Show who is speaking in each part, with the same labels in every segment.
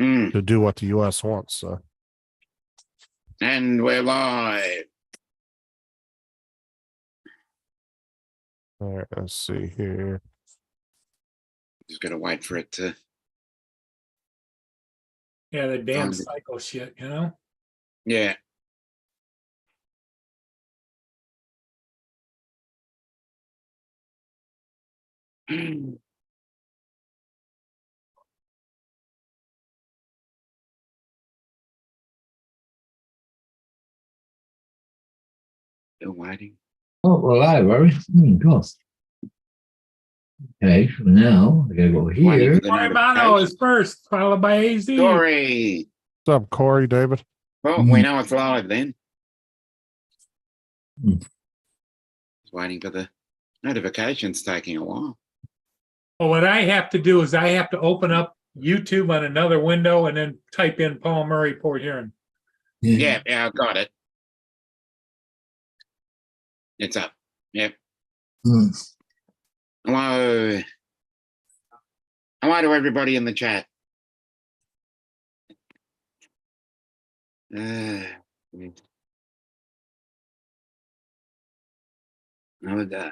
Speaker 1: to do what the U.S. wants. So.
Speaker 2: And we're live.
Speaker 1: All right, let's see here.
Speaker 2: Just gotta wait for it to.
Speaker 3: Yeah, the damn cycle shit, you know?
Speaker 2: Yeah. Still waiting.
Speaker 4: Oh, we're live, are we? Cool. Okay, so now I gotta go
Speaker 2: Waiting
Speaker 4: here.
Speaker 2: for the
Speaker 3: Romano
Speaker 2: notification.
Speaker 3: is first, followed by AZ.
Speaker 2: Story.
Speaker 1: What's up, Corey, David?
Speaker 2: Well, we know it's live then.
Speaker 4: Mm.
Speaker 2: Just waiting for the notifications, taking a while.
Speaker 3: Well, what I have to do is I have to open up YouTube on another window and then type in Paul Murray Port Huron.
Speaker 2: Yeah, I got it. It's up. Yep.
Speaker 4: Mm.
Speaker 2: Hello. Hello to everybody in the chat. Another day.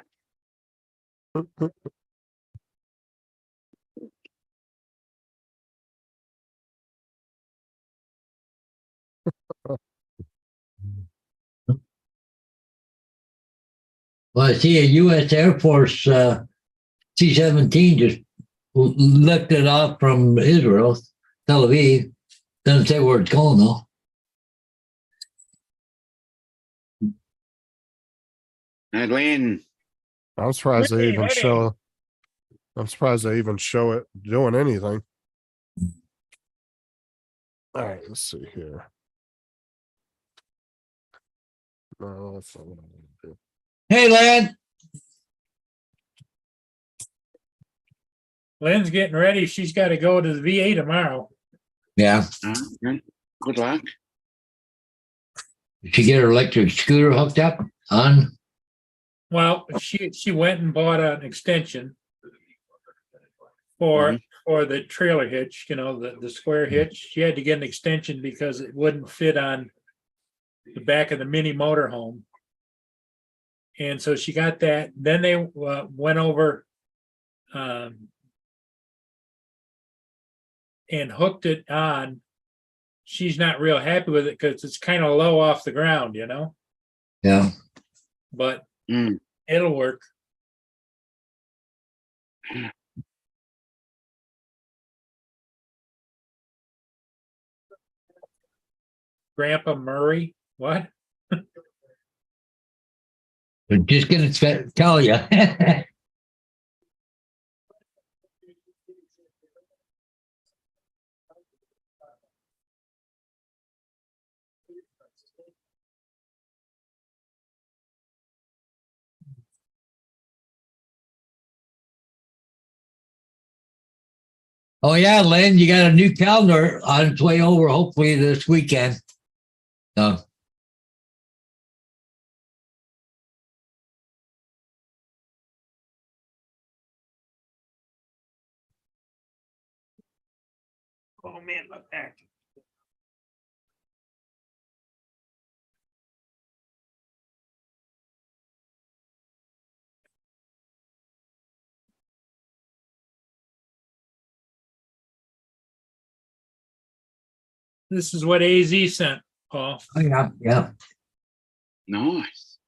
Speaker 4: Well, I see a U.S. Air Force C-17 just lifted off from Israel, Tel Aviv. Doesn't say where it's going though.
Speaker 2: Adlin.
Speaker 1: I'm surprised they even
Speaker 3: Hey.
Speaker 1: show. I'm surprised they even show it doing anything. All right, let's see here. No, that's not what I want to do.
Speaker 4: Hey, Lad.
Speaker 3: Lynn's getting ready. She's got to go to the VA tomorrow.
Speaker 4: Yeah.
Speaker 2: Okay. Good luck.
Speaker 4: Did she get her electric scooter hooked up on?
Speaker 3: Well, she went and bought an extension for the trailer hitch, you know, the square hitch. She had to get an extension because it wouldn't fit on the back of the mini motorhome. And so she got that. Then they went over and hooked it on. She's not real happy with it because it's kind of low off the ground, you know,
Speaker 4: Yeah.
Speaker 3: but it'll work. Grandpa Murray, what?
Speaker 4: They're just gonna tell you. Oh yeah, Lynn, you got a new calendar on its way over, hopefully this weekend. No.
Speaker 3: Oh man, look back. This is what AZ sent, Paul.
Speaker 4: Oh yeah, yeah.
Speaker 2: Nice.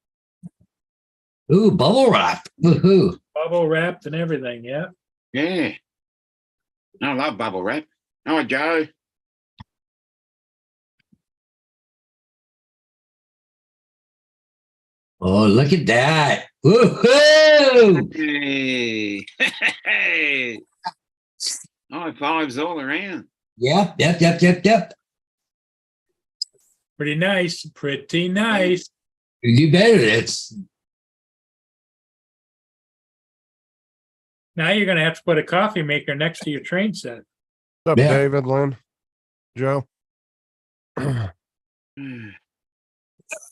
Speaker 4: Ooh, bubble wrap. Woohoo.
Speaker 3: Bubble wrapped and everything, yeah.
Speaker 2: Yeah. I love bubble wrap. Oh, Joe.
Speaker 4: Oh, look at that. Woohoo!
Speaker 2: Hey. Hey. High fives all around.
Speaker 4: Yep.
Speaker 3: Pretty nice, pretty nice.
Speaker 4: You bet it is.
Speaker 3: Now you're going to have to put a coffee maker next to your train set.
Speaker 1: What's up,
Speaker 4: Yeah.
Speaker 1: David, Lynn, Joe?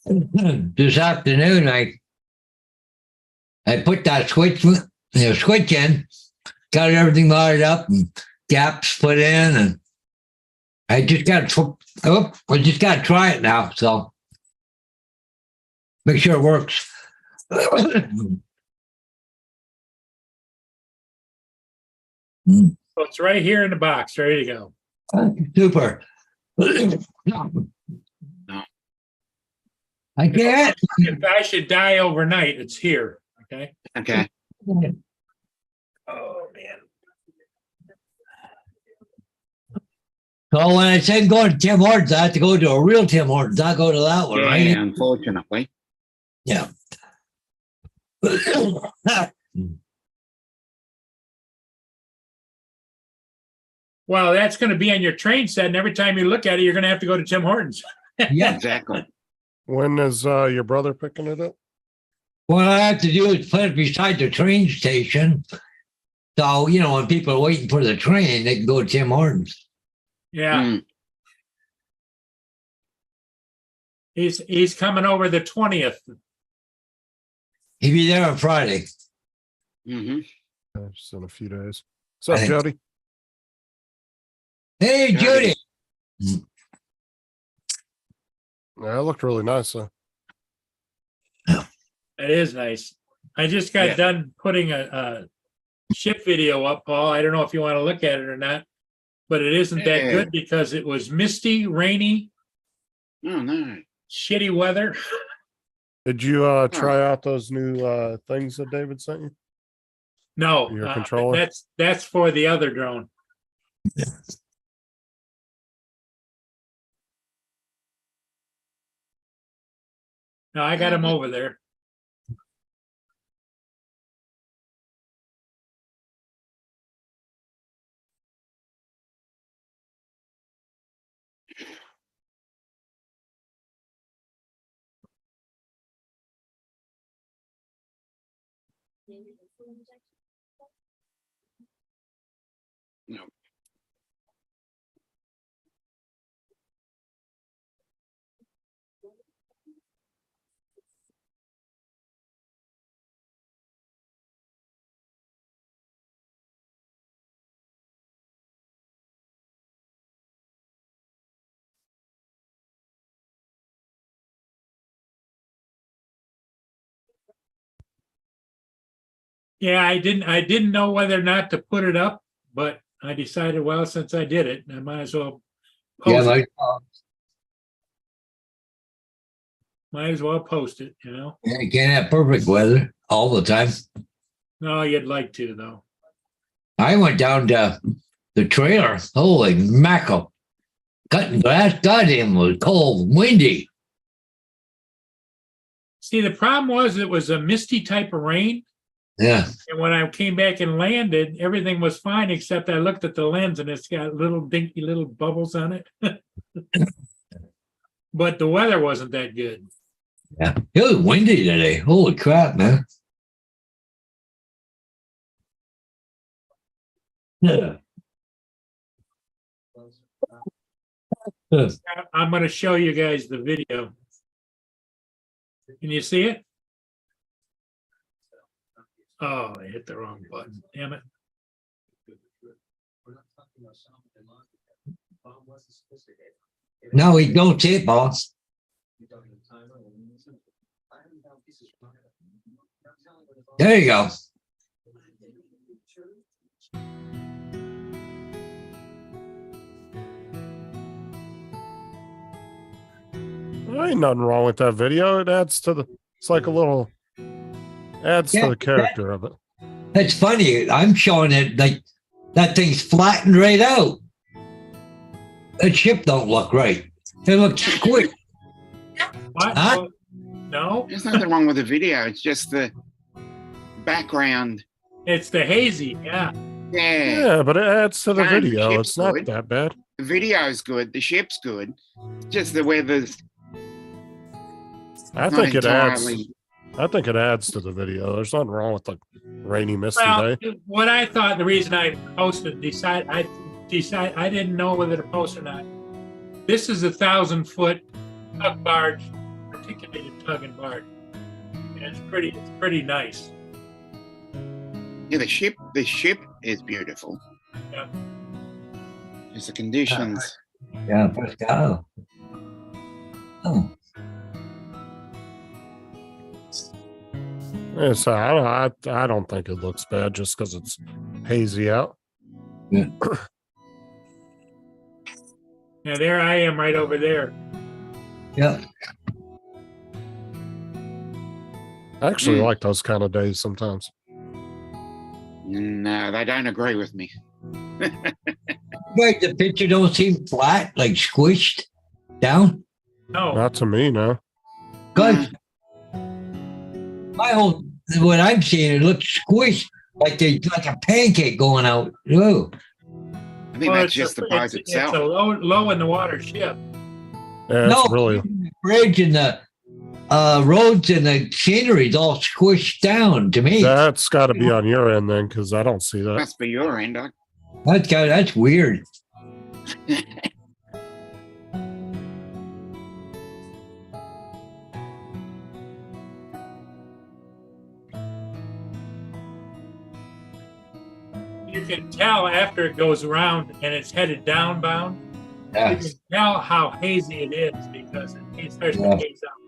Speaker 4: This afternoon, I put that switch in, got everything wired up, and gaps put in, and I just got to try it now. So make sure it works.
Speaker 3: So it's right here in the box, ready to go.
Speaker 4: Super. I can't.
Speaker 3: If I should die overnight, it's here. Okay.
Speaker 2: Okay.
Speaker 3: Oh man.
Speaker 4: So when I say go to Tim Hortons, I have to go to a real Tim Hortons. I go to that one,
Speaker 2: Yeah,
Speaker 4: right?
Speaker 2: unfortunately.
Speaker 4: Yeah.
Speaker 3: Well, that's going to be on your train set, and every time you look at it, you're going to have to go to Tim Hortons.
Speaker 4: Yeah.
Speaker 2: Exactly.
Speaker 1: When is your brother picking it up?
Speaker 4: What I have to do is put it beside the train station. So, when people are waiting for the train, they can go to Tim Hortons.
Speaker 3: Yeah,
Speaker 2: Mm.
Speaker 3: he's coming over the 20th.
Speaker 4: He'll be there on Friday.
Speaker 2: Hmm.
Speaker 1: Just in a few days. What's up,
Speaker 4: Hey.
Speaker 1: Jody?
Speaker 4: Hey, Judy.
Speaker 1: Yeah, it looked really nice.
Speaker 3: It is nice. I just got
Speaker 2: Yeah.
Speaker 3: done putting a ship video up, Paul. I don't know if you want to look at it or not, but it isn't that
Speaker 2: Yeah.
Speaker 3: good because it was misty, rainy,
Speaker 2: Oh no.
Speaker 3: shitty weather.
Speaker 1: Did you try out those new things that David sent you?
Speaker 3: No,
Speaker 1: Your controller?
Speaker 3: that's for the other drone. No, I got him over there.
Speaker 2: No.
Speaker 3: Yeah, I didn't know whether or not to put it up, but I decided, well, since I did it, I might as well
Speaker 4: Yeah,
Speaker 3: post it.
Speaker 4: like,
Speaker 3: Might as well post it,
Speaker 4: you can't have perfect weather all the time.
Speaker 3: No, you'd like to though.
Speaker 4: I went down to the trailer. Holy mackerel. Cutting grass. Goddamn, was cold, windy.
Speaker 3: See, the problem was it was a misty type of rain.
Speaker 4: Yeah.
Speaker 3: And when I came back and landed, everything was fine, except I looked at the lens and it's got little dinky little bubbles on it. But the weather wasn't that good.
Speaker 4: Yeah. It was windy today. Holy crap, man. Yeah.
Speaker 3: I'm going to show you guys the video. Can you see it? Oh, I hit the wrong button. Damn it.
Speaker 4: No, we don't see it, boss. There you go.
Speaker 1: There ain't nothing wrong with that video. It adds to the. It's like a little. Adds
Speaker 4: Yeah,
Speaker 1: to the character of it.
Speaker 4: That's funny. I'm showing it like that thing's flattened right out. That ship don't look right. It looks squish.
Speaker 3: What?
Speaker 4: Huh?
Speaker 3: No,
Speaker 2: There's nothing wrong with the video. It's just the background.
Speaker 3: it's the hazy. Yeah.
Speaker 2: Yeah.
Speaker 1: Yeah, but it adds to the
Speaker 2: Fine,
Speaker 1: video.
Speaker 2: ship's
Speaker 1: It's not
Speaker 2: good.
Speaker 1: that bad.
Speaker 2: The video's good. The ship's good. Just the weather's
Speaker 1: I
Speaker 2: not
Speaker 1: think it adds.
Speaker 2: entirely.
Speaker 1: I think it adds to the video. There's nothing wrong with the rainy, misty
Speaker 3: Well,
Speaker 1: day.
Speaker 3: what I thought, the reason I posted, I didn't know whether to post or not. This is 1,000-foot tug barge, articulated tug and barge. And it's pretty nice.
Speaker 2: Yeah, the ship is beautiful.
Speaker 3: Yeah.
Speaker 2: Just the conditions.
Speaker 4: Yeah, Pascal. Oh,
Speaker 1: Yeah, so I don't think it looks bad just because it's hazy out.
Speaker 3: Yeah, there I am right over there.
Speaker 4: yeah.
Speaker 1: I actually
Speaker 2: Mm.
Speaker 1: like those kind of days sometimes.
Speaker 2: No, they don't agree with me.
Speaker 4: Right, the picture don't seem flat, like squished down.
Speaker 3: No,
Speaker 1: Not to me, no.
Speaker 4: Cause my whole what I'm seeing, it looks squished like there's like a pancake going out. Ooh.
Speaker 2: I think that's just the boat
Speaker 3: it's
Speaker 2: itself.
Speaker 3: a low in the water ship.
Speaker 1: Yeah,
Speaker 4: No,
Speaker 1: it's really.
Speaker 4: the bridge and the roads and the scenery is all squished down to me.
Speaker 1: That's got to be on your end then, because I don't see that.
Speaker 2: Must be your end.
Speaker 4: That's weird.
Speaker 3: You can tell after it goes around and it's headed downbound. You
Speaker 4: Yeah.
Speaker 3: can tell how hazy it is because it starts
Speaker 4: Yeah.
Speaker 3: to haze out.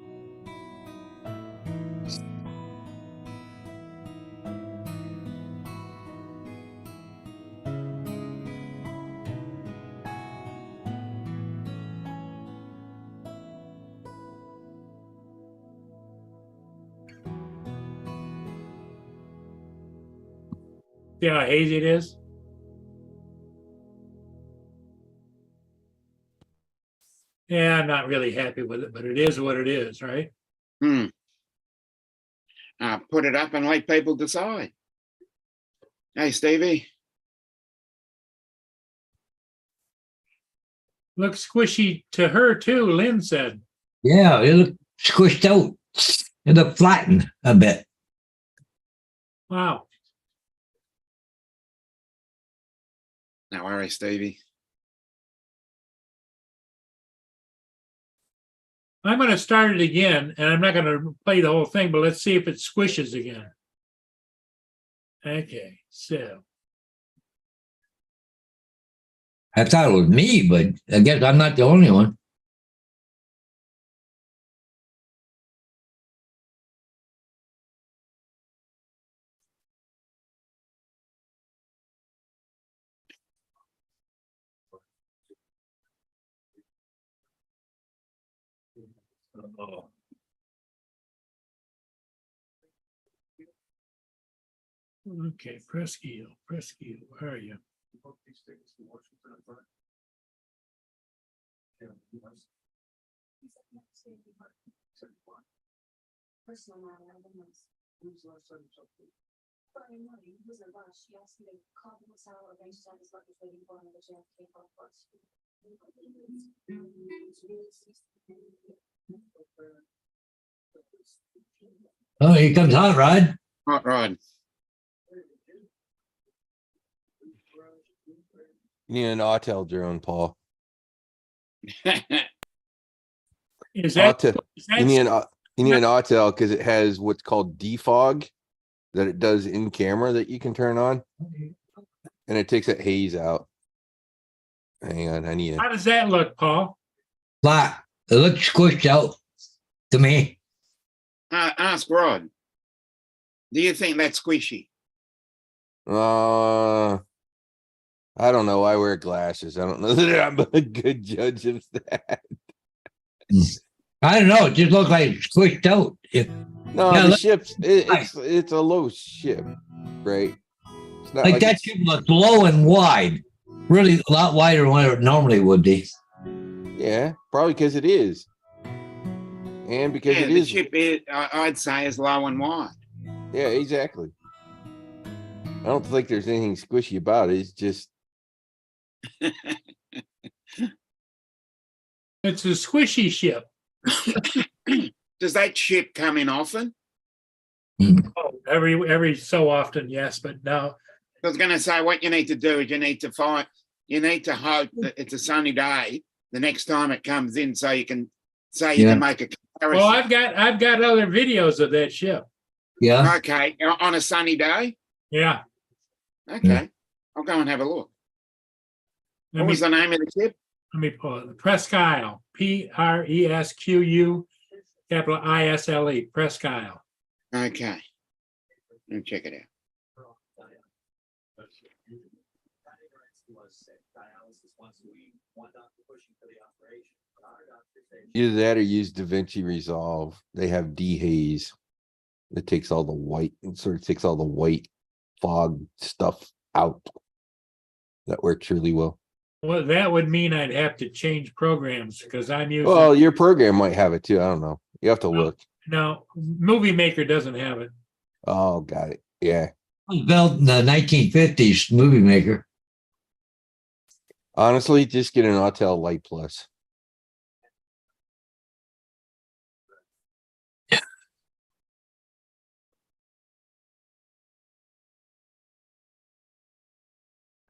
Speaker 3: See how hazy it is? Yeah, I'm not really happy with it, but it is what it is, right?
Speaker 2: Hmm. Put it up and let people decide. Hey, Stevie.
Speaker 3: Looks squishy to her too, Lynn said.
Speaker 4: Yeah, it looked squished out. It looked flattened a bit.
Speaker 3: Wow.
Speaker 2: No worry, Stevie.
Speaker 3: I'm going to start it again, and I'm not going to play the whole thing, but let's see if it squishes again. Okay, so
Speaker 4: I thought it was me, but I guess I'm not the only one.
Speaker 3: oh. Okay, Presque, where are you?
Speaker 5: Personal matter, I don't know. But I know he was a rush. She asked me to call him this hour, arrange time as luck as waiting for another JFK call first.
Speaker 4: Oh, here comes Hot Rod.
Speaker 2: Hot rod.
Speaker 6: You need an Autel drone, Paul.
Speaker 3: Is that,
Speaker 6: Autel.
Speaker 3: is
Speaker 6: You need
Speaker 3: that
Speaker 6: an Autel because it has what's called defog that it does in camera that you can turn on, and it takes that haze out. Hang on, I need it.
Speaker 3: how does that look, Paul?
Speaker 4: Flat. It looks squished out to me.
Speaker 2: Ask Rod. Do you think that's squishy?
Speaker 6: I don't know. I wear glasses. I don't know that I'm a good judge of that.
Speaker 4: I don't know. It just looked like it's squished out.
Speaker 6: No,
Speaker 4: Yeah,
Speaker 6: the
Speaker 4: look-
Speaker 6: ship's it's a low ship, right? It's not
Speaker 4: Like that
Speaker 6: it's-
Speaker 4: ship looked low and wide. Really a lot wider than what it normally would be.
Speaker 6: Yeah, probably because it is, and because
Speaker 2: Yeah,
Speaker 6: it
Speaker 2: the
Speaker 6: is.
Speaker 2: ship is, I'd say, is low and wide.
Speaker 6: Yeah, exactly. I don't think there's anything squishy about it. It's just
Speaker 3: It's a squishy ship.
Speaker 2: Does that ship come in often?
Speaker 3: Oh, every so often, yes, but now
Speaker 2: I was going to say, what you need to do is you need to hope that it's a sunny day the next time it comes in, so you can say you
Speaker 4: Yeah.
Speaker 2: can make a comparison.
Speaker 3: well, I've got other videos of that ship.
Speaker 4: Yeah.
Speaker 2: Okay, on a sunny day.
Speaker 3: Yeah.
Speaker 2: Okay, I'll go and have a look.
Speaker 3: Let
Speaker 2: What
Speaker 3: me,
Speaker 2: was the name of the ship?
Speaker 3: let me pull it, Presque Isle, Presqu, capital ISLE, Presque Isle.
Speaker 2: Okay. Let me check it out.
Speaker 6: Either that or use DaVinci Resolve. They have dehaze. That takes all the white, it sort of takes all the white fog stuff out. That works really well.
Speaker 3: Well, that would mean I'd have to change programs because I'm
Speaker 6: Well,
Speaker 3: using,
Speaker 6: your program might have it too. I don't know. You have to look.
Speaker 3: no, Movie Maker doesn't have it.
Speaker 6: Oh, got it. Yeah.
Speaker 4: It was built in the 1950s, movie maker.
Speaker 6: Honestly, just get an Autel Light Plus.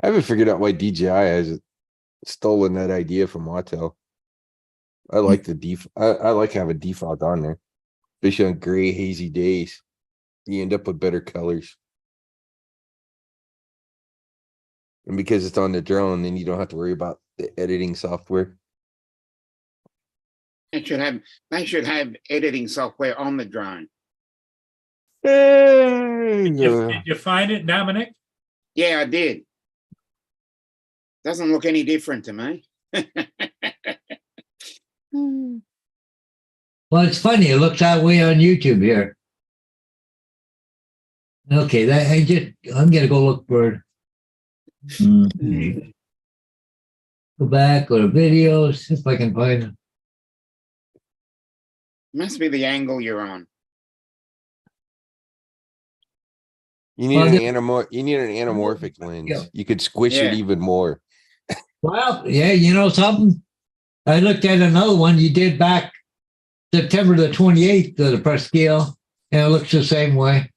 Speaker 6: I haven't figured out why DJI has stolen that idea from Autel. I like the I like having defog on there, especially on gray, hazy days. You end up with better colors. And because it's on the drone, then you don't have to worry about the editing software.
Speaker 2: They should have editing software on the drone.
Speaker 3: Did you find it, Dominic?
Speaker 2: Yeah, I did. Doesn't look any different to me.
Speaker 4: Well, it's funny. It looks that way on YouTube here. Okay, I'm gonna go look for it. Go back, go to videos, see if I can find it.
Speaker 2: Must be the angle you're on.
Speaker 6: You need
Speaker 4: Well,
Speaker 6: an anamorphic lens.
Speaker 4: Yeah.
Speaker 6: You could squish it
Speaker 2: Yeah.
Speaker 6: even more.
Speaker 4: Well, yeah, you know something? I looked at another one you did back September the 28th of the press scale, and it looks the same way.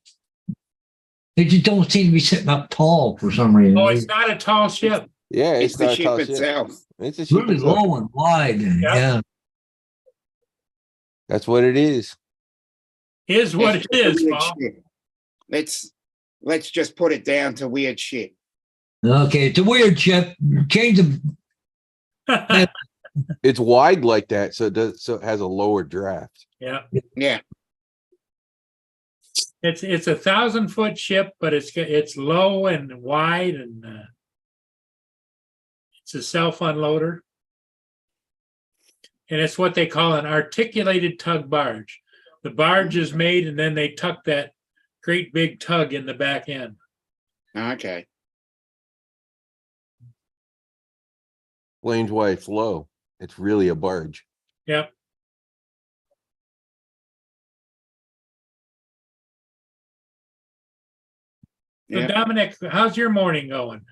Speaker 4: They just don't seem to be sitting up tall for some reason.
Speaker 3: Oh, it's not a tall ship.
Speaker 6: Yeah,
Speaker 2: It's
Speaker 6: it's
Speaker 2: the
Speaker 6: not a
Speaker 2: ship
Speaker 6: tall ship.
Speaker 2: itself.
Speaker 6: It's a ship
Speaker 4: really
Speaker 6: itself.
Speaker 4: low and wide. Yeah.
Speaker 6: That's what it is.
Speaker 3: Is what
Speaker 2: It's
Speaker 3: it is,
Speaker 2: weird
Speaker 3: Paul.
Speaker 2: shit. Let's just put it down to weird shit.
Speaker 4: Okay, it's a weird ship. Change the
Speaker 6: It's wide like that, so it has a lower draft.
Speaker 3: Yeah,
Speaker 2: Yeah.
Speaker 3: it's a 1,000-foot ship, but it's low and wide, and it's a self-unloader. And it's what they call an articulated tug barge. The barge is made, and then they tuck that great big tug in the back end.
Speaker 2: Okay.
Speaker 6: Explains why it's low. It's really a barge.
Speaker 3: Yep. So
Speaker 2: Yeah.
Speaker 3: Dominic, how's your morning going?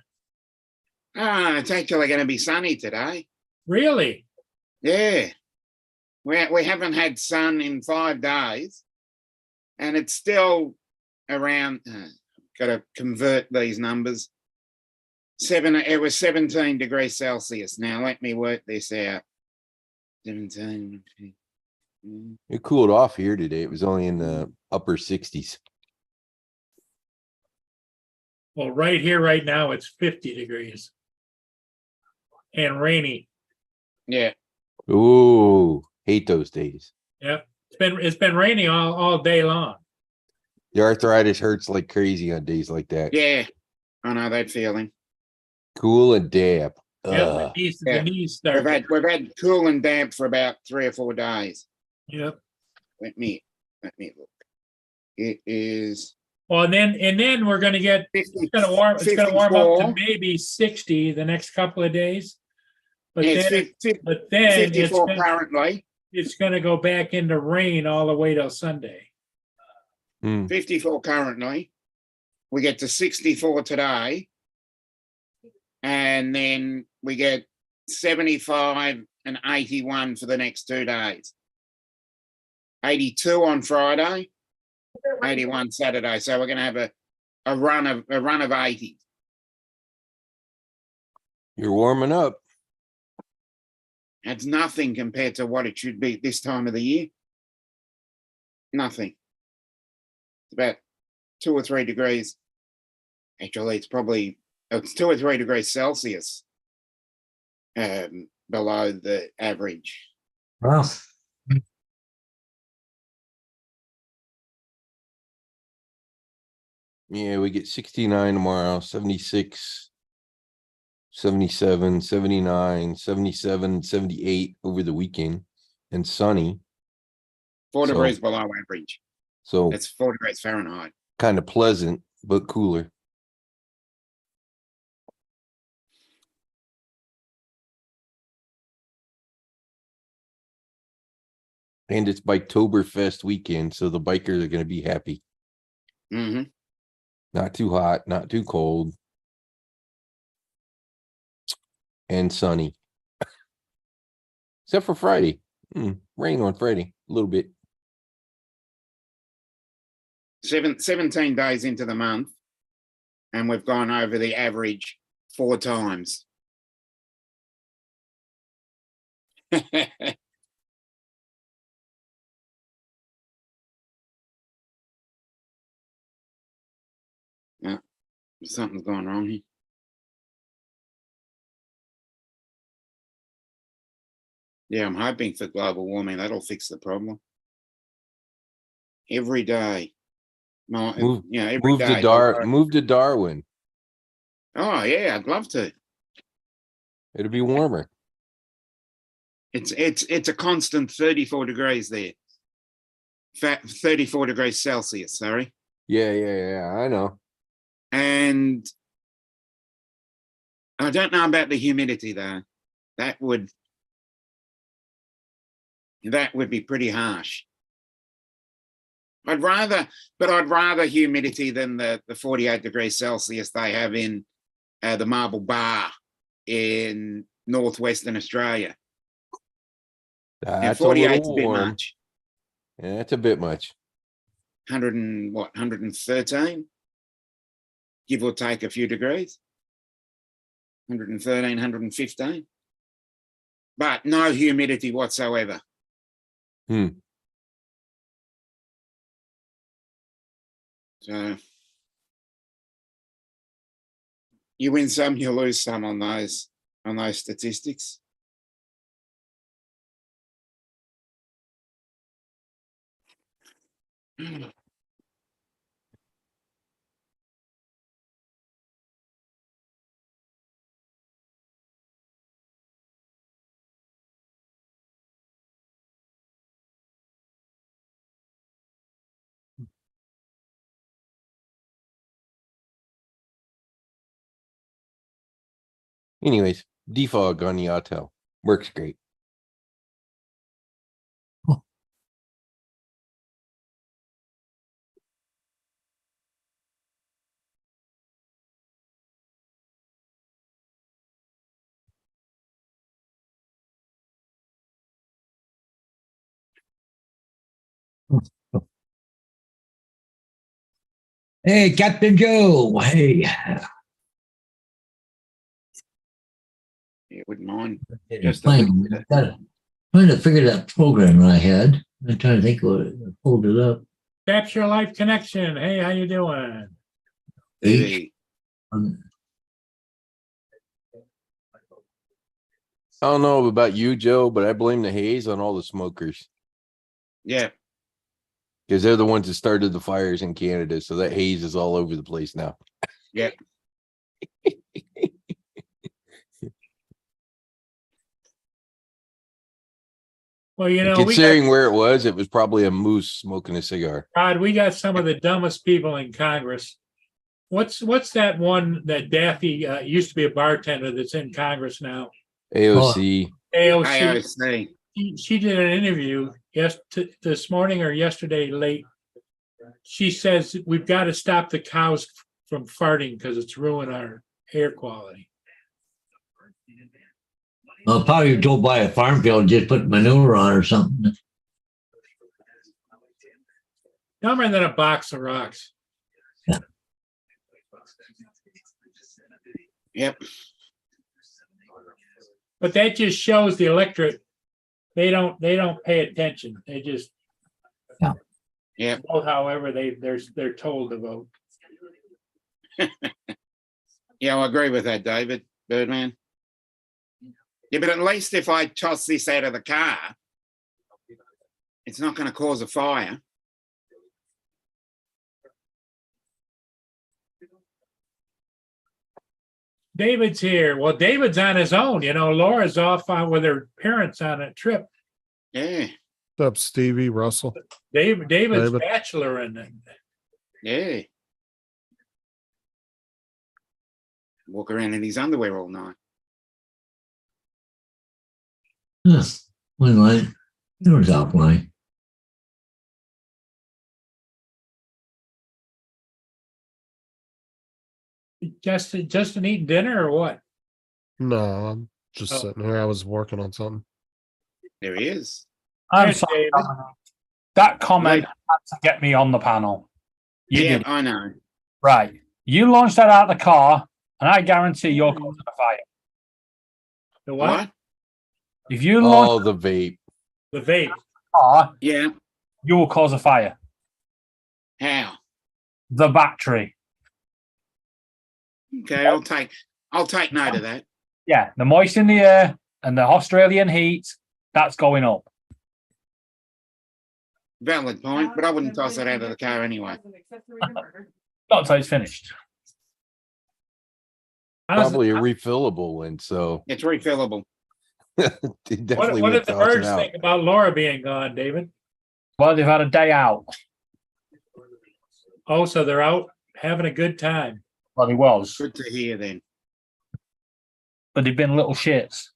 Speaker 2: It's actually going to be sunny today.
Speaker 3: Really?
Speaker 2: Yeah. We haven't had sun in 5 days, and it's still around. Got to convert these numbers. It was 17 degrees Celsius. Now let me work this out. 17.
Speaker 6: It cooled off here today. It was only in the upper 60s.
Speaker 3: Well, right here, right now, it's 50 degrees and rainy.
Speaker 2: Yeah.
Speaker 6: Ooh, hate those days.
Speaker 3: Yep. It's been raining all day long.
Speaker 6: The arthritis hurts like crazy on days like that.
Speaker 2: Yeah. I know that feeling.
Speaker 6: Cool and damp.
Speaker 3: Yep,
Speaker 6: Ugh.
Speaker 3: the
Speaker 2: Yeah.
Speaker 3: knees start.
Speaker 2: We've had cool and damp for about 3 or 4 days.
Speaker 3: Yep.
Speaker 2: Let me look. It is
Speaker 3: Well, and then we're gonna get,
Speaker 2: 50,
Speaker 3: it's gonna warm up to
Speaker 2: 54.
Speaker 3: maybe 60 the next couple of days. But
Speaker 2: Yeah, it's
Speaker 3: then,
Speaker 2: 50,
Speaker 3: but then
Speaker 2: 54 currently.
Speaker 3: it's gonna go back into rain all the way till Sunday.
Speaker 2: 54 currently. We get to 64 today. And then we get 75 and 81 for the next 2 days. 82 on Friday, 81 Saturday. So we're going to have a run of 80.
Speaker 6: You're warming up.
Speaker 2: That's nothing compared to what it should be this time of the year. Nothing. It's about 2 or 3 degrees. Actually, it's 2 or 3 degrees Celsius below the average.
Speaker 4: Well,
Speaker 6: Yeah, we get 69 tomorrow, 76, 77, 79, 77, 78 over the weekend, and sunny.
Speaker 2: 4
Speaker 6: So-
Speaker 2: degrees below average.
Speaker 6: So
Speaker 2: That's 4 degrees Fahrenheit.
Speaker 6: kind of pleasant, but cooler. And it's Biketoberfest weekend, so the bikers are going to be happy.
Speaker 2: Hmm.
Speaker 6: Not too hot, not too cold. And sunny. Except for Friday. Rain on Friday, a little bit.
Speaker 2: 17 days into the month, and we've gone over the average 4 times. Yeah, something's going wrong here. Yeah, I'm hoping for global warming. That'll fix the problem. Every day. No,
Speaker 6: Move-
Speaker 2: yeah, every
Speaker 6: Move
Speaker 2: day.
Speaker 6: to Darwin.
Speaker 2: Oh yeah, I'd love to.
Speaker 6: It'll be warmer.
Speaker 2: It's a constant 34 degrees there. 34 degrees Celsius, sorry.
Speaker 6: Yeah, I know.
Speaker 2: And I don't know about the humidity though. That would be pretty harsh. I'd rather humidity than the 48 degrees Celsius they have in the Marble Bar in northwestern Australia. And
Speaker 6: That's a
Speaker 2: 48
Speaker 6: little
Speaker 2: is a bit
Speaker 6: warm.
Speaker 2: much.
Speaker 6: Yeah, that's a bit much.
Speaker 2: 113, give or take a few degrees. 113, 115. But no humidity whatsoever. So you win some, you lose some on those statistics.
Speaker 6: Anyways, defog on the Autel. Works great.
Speaker 4: hey, Captain Joe. Hey.
Speaker 2: Yeah, wouldn't mind.
Speaker 4: Just trying to figure that program I had. I'm trying to think what I pulled it up.
Speaker 3: Capture Life Connection. Hey, how you doing?
Speaker 4: H.
Speaker 6: I don't know about you, Joe, but I blame the haze on all the smokers
Speaker 2: Yeah.
Speaker 6: because they're the ones that started the fires in Canada. So that haze is all over the place now.
Speaker 2: Yeah.
Speaker 3: Well, you know,
Speaker 6: Considering where it was probably a moose smoking a cigar.
Speaker 3: God, we got some of the dumbest people in Congress. What's that one that Daffy used to be a bartender that's in Congress now?
Speaker 6: AOC.
Speaker 3: AOC.
Speaker 2: AOC.
Speaker 3: She did an interview this morning or yesterday late. She says we've got to stop the cows from farting because it's ruining our air quality.
Speaker 4: Well, probably drove by a farm field and just put manure on or something.
Speaker 3: Dumber than a box of rocks.
Speaker 2: Yep.
Speaker 3: But that just shows the electorate. They don't pay attention. They just
Speaker 2: Yeah.
Speaker 3: vote however they're told to vote.
Speaker 2: Yeah, I agree with that, David Birdman. Yeah, but at least if I toss this out of the car, it's not going to cause a fire.
Speaker 3: David's here. Well, David's on his own. You know, Laura's off on with her parents on a trip.
Speaker 2: Yeah,
Speaker 1: What's up, Stevie Russell?
Speaker 3: David's
Speaker 1: David.
Speaker 3: bachelor and
Speaker 2: yeah. Walk around in his underwear all night.
Speaker 4: One line. There was offline.
Speaker 3: Justin eating dinner or what?
Speaker 1: No, I'm just
Speaker 3: Oh.
Speaker 1: sitting here. I was working on something.
Speaker 2: There he is.
Speaker 7: I'm
Speaker 3: There's
Speaker 7: sorry,
Speaker 3: David.
Speaker 7: Dominic. That comment
Speaker 2: Right.
Speaker 7: had to get me on the panel. You
Speaker 2: Yeah,
Speaker 7: did.
Speaker 2: I know.
Speaker 7: Right. You launched that out of the car, and I guarantee you're causing a fire.
Speaker 3: The what?
Speaker 2: What?
Speaker 7: If you launch
Speaker 6: Oh, the vape.
Speaker 3: The vape.
Speaker 7: the car,
Speaker 2: Yeah.
Speaker 7: you will cause a fire.
Speaker 2: How?
Speaker 7: The battery.
Speaker 2: Okay, I'll take note of that.
Speaker 7: Yeah, the moist in the air and the Australian heat, that's going up.
Speaker 2: Valid point, but I wouldn't toss it out of the car anyway.
Speaker 7: Not until it's finished.
Speaker 6: Probably a refillable one, so
Speaker 2: It's refillable.
Speaker 6: definitely
Speaker 3: What
Speaker 6: would
Speaker 3: did the
Speaker 6: toss it
Speaker 3: birds
Speaker 6: out.
Speaker 3: think about Laura being gone, David?
Speaker 7: Well, they've had a day out.
Speaker 3: Oh, so they're out having a good time.
Speaker 7: Well, he was,
Speaker 2: Good to hear then.
Speaker 7: but they've been little shits.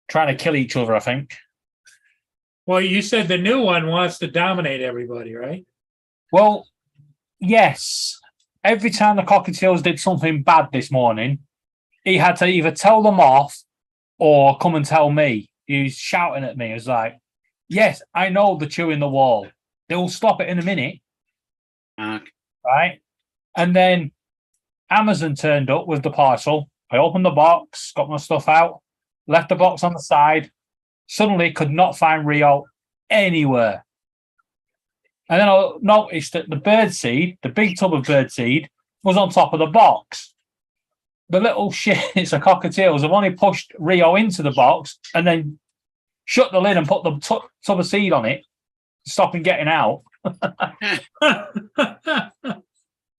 Speaker 7: Trying to kill each other, I think.
Speaker 3: Well, you said the new one wants to dominate everybody, right?
Speaker 7: Well, yes. Every time the Cockatiels did something bad this morning, he had to either tell them off or come and tell me. He was shouting at me. He was like, yes, I know they're chewing the wall. They'll stop it in a minute,
Speaker 2: Mark.
Speaker 7: right? And then Amazon turned up with the parcel. I opened the box, got my stuff out, left the box on the side, suddenly could not find Rio anywhere. And then I noticed that the birdseed, the big tub of birdseed, was on top of the box. The little shits of cockatiels have only pushed Rio into the box and then shut the lid and put the tub of seed on it, to stop him getting out.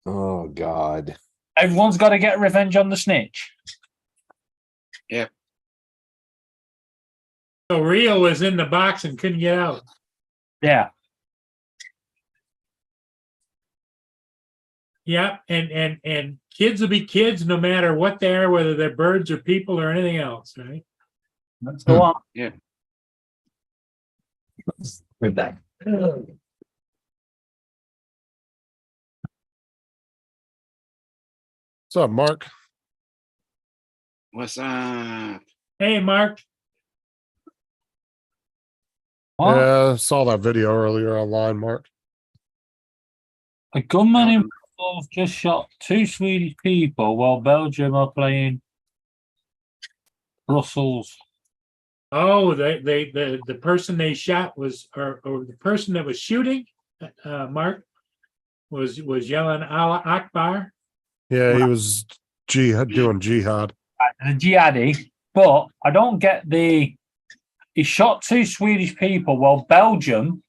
Speaker 6: Oh God.
Speaker 7: Everyone's got to get revenge on the snitch.
Speaker 3: So Rio was in the box and couldn't get out.
Speaker 7: Yeah.
Speaker 3: Yeah, and kids will be kids no matter what they are, whether they're birds or people or anything else, right?
Speaker 7: Let's go on.
Speaker 4: We're back.
Speaker 1: What's up, Mark?
Speaker 2: What's up?
Speaker 3: Hey, Mark.
Speaker 7: What?
Speaker 1: Yeah, I saw that video earlier online, Mark.
Speaker 7: A gunman in Brussels just shot 2 Swedish people while Belgium are playing Brussels.
Speaker 3: Oh, the person they shot was, or the person that was shooting, Mark, was yelling Allah Akbar.
Speaker 1: Yeah, he was doing jihad.
Speaker 7: The jihadi, but I don't get the. He shot 2 Swedish people while Belgium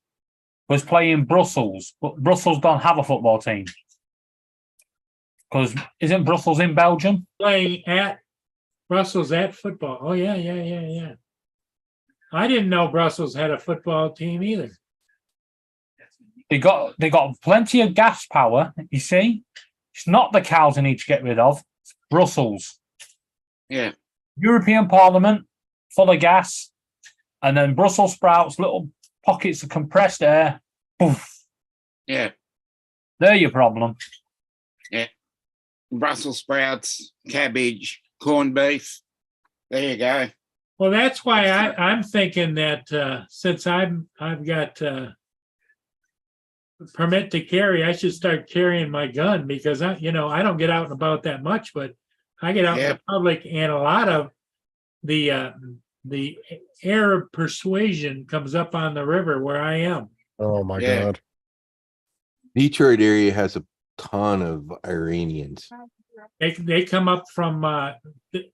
Speaker 7: was playing Brussels, but Brussels don't have a football team. Because isn't Brussels in Belgium?
Speaker 3: Playing at Brussels at football. Oh, yeah. I didn't know Brussels had a football team either.
Speaker 7: They got plenty of gas power, you see. It's not the cows they need to get rid of. It's Brussels.
Speaker 2: Yeah.
Speaker 7: European Parliament, full of gas, and then Brussels sprouts, little pockets of compressed air. Poof.
Speaker 2: Yeah.
Speaker 7: They're your problem.
Speaker 2: Brussels sprouts, cabbage, corned beef. There you go.
Speaker 3: Well, that's why I'm thinking that since I've got permit to carry, I should start carrying my gun because I don't get out and about that much, but I get out in
Speaker 2: Yeah.
Speaker 3: the public, and a lot of the Arab persuasion comes up on the river where I am.
Speaker 1: Oh my
Speaker 2: Yeah.
Speaker 1: God.
Speaker 6: Detroit area has a ton of Iranians.
Speaker 3: They come up from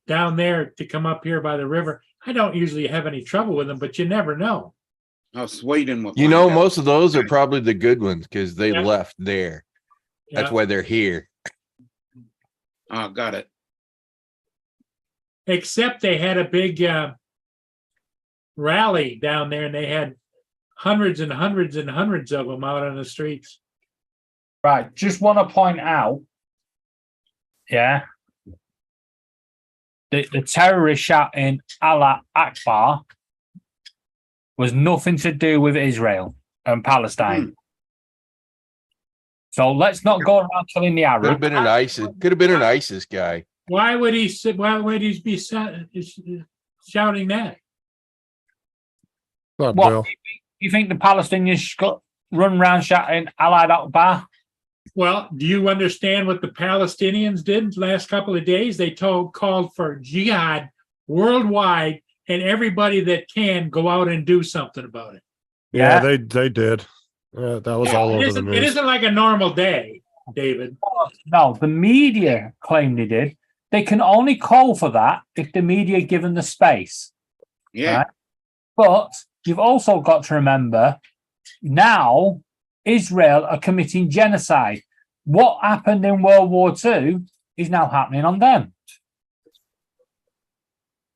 Speaker 3: down there to come up here by the river. I don't usually have any trouble with them, but you never know.
Speaker 2: Oh, Sweden. will
Speaker 6: You know,
Speaker 2: find out.
Speaker 6: most of those are probably the good ones because they
Speaker 3: Yeah.
Speaker 6: left there. That's
Speaker 3: Yeah.
Speaker 6: why they're here.
Speaker 2: Oh, got it.
Speaker 3: Except they had a big rally down there, and they had hundreds and hundreds and hundreds of them out on the streets.
Speaker 7: Right. Just want to point out, yeah, the terrorist shouting Allah Akbar was nothing to do with Israel and Palestine. So let's not go around killing the
Speaker 6: Could have
Speaker 7: Arabs.
Speaker 6: been an ISIS. Could have been an ISIS guy.
Speaker 3: Why would he be shouting that?
Speaker 1: Not
Speaker 7: What
Speaker 1: Bill.
Speaker 7: you think the Palestinians got run around shouting Allah Akbar?
Speaker 3: Well, do you understand what the Palestinians did the last couple of days? They called for jihad worldwide, and everybody that can go out and do something about it.
Speaker 1: Yeah,
Speaker 7: Yeah.
Speaker 1: they did. That was all over the
Speaker 3: It
Speaker 1: news.
Speaker 3: isn't like a normal day, David.
Speaker 7: No, the media claim they did. They can only call for that if the media given the space.
Speaker 2: Yeah.
Speaker 7: Right. But you've also got to remember now Israel are committing genocide. What happened in World War II is now happening on them.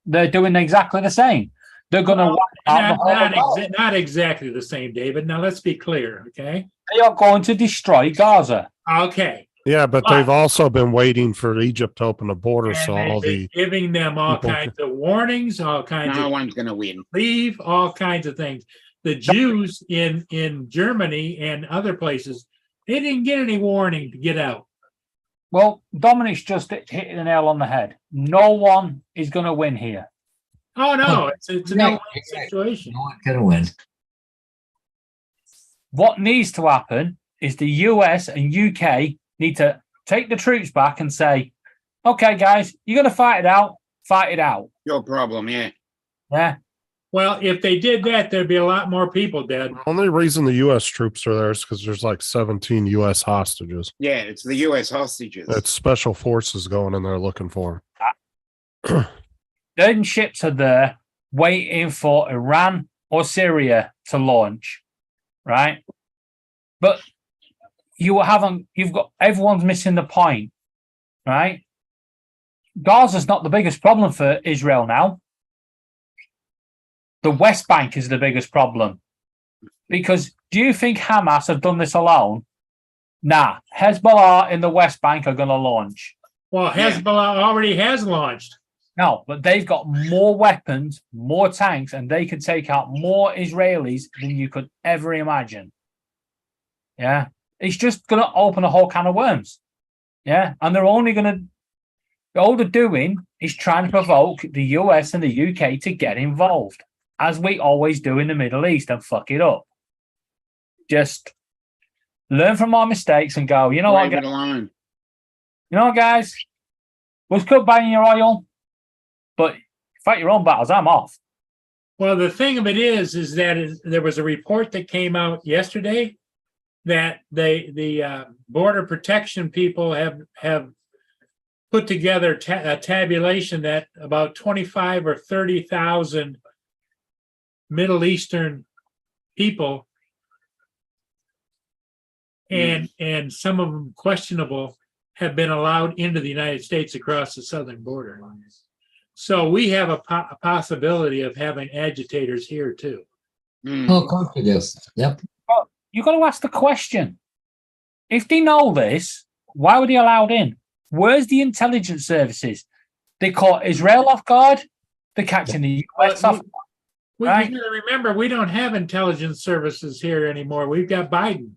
Speaker 7: They're doing exactly the same. They're going to wipe out the whole world.
Speaker 3: Not exactly the same, David. Now let's be clear, okay?
Speaker 7: They are going to destroy Gaza.
Speaker 3: Okay.
Speaker 1: Yeah, but they've also been waiting for Egypt to open the border,
Speaker 3: And
Speaker 1: so
Speaker 3: they've
Speaker 1: all
Speaker 3: been
Speaker 1: the
Speaker 3: giving them all
Speaker 1: people-
Speaker 3: kinds of warnings, all kinds
Speaker 2: No
Speaker 3: of
Speaker 2: one's going to win.
Speaker 3: leave, all kinds of things. The Jews in Germany and other places, they didn't get any warning to get out.
Speaker 7: Well, Dominic's just hit the nail on the head. No one is going to win here.
Speaker 3: Oh no, it's a
Speaker 4: Right,
Speaker 3: no-win
Speaker 4: right.
Speaker 3: situation.
Speaker 4: No one's gonna win.
Speaker 7: What needs to happen is the US and UK need to take the troops back and say, okay, guys, you're going to fight it out. Fight it out.
Speaker 2: Your problem, yeah.
Speaker 7: Yeah.
Speaker 3: Well, if they did that, there'd be a lot more people dead.
Speaker 1: The only reason the U.S. troops are there is because there's like 17 U.S. hostages.
Speaker 2: Yeah, it's the US hostages.
Speaker 1: It's special forces going in there looking for 'em.
Speaker 7: Then ships are there waiting for Iran or Syria to launch, right? But you've got everyone's missing the point, right? Gaza's not the biggest problem for Israel now. The West Bank is the biggest problem. Because do you think Hamas have done this alone? Nah, Hezbollah in the West Bank are going to launch.
Speaker 3: Well, Hezbollah already has launched.
Speaker 7: No, but they've got more weapons, more tanks, and they can take out more Israelis than you could ever imagine. Yeah. It's just going to open a whole can of worms. Yeah. And all they're doing is trying to provoke the US and the UK to get involved, as we always do in the Middle East, and fuck it up. Just learn from our mistakes and go, you know what,
Speaker 2: Leave it
Speaker 7: guys?
Speaker 2: alone.
Speaker 7: You know what, guys? Was good buying your oil, but fight your own battles. I'm off.
Speaker 3: Well, the thing of it is that there was a report that came out yesterday that the border protection people have put together a tabulation that about 25 or 30,000 Middle Eastern people and some of them questionable have been allowed into the United States across the southern border. So we have a possibility of having agitators here too.
Speaker 2: Mm.
Speaker 4: Oh, of course it is. Yep.
Speaker 7: You've got to ask the question. If they know this, why were they allowed in? Where's the intelligence services? They caught Israel off guard. They're catching the US off.
Speaker 3: We
Speaker 7: Right.
Speaker 3: got to remember, we don't have intelligence services here anymore. We've got Biden,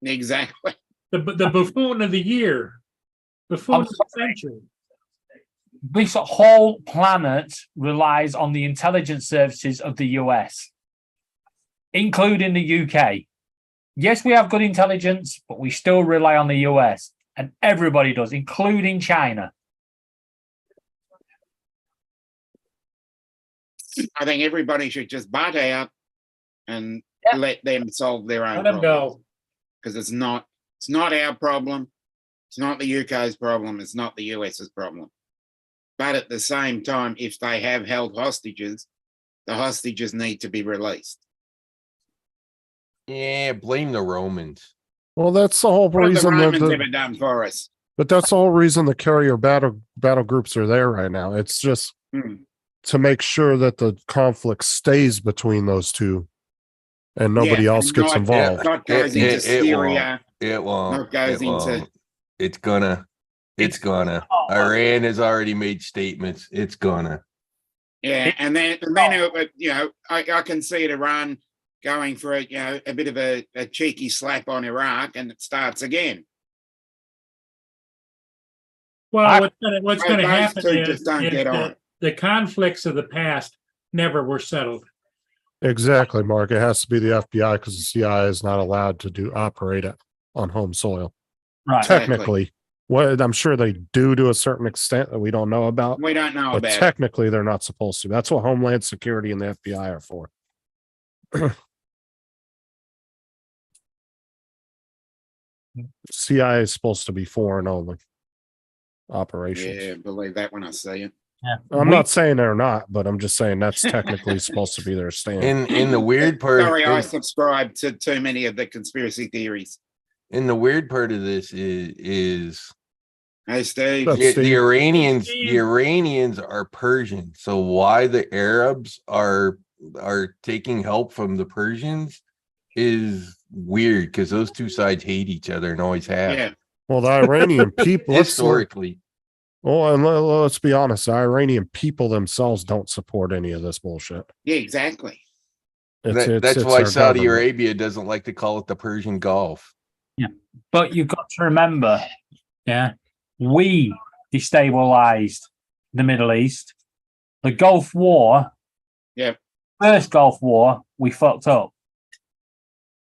Speaker 2: Exactly.
Speaker 3: the buffoon of the year, buffoon of the century.
Speaker 7: This whole planet relies on the intelligence services of the US, including the UK. Yes, we have good intelligence, but we still rely on the US, and everybody does, including China.
Speaker 2: I think everybody should just butt out and
Speaker 7: Yeah.
Speaker 2: let them solve their own
Speaker 3: Let them
Speaker 2: problems.
Speaker 3: go.
Speaker 2: Because it's not our problem. It's not the UK's problem. It's not the US's problem. But at the same time, if they have held hostages, the hostages need to be released.
Speaker 6: Yeah, blame the Romans.
Speaker 1: Well, that's the whole
Speaker 2: What have the
Speaker 1: reason that
Speaker 2: Romans ever done for us?
Speaker 1: but that's the whole reason the carrier battle groups are there right now. It's just
Speaker 2: Hmm.
Speaker 1: to make sure that the conflict stays between those two and nobody
Speaker 2: Yeah,
Speaker 1: else
Speaker 2: and
Speaker 1: gets
Speaker 2: not-
Speaker 1: involved.
Speaker 2: Not goes into Syria.
Speaker 6: It won't.
Speaker 2: Not goes
Speaker 6: It
Speaker 2: into-
Speaker 6: won't. It's gonna. It's gonna.
Speaker 7: Oh,
Speaker 6: Iran has already made statements. It's gonna.
Speaker 2: Yeah, and then you know, I can see it Iran going for a bit of a cheeky slap on Iraq, and it starts again.
Speaker 3: Well, what's
Speaker 2: Those
Speaker 3: going to happen
Speaker 2: two
Speaker 3: is,
Speaker 2: just don't get on.
Speaker 3: that the conflicts of the past never were settled.
Speaker 1: Exactly, Mark. It has to be the FBI because the CIA is not allowed to operate it on home soil.
Speaker 7: Right.
Speaker 2: Exactly.
Speaker 1: Technically, what I'm sure they do to a certain extent that we don't know about,
Speaker 2: We don't know
Speaker 1: but
Speaker 2: about it.
Speaker 1: technically they're not supposed to. That's what Homeland Security and the FBI are for. CIA is supposed to be foreign only operations.
Speaker 2: Yeah, believe that when I see it.
Speaker 7: Yeah.
Speaker 1: I'm
Speaker 7: We-
Speaker 1: not saying they're not, but I'm just saying that's technically supposed to be their stand.
Speaker 6: In the weird part.
Speaker 2: Sorry, I subscribe to too many of the conspiracy theories.
Speaker 6: In the weird part of this is
Speaker 2: Hey, Steve.
Speaker 1: That's-
Speaker 6: the
Speaker 1: Steve.
Speaker 6: Iranians.
Speaker 3: Steve.
Speaker 6: The Iranians are Persian. So why the Arabs are taking help from the Persians is weird because those two sides hate each other and always have
Speaker 2: Yeah,
Speaker 1: Well, the Iranian people,
Speaker 6: historically.
Speaker 1: let's be honest, the Iranian people themselves don't support any of this bullshit.
Speaker 2: yeah, exactly.
Speaker 6: That's
Speaker 1: it's
Speaker 6: why
Speaker 1: their
Speaker 6: Saudi
Speaker 1: government.
Speaker 6: Arabia doesn't like to call it the Persian Gulf.
Speaker 7: But you've got to remember, yeah, we destabilized the Middle East. The Gulf War,
Speaker 2: Yep.
Speaker 7: first Gulf War, we fucked up.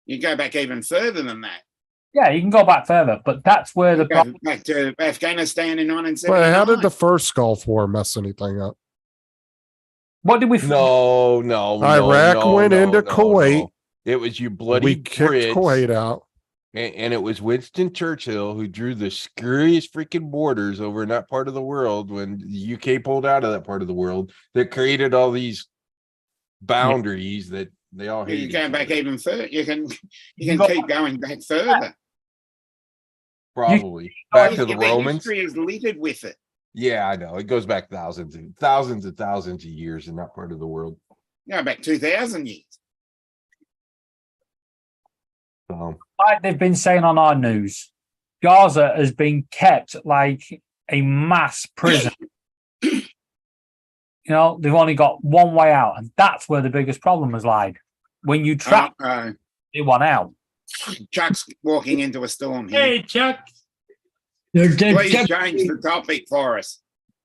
Speaker 2: You go back even further than that.
Speaker 7: Yeah, you can go back further, but that's where the
Speaker 2: Go
Speaker 7: problem.
Speaker 2: back to Afghanistan in 1979.
Speaker 1: Well, how did the first Gulf War mess anything up?
Speaker 7: What did we?
Speaker 6: No.
Speaker 1: Iraq went into Kuwait.
Speaker 6: no. It was you bloody
Speaker 1: We kicked
Speaker 6: Brits,
Speaker 1: Kuwait out.
Speaker 6: and it was Winston Churchill who drew the screwiest freaking borders over in that part of the world when the UK pulled out of that part of the world that created all these boundaries that they all hate.
Speaker 2: You
Speaker 6: each
Speaker 2: go back
Speaker 6: other.
Speaker 2: even further. You can
Speaker 7: go-
Speaker 2: keep going back further.
Speaker 6: Probably back to the
Speaker 2: The
Speaker 6: Romans.
Speaker 2: history is littered with it.
Speaker 6: Yeah, I know. It goes back thousands and thousands of years in that part of the world.
Speaker 2: Go back 2,000 years.
Speaker 6: So
Speaker 7: Like they've been saying on our news, Gaza has been kept like a mass prison. You know, they've only got one way out, and that's where the biggest problem has lied. When you trap one out.
Speaker 2: Chuck's walking into a storm here.
Speaker 3: Hey, Chuck.
Speaker 2: Please change the topic for us.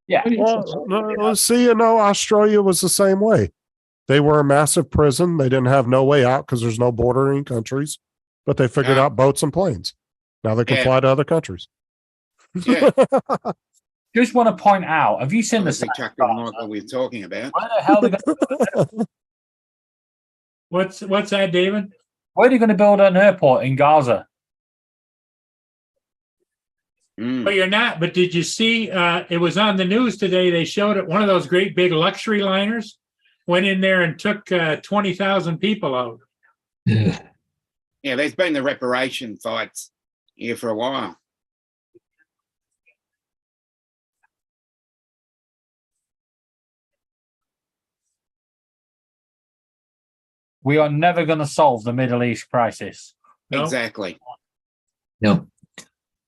Speaker 7: Yeah.
Speaker 1: Well, no, see, Australia was the same way. They were a massive prison. They didn't have no way out because there's no bordering countries, but they figured
Speaker 2: Yeah.
Speaker 1: out boats and planes. Now they can
Speaker 2: Yeah.
Speaker 1: fly to other countries.
Speaker 2: Yeah.
Speaker 7: Just want to point out, have you seen the
Speaker 2: Obviously, Chuck doesn't like what we're talking about.
Speaker 7: where the hell are they gonna,
Speaker 3: What's that, David?
Speaker 7: where are they going to build an airport in Gaza?
Speaker 2: Mm.
Speaker 3: But you're not. But did you see? It was on the news today. They showed it. One of those great big luxury liners went in there and took 20,000 people out.
Speaker 4: Yeah.
Speaker 2: Yeah, there's been the reparation fights here for a while.
Speaker 7: We are never going to solve the Middle East crisis.
Speaker 3: No?
Speaker 2: Exactly.
Speaker 4: No.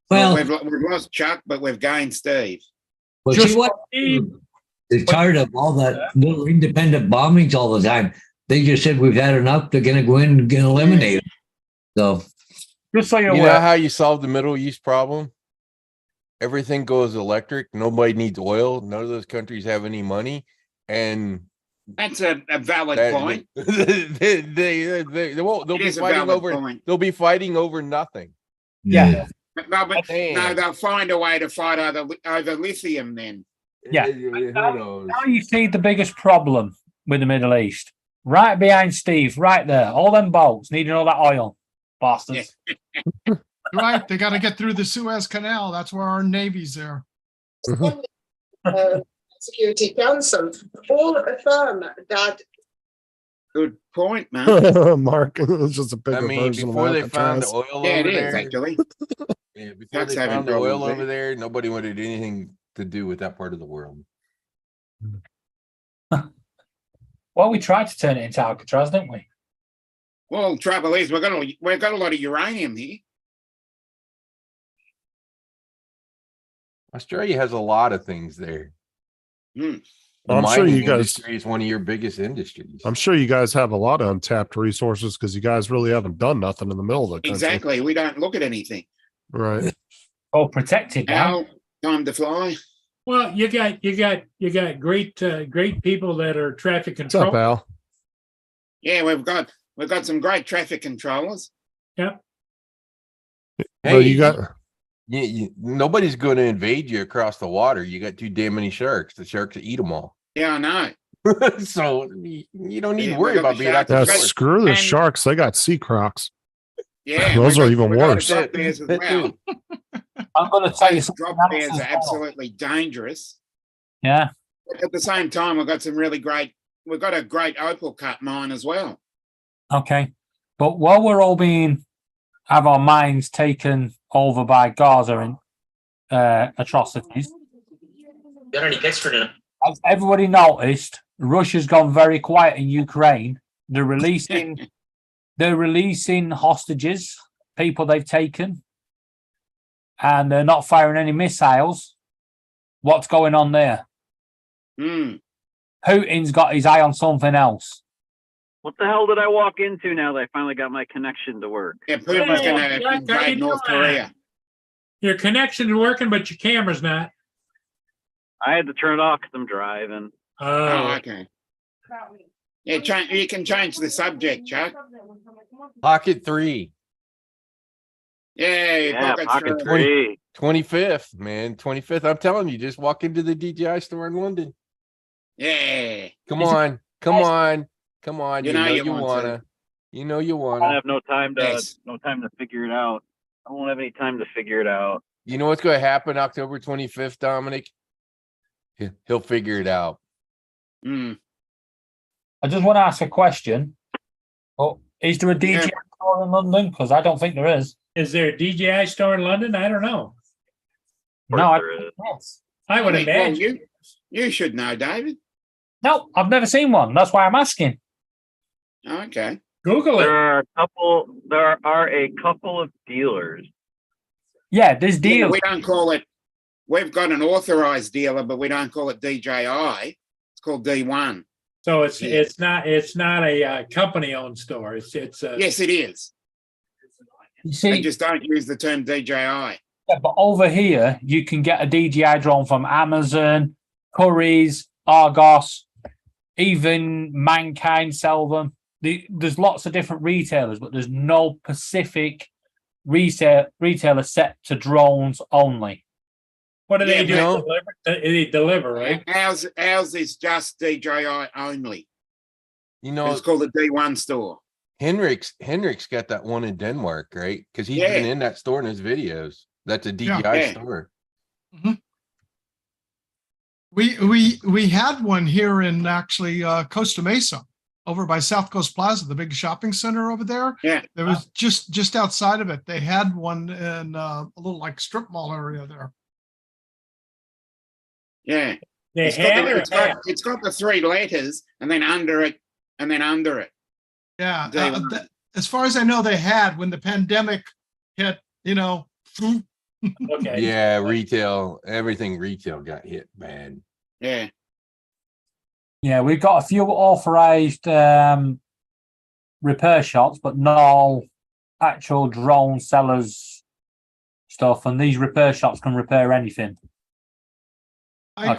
Speaker 2: Well,
Speaker 4: Well,
Speaker 2: we've lost Chuck, but we've gained Steve.
Speaker 4: well,
Speaker 7: just
Speaker 4: see what?
Speaker 3: Steve,
Speaker 4: They're tired of all that little independent bombings all the time. They just said we've had enough. They're going to go in and get eliminated. So
Speaker 7: Just so you're
Speaker 6: you know
Speaker 7: aware,
Speaker 6: how you solve the Middle East problem? Everything goes electric. Nobody needs oil. None of those countries have any money, and
Speaker 2: That's a valid
Speaker 6: that-
Speaker 2: point.
Speaker 6: they won't. They'll
Speaker 2: It
Speaker 6: be
Speaker 2: is a
Speaker 6: fighting
Speaker 2: valid
Speaker 6: over.
Speaker 2: point.
Speaker 6: They'll be fighting over nothing.
Speaker 7: Yeah.
Speaker 2: No, but
Speaker 6: Damn.
Speaker 2: no, they'll find a way to fight over lithium then.
Speaker 7: Yeah.
Speaker 6: Who knows?
Speaker 7: now you see the biggest problem with the Middle East. Right behind Steve, right there. All them bolts needing all that oil. Bastards.
Speaker 8: Right, they got to get through the Suez Canal. That's where our Navy's there.
Speaker 9: Security Council all affirm that
Speaker 2: Good point, man.
Speaker 1: Mark, it was just a
Speaker 6: I
Speaker 1: bigger
Speaker 6: mean,
Speaker 1: version of
Speaker 6: before they found the
Speaker 1: Alcatraz.
Speaker 6: oil
Speaker 2: Yeah, it
Speaker 6: over
Speaker 2: is
Speaker 6: there,
Speaker 2: actually.
Speaker 6: yeah, before
Speaker 2: That's
Speaker 6: they
Speaker 2: having
Speaker 6: found the oil
Speaker 2: problems,
Speaker 6: over
Speaker 2: eh?
Speaker 6: there, nobody wanted anything to do with that part of the world.
Speaker 7: Well, we tried to turn it into Alcatraz, didn't we?
Speaker 2: Well, trouble is, we've got a lot of uranium here.
Speaker 6: Australia has a lot of things there.
Speaker 2: Hmm.
Speaker 6: The
Speaker 1: I'm sure
Speaker 6: mining
Speaker 1: you guys-
Speaker 6: industry is one of your biggest industries.
Speaker 1: I'm sure you guys have a lot of untapped resources because you guys really haven't done nothing in the middle of the country.
Speaker 2: Exactly. We don't look at anything.
Speaker 1: Right.
Speaker 7: All protected now.
Speaker 2: Al, time to fly.
Speaker 3: Well, you got great people that are traffic
Speaker 1: What's up,
Speaker 3: control.
Speaker 1: Al?
Speaker 2: Yeah, we've got some great traffic controllers.
Speaker 1: Well,
Speaker 6: Hey,
Speaker 1: you got
Speaker 6: nobody's going to invade you across the water. You got too damn many sharks. The sharks eat them all.
Speaker 2: Yeah, I know.
Speaker 6: So you don't need
Speaker 2: Yeah,
Speaker 6: to worry
Speaker 2: we got
Speaker 6: about
Speaker 2: the
Speaker 6: being out the
Speaker 1: yeah,
Speaker 2: sharks.
Speaker 6: shore.
Speaker 1: screw the
Speaker 2: And-
Speaker 1: sharks. They got sea crocs.
Speaker 2: Yeah,
Speaker 1: Those
Speaker 2: we've
Speaker 1: are
Speaker 2: got-
Speaker 1: even
Speaker 2: we've got
Speaker 1: worse.
Speaker 2: drop bears as well.
Speaker 7: I'm going to tell you
Speaker 2: Those
Speaker 7: something
Speaker 2: drop
Speaker 7: else
Speaker 2: bears
Speaker 7: as
Speaker 2: are
Speaker 7: well.
Speaker 2: absolutely dangerous.
Speaker 7: Yeah.
Speaker 2: But at the same time, we've got a great opal cut mine as well.
Speaker 7: Okay. But while we're all have our minds taken over by Gaza and atrocities,
Speaker 10: Got any picks for dinner?
Speaker 7: as everybody noticed, Russia's gone very quiet in Ukraine. They're releasing hostages, people they've taken, and they're not firing any missiles. What's going on there?
Speaker 2: Hmm.
Speaker 7: Putin's got his eye on something else.
Speaker 11: What the hell did I walk into now that I finally got my connection to work?
Speaker 2: Yeah, Putin's
Speaker 3: Hey,
Speaker 2: going
Speaker 3: Jack,
Speaker 2: to
Speaker 3: how you
Speaker 2: invade North
Speaker 3: doing?
Speaker 2: Korea.
Speaker 3: Your connection's working, but your camera's not.
Speaker 11: I had to turn it off because I'm driving.
Speaker 2: Oh, okay. Yeah, you can change the subject, Chuck.
Speaker 6: Pocket 3,
Speaker 2: Yeah,
Speaker 11: Yeah,
Speaker 2: pocket
Speaker 11: pocket
Speaker 2: three.
Speaker 11: 3.
Speaker 6: 25th, man. 25th. I'm telling you, just walk into the DJI store in London.
Speaker 2: Yeah.
Speaker 6: Come
Speaker 7: Is it-
Speaker 6: on. Come on. Come on.
Speaker 2: You
Speaker 6: You
Speaker 2: know
Speaker 6: know
Speaker 2: you
Speaker 6: you
Speaker 2: want to.
Speaker 6: wanna. You know you
Speaker 11: I
Speaker 6: wanna.
Speaker 11: have no time to
Speaker 2: Yes.
Speaker 11: figure it out. I won't have any time to figure it out.
Speaker 6: You know what's going to happen October 25th, Dominic? He'll figure it out.
Speaker 2: Hmm.
Speaker 7: I just want to ask a question. Oh, is there a DJI store in London? Because I don't think there is.
Speaker 3: Is there a DJI store in London? I don't know.
Speaker 11: Of
Speaker 7: No, I
Speaker 11: course there is.
Speaker 7: yes.
Speaker 3: I would
Speaker 2: Well,
Speaker 3: imagine.
Speaker 2: you should know, David.
Speaker 7: No, I've never seen one. That's why I'm asking.
Speaker 2: Okay.
Speaker 3: Google it.
Speaker 11: There are a couple of dealers.
Speaker 7: Yeah, there's
Speaker 2: Yeah,
Speaker 7: deals.
Speaker 2: we don't call it. We've got an authorized dealer, but we don't call it DJI. It's called D1.
Speaker 3: So it's
Speaker 2: Yeah.
Speaker 3: it's not a company owned store. It's
Speaker 2: Yes, it is.
Speaker 7: You
Speaker 2: They
Speaker 7: see,
Speaker 2: just don't use the term DJI.
Speaker 7: yeah, but over here you can get a DJI drone from Amazon, Curry's, Argos, even Mankind sell them. There's lots of different retailers, but there's no specific retailer set to drones only.
Speaker 3: what do they
Speaker 2: Yeah,
Speaker 3: do?
Speaker 6: no.
Speaker 3: They deliver, right?
Speaker 2: Ours is just DJI only.
Speaker 6: You know,
Speaker 2: It's called the D1 store.
Speaker 6: Henrik's got that one in Denmark, right? Because he's been
Speaker 2: Yeah.
Speaker 6: in that store in his videos. That's a DJI
Speaker 2: Yeah.
Speaker 6: store.
Speaker 8: We had one here in actually Costa Mesa, over by South Coast Plaza, the big shopping center over there.
Speaker 2: Yeah.
Speaker 8: There was just outside of it. They had one in a little like strip mall area there.
Speaker 2: Yeah.
Speaker 3: They
Speaker 2: It's
Speaker 3: had or
Speaker 2: it's got the three letters and then under it and then under it.
Speaker 8: Yeah.
Speaker 2: They-
Speaker 8: As far as I know, they had when the pandemic hit,
Speaker 3: okay.
Speaker 6: Yeah, retail, everything retail got hit bad.
Speaker 2: Yeah.
Speaker 7: Yeah, we've got a few authorized repair shops, but no actual drone sellers stuff. And these repair shops can repair anything.
Speaker 8: I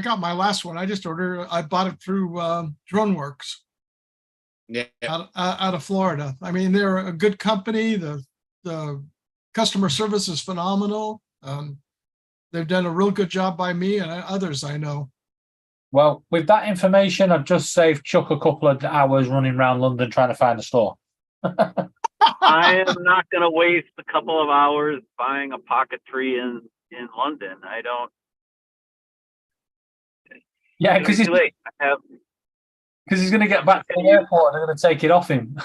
Speaker 8: got my last one. I just ordered. I bought it through DroneWorks
Speaker 2: Yeah.
Speaker 8: out of Florida. I mean, they're a good company. The customer service is phenomenal. They've done a real good job by me and others I know.
Speaker 7: Well, with that information, I've just saved Chuck a couple of hours running around London trying to find a store.
Speaker 11: I am not going to waste a couple of hours buying a pocket tree in London. I don't.
Speaker 7: Yeah,
Speaker 11: It's
Speaker 7: because
Speaker 11: too late. I have.
Speaker 7: he's going to get back to the airport. They're going to take it off him.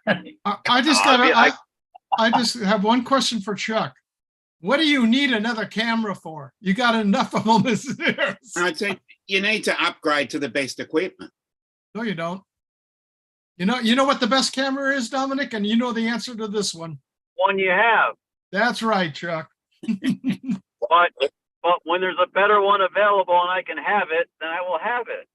Speaker 8: I just
Speaker 11: I'll be-
Speaker 8: I just have one question for Chuck. What do you need another camera for? You got enough of them as it is.
Speaker 2: I'd say you need to upgrade to the best equipment.
Speaker 8: No, you don't. You know what the best camera is, Dominic, and you know the answer to this one.
Speaker 11: One you have,
Speaker 8: That's right, Chuck.
Speaker 11: but when there's a better one available and I can have it, then I will have it.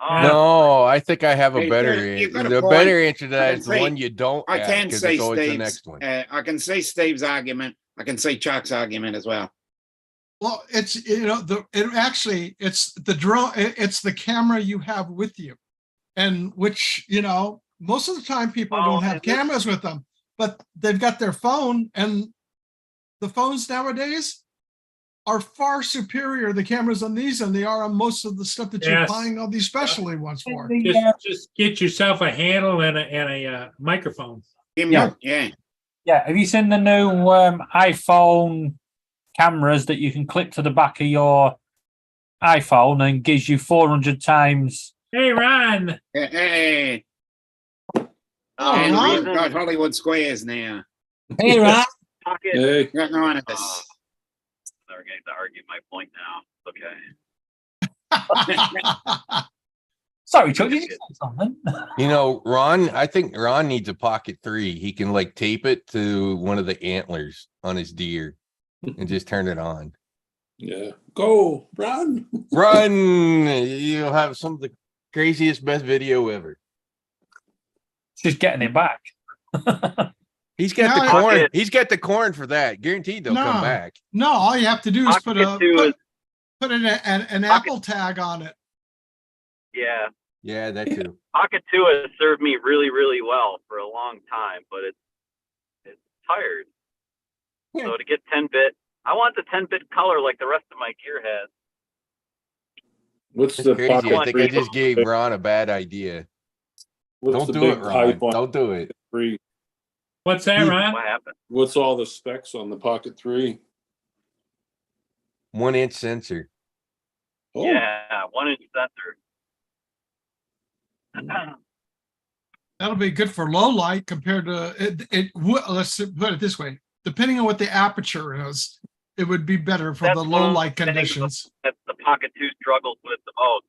Speaker 6: No, I think I have a
Speaker 2: Hey,
Speaker 6: better
Speaker 2: you've got
Speaker 6: answer.
Speaker 2: a
Speaker 6: The
Speaker 2: point.
Speaker 6: better answer to
Speaker 2: I
Speaker 6: that
Speaker 2: can
Speaker 6: is the
Speaker 2: see-
Speaker 6: one you don't
Speaker 2: I
Speaker 6: have,
Speaker 2: can
Speaker 6: 'cause
Speaker 2: see
Speaker 6: it's always the
Speaker 2: Steve's.
Speaker 6: next one.
Speaker 2: I can see Steve's argument. I can see Chuck's argument as well.
Speaker 8: Well, it's it's the drone. It's the camera you have with you, and which most of the time people
Speaker 11: Well,
Speaker 8: don't have
Speaker 11: and this-
Speaker 8: cameras with them, but they've got their phone, and the phones nowadays are far superior, the cameras on these, than they are on most of the stuff that you're
Speaker 3: Yes.
Speaker 8: buying all these specialty ones for.
Speaker 3: Just get yourself a handle and a microphone.
Speaker 2: Yeah.
Speaker 7: Yeah, have you seen the new iPhone cameras that you can clip to the back of your iPhone and gives you 400 times?
Speaker 3: Hey, Ron.
Speaker 2: Hey.
Speaker 8: Oh,
Speaker 2: And
Speaker 8: Ron?
Speaker 2: we've got Hollywood Squares now.
Speaker 4: Hey, Ron.
Speaker 11: Pocket.
Speaker 1: Hey,
Speaker 2: We've got 9 of us.
Speaker 11: Never getting to argue my point now. Okay.
Speaker 7: Sorry, Chuck, did you say something?
Speaker 6: Ron, I think Ron needs a pocket 3. He can like tape it to one of the antlers on his deer and just turn it on.
Speaker 1: yeah, go run.
Speaker 6: Run! You'll have some of the craziest, best video ever.
Speaker 7: Just getting it back.
Speaker 6: He's got
Speaker 8: No,
Speaker 6: the
Speaker 8: I-
Speaker 6: corn. He's got the corn for that. Guaranteed they'll come
Speaker 8: No.
Speaker 6: back.
Speaker 8: No, all you have to do is put
Speaker 11: Pocket 2 is
Speaker 8: an Apple tag on it.
Speaker 11: yeah.
Speaker 6: Yeah, that too.
Speaker 11: Pocket 2 has served me really, really well for a long time, but it's tired.
Speaker 6: Yeah.
Speaker 11: So to get 10-bit, I want the 10-bit color like the rest of my gear has.
Speaker 1: What's
Speaker 6: It's
Speaker 1: the
Speaker 6: crazy. I
Speaker 1: pocket
Speaker 6: think I
Speaker 1: three?
Speaker 6: just gave Ron a bad idea.
Speaker 1: What's
Speaker 6: Don't
Speaker 1: the
Speaker 6: do
Speaker 1: big
Speaker 6: it, Ron.
Speaker 1: hype on
Speaker 6: Don't do it.
Speaker 1: three?
Speaker 3: What's that, Ron?
Speaker 11: What happened?
Speaker 1: What's all the specs on the pocket 3?
Speaker 6: 1-inch sensor.
Speaker 1: Oh,
Speaker 11: Yeah, 1-inch sensor.
Speaker 8: That'll be good for low light compared to let's put it this way. Depending on what the aperture is, it would be better for
Speaker 11: That's
Speaker 8: the
Speaker 11: what
Speaker 8: low
Speaker 11: I'm
Speaker 8: light
Speaker 11: saying.
Speaker 8: conditions.
Speaker 11: That's the Pocket 2 struggles with the most.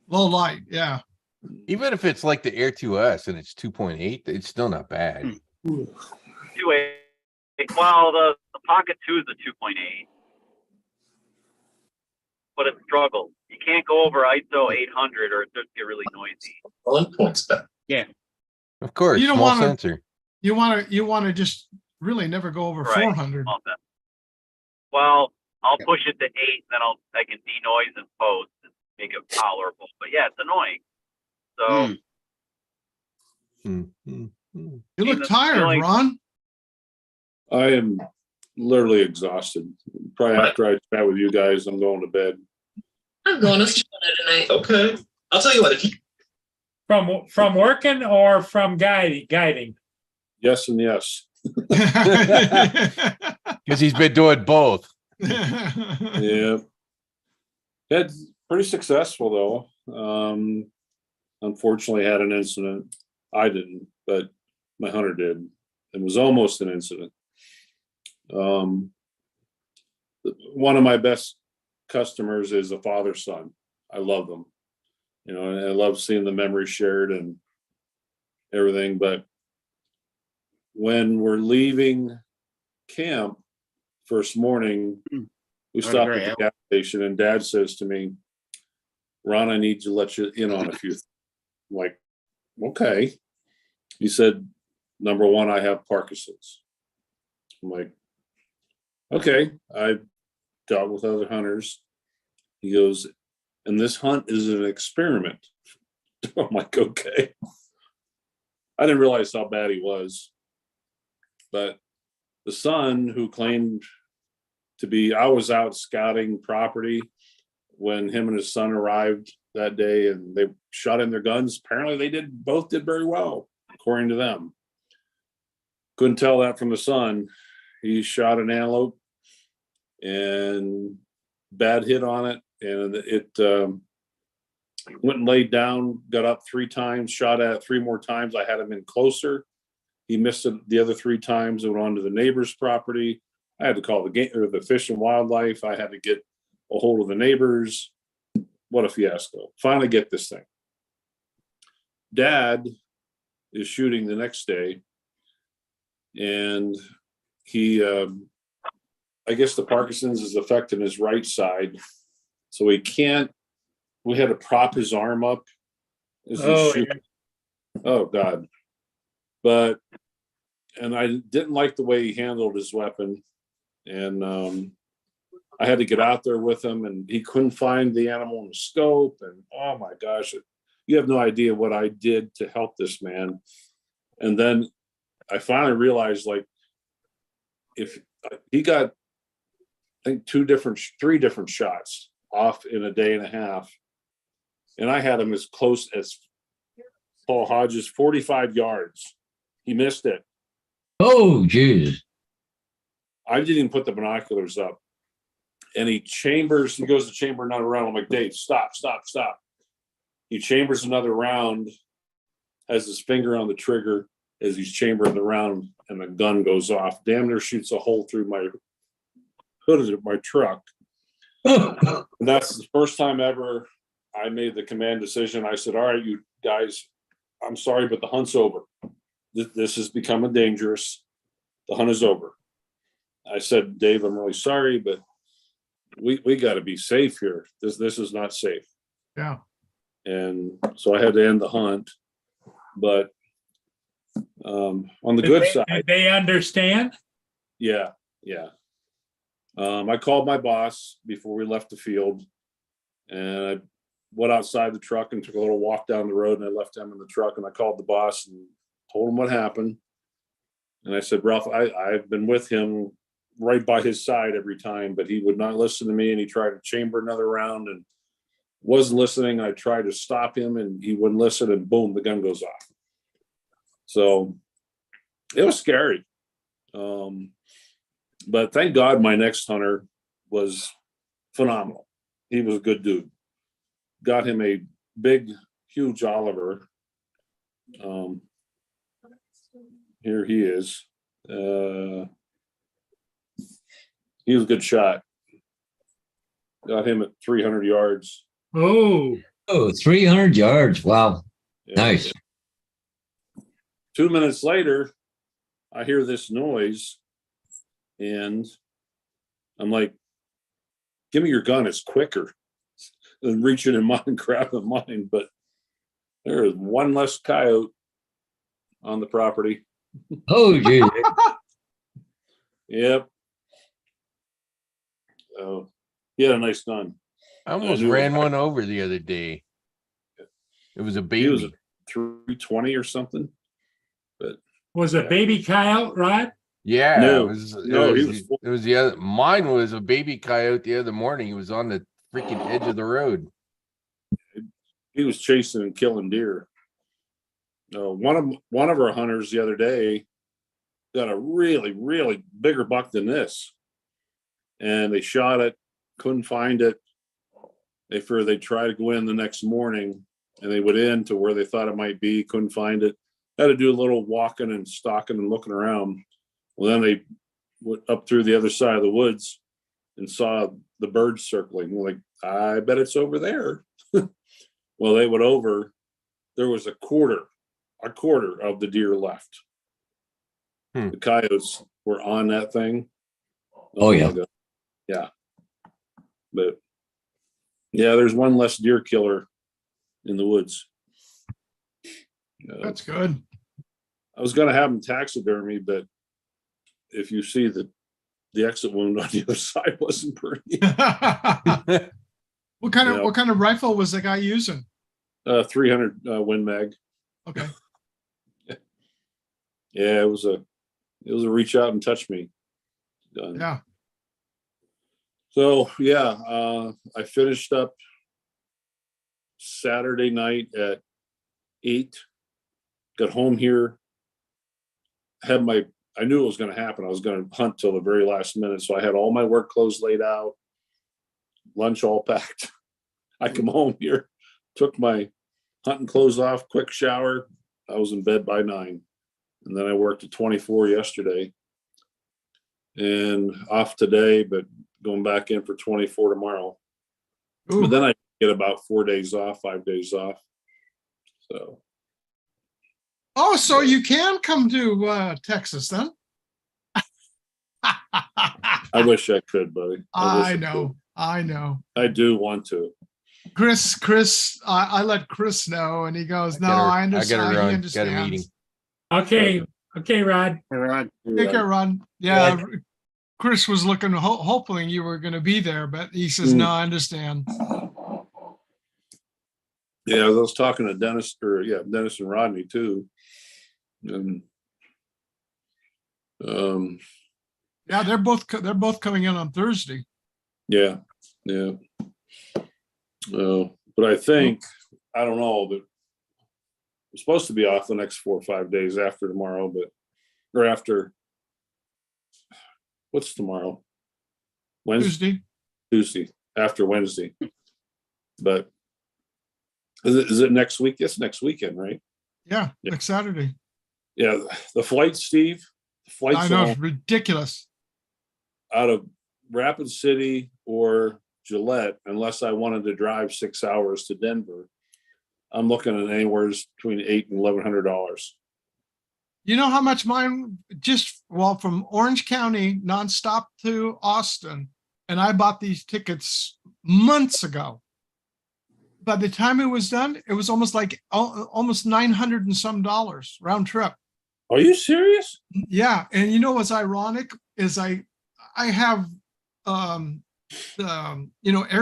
Speaker 8: Low light, yeah.
Speaker 6: Even if it's like the Air 2S and it's 2.8, it's still not bad.
Speaker 11: 2.8. Well, the Pocket 2 is the 2.8. But it struggles. You can't go over ISO 800 or it just get really noisy.
Speaker 6: Of course,
Speaker 8: You don't
Speaker 6: small
Speaker 8: wanna-
Speaker 6: sensor.
Speaker 8: You want to just really never go over
Speaker 11: Right.
Speaker 8: 400.
Speaker 11: Small sensor. Well, I'll push it to 8, then I can denoise and post and make it tolerable. But yeah, it's annoying. So
Speaker 8: You look
Speaker 11: the
Speaker 8: tired,
Speaker 11: feeling-
Speaker 8: Ron.
Speaker 1: I am literally exhausted. Probably after I chat with you guys, I'm going to bed.
Speaker 10: I'm going to sleep tonight. Okay. I'll tell you what. If you
Speaker 3: From working or from guiding?
Speaker 1: Yes and yes.
Speaker 6: Because he's been doing both.
Speaker 1: Yeah. It's pretty successful though. Unfortunately had an incident. I didn't, but my hunter did. It was almost an incident. One of my best customers is a father-son. I love them. And I love seeing the memories shared and everything, but when we're leaving camp first morning, we stopped
Speaker 2: agree.
Speaker 1: at the gas station and Dad says to me, Ron, I need to let you in on a few things. I'm like, okay. He said, number one, I have Parkinson's. I'm like, okay, I've dealt with other hunters. He goes, and this hunt is an experiment. I'm like, okay. I didn't realize how bad he was. But the son who claimed to be, I was out scouting property when him and his son arrived that day and they shot in their guns. Apparently they both did very well. according to them. Couldn't tell that from the son. He shot an antelope and bad hit on it, and it went and laid down, got up 3 times, shot at it 3 more times. I had him in closer. He missed it the other 3 times. It went onto the neighbor's property. I had to call the game or the Fish and Wildlife. I had to get a hold of the neighbors. What a fiasco. Finally get this thing. Dad is shooting the next day, and he I guess the Parkinson's is affecting his right side, so he can't. We had to prop his arm up as he's
Speaker 3: Oh,
Speaker 1: shooting. Oh God. And I didn't like the way he handled his weapon, and I had to get out there with him, and he couldn't find the animal in the scope, and oh my gosh, you have no idea what I did to help this man. And then I finally realized, like, if he got, I think 3 different shots off in a day and a half, and I had him as close as Paul Hodges, 45 yards. He missed it.
Speaker 4: Oh, geez.
Speaker 1: I didn't even put the binoculars up. And he goes to chamber another round. I'm like, Dave, stop. He chambers another round, has his finger on the trigger as he's chambering the round, and the gun goes off. Damn near shoots a hole through my hood of my truck. And that's the first time ever I made the command decision. I said, all right, you guys, I'm sorry, but the hunt's over. This is becoming dangerous. The hunt is over. I said, Dave, I'm really sorry, but we got to be safe here. This is not safe.
Speaker 8: Yeah.
Speaker 1: And so I had to end the hunt. But on the good
Speaker 3: Did
Speaker 1: side,
Speaker 3: they understand?
Speaker 1: yeah. I called my boss before we left the field, and I went outside the truck and took a little walk down the road, and I left him in the truck, and I called the boss and told him what happened. And I said, Ralph, I've been with him right by his side every time, but he would not listen to me, and he tried to chamber another round and wasn't listening. I tried to stop him, and he wouldn't listen, and boom, the gun goes off. So it was scary. But thank God my next hunter was phenomenal. He was a good dude. Got him a big, huge Oliver. Here he is. He was a good shot. Got him at 300 yards.
Speaker 3: Oh,
Speaker 4: 300 yards. Wow.
Speaker 1: Yeah.
Speaker 4: Nice.
Speaker 1: 2 minutes later, I hear this noise, and I'm like, give me your gun. It's quicker than reaching in mine and grabbing mine. But there is one less coyote on the property.
Speaker 4: Oh, geez.
Speaker 1: Yep. Oh, he had a nice gun.
Speaker 6: I almost
Speaker 1: knew
Speaker 6: ran
Speaker 1: it.
Speaker 6: one over the other day. It was a
Speaker 1: He was
Speaker 6: baby.
Speaker 1: a 320 or something.
Speaker 3: was a baby coyote, Rod?
Speaker 6: Yeah,
Speaker 1: No,
Speaker 6: it was.
Speaker 1: no, he was full.
Speaker 6: It was the other. Mine was a baby coyote the other morning. He was on the freaking edge of the road.
Speaker 1: He was chasing and killing deer. One of our hunters the other day got a really, really bigger buck than this, and they shot it, couldn't find it. They figured they'd try to go in the next morning, and they went in to where they thought it might be, couldn't find it. Had to do a little walking and stalking and looking around. Well, then they went up through the other side of the woods and saw the birds circling. Like, I bet it's over there. Well, they went over. There was a quarter of the deer left. The coyotes were on that thing.
Speaker 4: Oh, yeah.
Speaker 1: my God. Yeah. But yeah, there's one less deer killer in the woods.
Speaker 8: That's good.
Speaker 1: I was going to have him taxidermy, but if you see the exit wound on the other side wasn't pretty.
Speaker 8: What kind of rifle was the guy using?
Speaker 1: 300 Win Mag.
Speaker 8: Okay.
Speaker 1: Yeah, it was a reach out and touch me gun.
Speaker 8: Yeah.
Speaker 1: So yeah, I finished up Saturday night at 8. got home here, I knew it was gonna happen. I was gonna hunt till the very last minute, so I had all my work clothes laid out, lunch all packed. I come home here, took my hunting clothes off, quick shower. I was in bed by 9. And then I worked at 24 yesterday. And off today, but going back in for 24 tomorrow.
Speaker 8: Ooh.
Speaker 1: But then I get about 4 days off, 5 days off. So
Speaker 8: Oh, so you can come to Texas then?
Speaker 1: I wish I could, buddy.
Speaker 8: I
Speaker 1: wish
Speaker 8: know. I know.
Speaker 1: could. I do want to.
Speaker 8: Chris, I let Chris know and he goes, no, I understand.
Speaker 6: I
Speaker 8: He
Speaker 6: gotta run. Got a
Speaker 8: understands.
Speaker 6: meeting.
Speaker 3: Okay, Rod.
Speaker 2: All right.
Speaker 8: Take care, Ron. Yeah, Chris was looking, hoping you were going to be there, but he says,
Speaker 1: Mm.
Speaker 8: no, I understand.
Speaker 1: Yeah, I was talking to Dennis and Rodney too. And
Speaker 8: Yeah, they're both coming in on Thursday.
Speaker 1: yeah. But I think, I don't know, but I'm supposed to be off the next 4 or 5 days after tomorrow, or after, what's tomorrow? Wednesday,
Speaker 8: Tuesday.
Speaker 1: after Wednesday. But is it next week? It's next weekend, right?
Speaker 8: Yeah,
Speaker 1: Yeah.
Speaker 8: next Saturday.
Speaker 1: Yeah, the flight, Steve, the
Speaker 8: I
Speaker 1: flight's
Speaker 8: know,
Speaker 1: all
Speaker 8: it's ridiculous.
Speaker 1: out of Rapid City or Gillette, unless I wanted to drive 6 hours to Denver. I'm looking at anywhere between $800 and $1,100.
Speaker 8: You know how much mine from Orange County nonstop to Austin, and I bought these tickets months ago. By the time it was done, it was almost $900 and some round trip.
Speaker 1: Are you serious?
Speaker 8: Yeah, and you know what's ironic is I have Air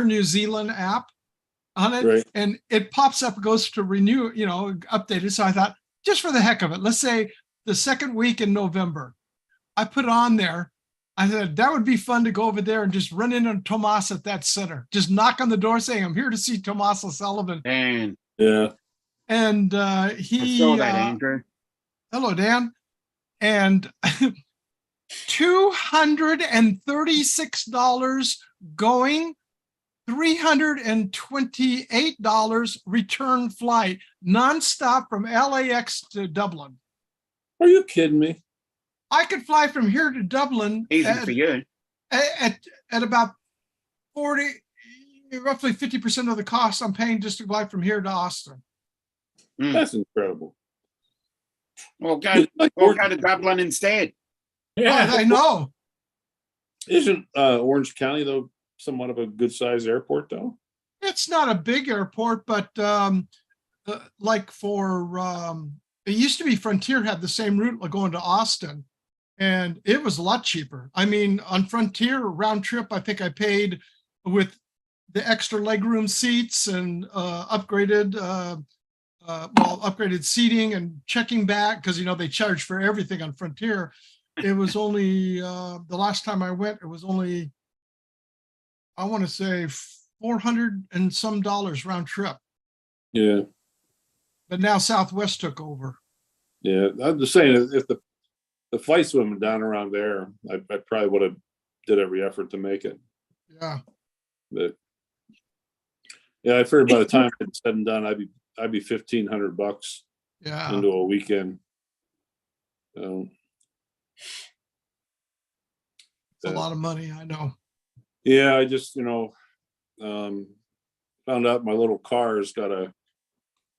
Speaker 8: New Zealand app on it,
Speaker 1: Right.
Speaker 8: and it pops up, goes to renew, updated. So I thought, just for the heck of it, let's say the second week in November, I put it on there. I said that would be fun to go over there and just run into Tomas at that center, just knock on the door saying, "I'm here to see Tomas O'Sullivan."
Speaker 2: And
Speaker 1: Yeah.
Speaker 8: And
Speaker 2: I
Speaker 8: he,
Speaker 2: saw that, Andrew.
Speaker 8: hello, Dan, and $236 going, $328 return flight, nonstop from LAX to Dublin.
Speaker 1: Are you kidding me?
Speaker 8: I could fly from here to Dublin
Speaker 2: Easy for you.
Speaker 8: at about 40, roughly 50% of the cost I'm paying just to fly from here to Austin.
Speaker 1: That's incredible.
Speaker 2: Well, go to Dublin instead.
Speaker 3: Yeah.
Speaker 8: I know.
Speaker 1: Isn't Orange County though somewhat of a good sized airport though?
Speaker 8: It's not a big airport, but like it used to be Frontier had the same route like going to Austin, and it was a lot cheaper. I mean, on Frontier round trip, I think I paid with the extra legroom seats and upgraded seating and checking back, because they charge for everything on Frontier. It was only the last time I went, it was only, I want to say, $400 and some round trip.
Speaker 1: Yeah.
Speaker 8: But now Southwest took over.
Speaker 1: Yeah. I'm just saying, if the flights would have been down around there, I probably would have did every effort to make it.
Speaker 8: Yeah.
Speaker 1: But yeah, I figured by the time it's said and done, I'd be $1,500
Speaker 8: Yeah.
Speaker 1: into a weekend.
Speaker 8: It's a lot of money, I know.
Speaker 1: Yeah, I just, found out my little car's got a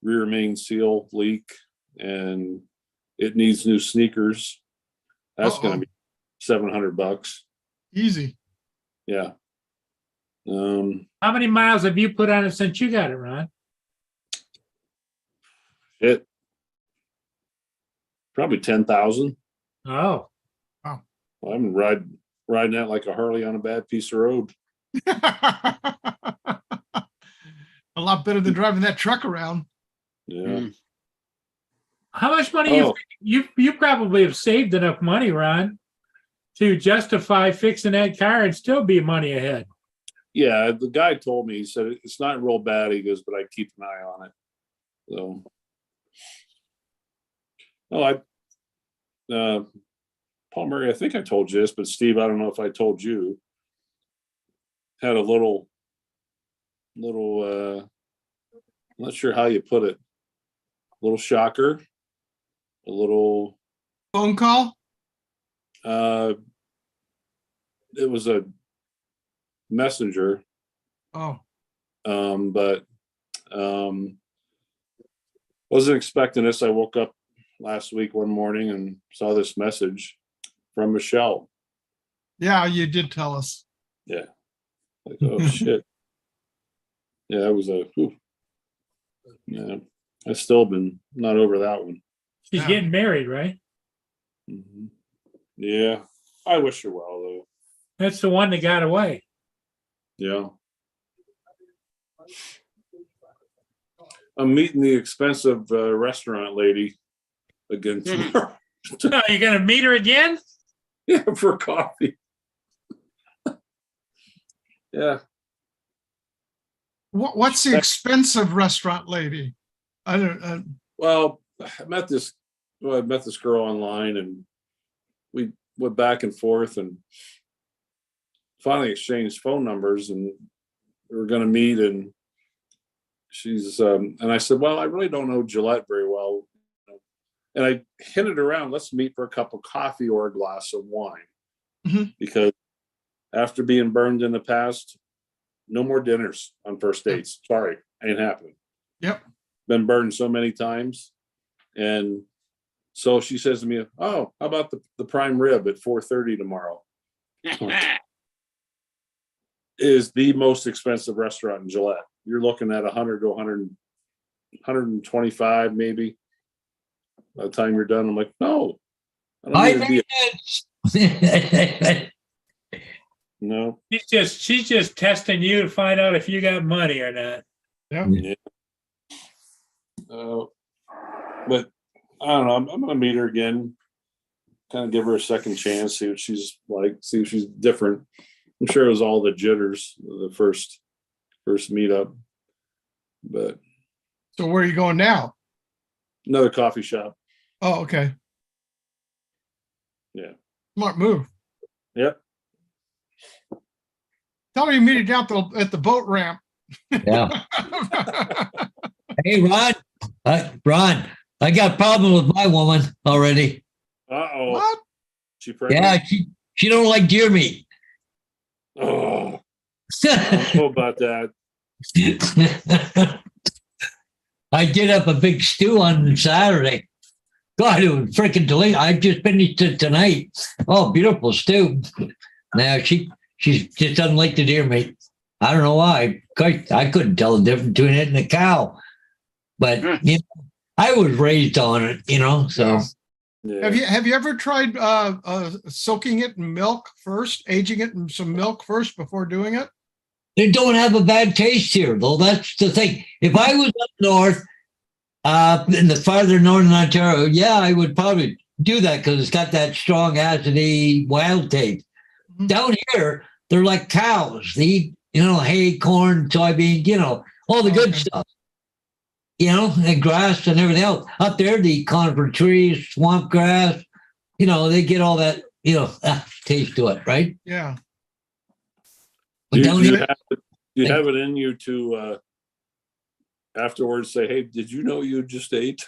Speaker 1: rear main seal leak and it needs new sneakers. That's
Speaker 8: Uh-oh.
Speaker 1: going to be $700.
Speaker 8: Easy.
Speaker 1: Yeah.
Speaker 3: How many miles have you put on it since you got it, Ron?
Speaker 1: It probably 10,000.
Speaker 3: Oh,
Speaker 1: I'm riding that like a Harley on a bad piece of road.
Speaker 8: A lot better than driving that truck around.
Speaker 1: Yeah.
Speaker 3: how much money
Speaker 1: Oh.
Speaker 3: you probably have saved enough money, Ron, to justify fixing that car and still be money ahead.
Speaker 1: Yeah. The guy told me, he said, it's not real bad. He goes, but I keep an eye on it. So Oh, Paul Murray, I think I told you this, but Steve, I don't know if I told you. Had a little, I'm not sure how you put it. Little shocker, a little,
Speaker 8: Phone call?
Speaker 1: it was a messenger,
Speaker 8: Oh,
Speaker 1: but wasn't expecting this. I woke up last week one morning and saw this message from Michelle.
Speaker 8: yeah, you did tell us.
Speaker 1: Yeah. Like, oh shit. Yeah, it was yeah. I've still been not over that one.
Speaker 3: She's
Speaker 8: Yeah.
Speaker 3: getting married, right?
Speaker 1: Mhm. Yeah. I wish her well though.
Speaker 3: That's the one that got away.
Speaker 1: Yeah. I'm meeting the expensive restaurant lady again tomorrow.
Speaker 3: No, you're gonna meet her again?
Speaker 1: Yeah, for coffee. Yeah.
Speaker 8: What's the expensive restaurant lady? I don't,
Speaker 1: Well, I met this girl online and we went back and forth and finally exchanged phone numbers and we were going to meet and she's and I said, well, I really don't know Gillette very well. And I hinted around, let's meet for a cup of coffee or a glass of wine.
Speaker 8: Mhm.
Speaker 1: Because after being burned in the past, no more dinners on first dates. Sorry, ain't happening.
Speaker 8: Yep.
Speaker 1: Been burned so many times. And so she says to me, oh, how about the prime rib at 4:30 tomorrow? Is the most expensive restaurant in Gillette. You're looking at 100 to 125 maybe. By the time you're done, I'm like, no. I don't need a deal. No.
Speaker 3: She's just testing you to find out if you got money or not.
Speaker 1: Yeah. But I don't know. I'm gonna meet her again. Kind of give her a second chance, see what she's like, see if she's different. I'm sure it was all the jitters, the first meetup. But
Speaker 8: so where are you going now?
Speaker 1: another coffee shop.
Speaker 8: Oh, okay.
Speaker 1: Yeah.
Speaker 8: Smart move.
Speaker 1: Yep.
Speaker 8: Tell her you meet her down at the boat ramp.
Speaker 4: Yeah. Hey, Ron. Ron, I got a problem with my woman already.
Speaker 1: Uh-oh.
Speaker 8: What?
Speaker 1: She pregnant?
Speaker 4: Yeah, she don't like deer meat.
Speaker 1: Oh, I don't know about that.
Speaker 4: I did up a big stew on Saturday. God, it was freaking delicious. I just finished it tonight. Oh, beautiful stew. Now she just doesn't like the deer meat. I don't know why. I couldn't tell the difference between it and a cow. But you know, I was raised on it, you know. So
Speaker 1: Yeah.
Speaker 8: Have you ever tried soaking it in milk first, aging it in some milk first before doing it?
Speaker 4: they don't have a bad taste here, though. That's the thing. If I was up north, in the farther northern Ontario, yeah, I would probably do that because it's got that strong acidy wild taste.
Speaker 8: Mhm.
Speaker 4: Down here, they're like cows. They eat, you know, hay, corn, soybean, you know, all the good
Speaker 8: Okay.
Speaker 4: stuff. You know, and grass and everything else. Up there, they eat conifer trees, swamp grass. You know, they get all that, you know, taste to it, right?
Speaker 8: Yeah.
Speaker 4: But
Speaker 1: Do
Speaker 4: down
Speaker 1: you
Speaker 4: here,
Speaker 1: have it in you to afterwards say, hey, did you know you just ate?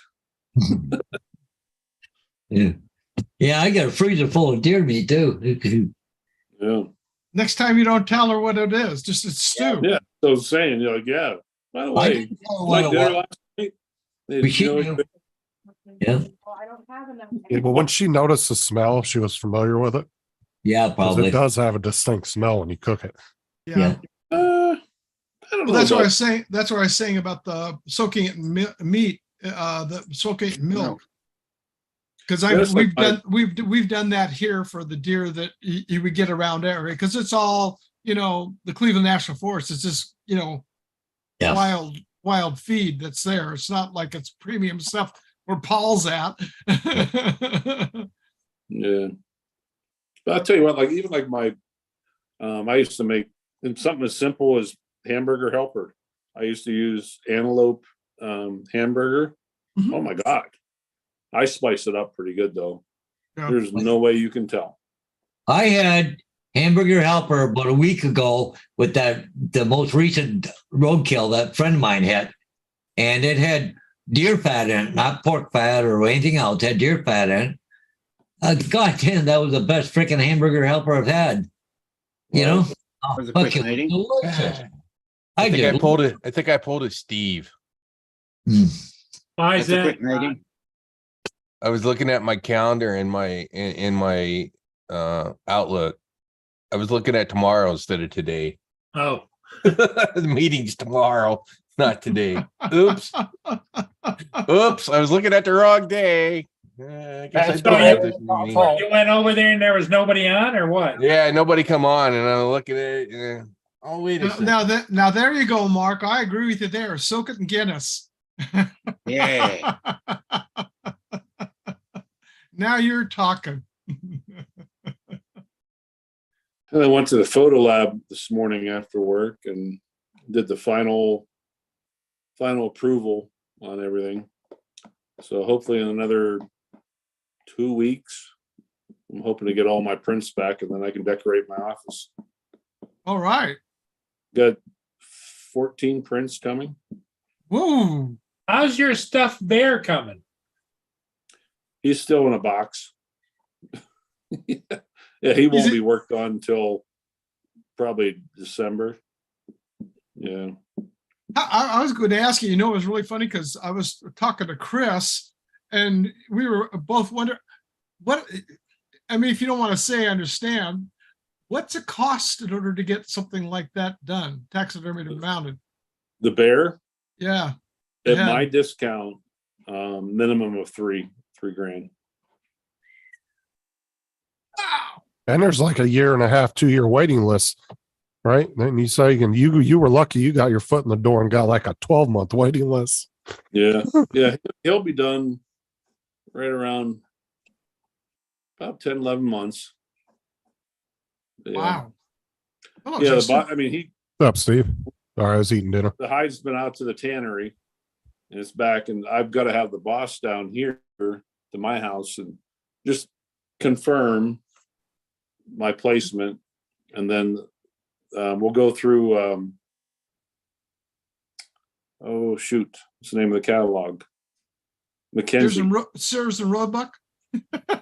Speaker 4: yeah, I got a freezer full of deer meat too.
Speaker 1: Yeah.
Speaker 8: Next time you don't tell her what it is, just it's stew.
Speaker 1: Yeah. So I was saying, you're like, yeah. By the
Speaker 4: I
Speaker 1: way,
Speaker 4: didn't know
Speaker 1: like
Speaker 4: what it
Speaker 1: dinner
Speaker 4: was.
Speaker 1: last night?
Speaker 4: But
Speaker 1: Did
Speaker 4: she
Speaker 1: you know
Speaker 4: knew. Yeah.
Speaker 5: Well, I don't have enough.
Speaker 12: Yeah, but when she noticed the smell, she was familiar with it.
Speaker 4: Yeah,
Speaker 12: 'Cause
Speaker 4: probably.
Speaker 12: it does have a distinct smell when you cook it.
Speaker 8: Yeah.
Speaker 1: I don't know.
Speaker 8: Well, that's what I
Speaker 1: about-
Speaker 8: was saying. That's what I was saying about the soaking it in meat, the soaking it in milk. Because
Speaker 1: That's like
Speaker 8: we've done that here for the deer that you would get around area because it's all, you know, the Cleveland National Forest. It's just, you know,
Speaker 4: Yeah.
Speaker 8: wild feed that's there. It's not like it's premium stuff where Paul's at.
Speaker 1: Yeah. But I'll tell you what, like even like my I used to make something as simple as hamburger helper. I used to use antelope hamburger.
Speaker 8: Mhm.
Speaker 1: Oh my God. I slice it up pretty good though.
Speaker 8: Yeah.
Speaker 1: There's no way you can tell.
Speaker 4: I had hamburger helper about a week ago with the most recent roadkill that friend of mine had, and it had deer fat in it, not pork fat or anything else. It had deer fat in it. God damn, that was the best freaking hamburger helper I've had. You know,
Speaker 2: was a quick
Speaker 4: fucking
Speaker 2: meeting.
Speaker 4: delicious.
Speaker 6: I think
Speaker 4: did.
Speaker 6: I pulled it. I think I pulled it, Steve.
Speaker 3: Why is
Speaker 2: That's a
Speaker 3: that?
Speaker 2: quick meeting.
Speaker 6: I was looking at my calendar in my Outlook. I was looking at tomorrow instead of today.
Speaker 3: Oh,
Speaker 6: The meeting's tomorrow, not today. Oops. Oops. I was looking at the wrong day. I guess I
Speaker 7: That's
Speaker 6: don't
Speaker 7: all
Speaker 6: have
Speaker 7: right.
Speaker 6: this meeting.
Speaker 7: Oh.
Speaker 3: you went over there and there was nobody on, or what?
Speaker 6: Yeah, nobody come on, and I'm looking at it. Oh, wait a second.
Speaker 8: Now there you go, Mark. I agree with you there. Soak it in Guinness.
Speaker 2: Yeah.
Speaker 8: Now you're talking.
Speaker 1: And I went to the photo lab this morning after work and did the final approval on everything. So hopefully in another 2 weeks, I'm hoping to get all my prints back and then I can decorate my office.
Speaker 8: All right.
Speaker 1: Got 14 prints coming.
Speaker 8: Woo.
Speaker 3: How's your stuffed bear coming?
Speaker 1: He's still in a box. Yeah, he won't be worked on until probably December. Yeah.
Speaker 8: I was going to ask you, it was really funny because I was talking to Chris and we were both wondering if you don't want to say, I understand, what's it cost in order to get something like that done, taxidermy mounted?
Speaker 1: The bear,
Speaker 8: Yeah.
Speaker 1: at
Speaker 8: Yeah.
Speaker 1: my discount, minimum of $3 grand.
Speaker 8: Wow.
Speaker 12: And there's like a 1.5, 2 year waiting list, right? And you say, and you were lucky you got your foot in the door and got like a 12-month waiting list.
Speaker 1: Yeah. Yeah. He'll be done right around about 10, 11 months. Yeah.
Speaker 8: Wow. Hello,
Speaker 1: Yeah.
Speaker 8: Justin.
Speaker 12: What's up, Steve? Sorry, I was eating dinner.
Speaker 1: The hide's been out to the tannery and it's back, and I've got to have the boss down here to my house and just confirm my placement. And then we'll go through, oh shoot, what's the name of the catalog? Mackenzie.
Speaker 8: Sears and Roebuck.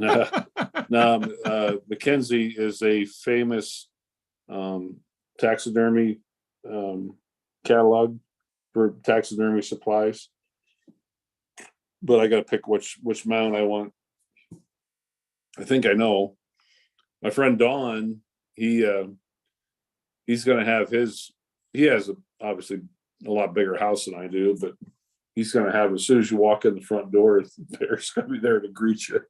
Speaker 1: No, Mackenzie is a famous taxidermy catalog for taxidermy supplies. But I got to pick which mount I want. I think I know. My friend Don, he's going to have his. He has obviously a lot bigger house than I do, but he's going to have, as soon as you walk in the front door, the bear's going to be there to greet you.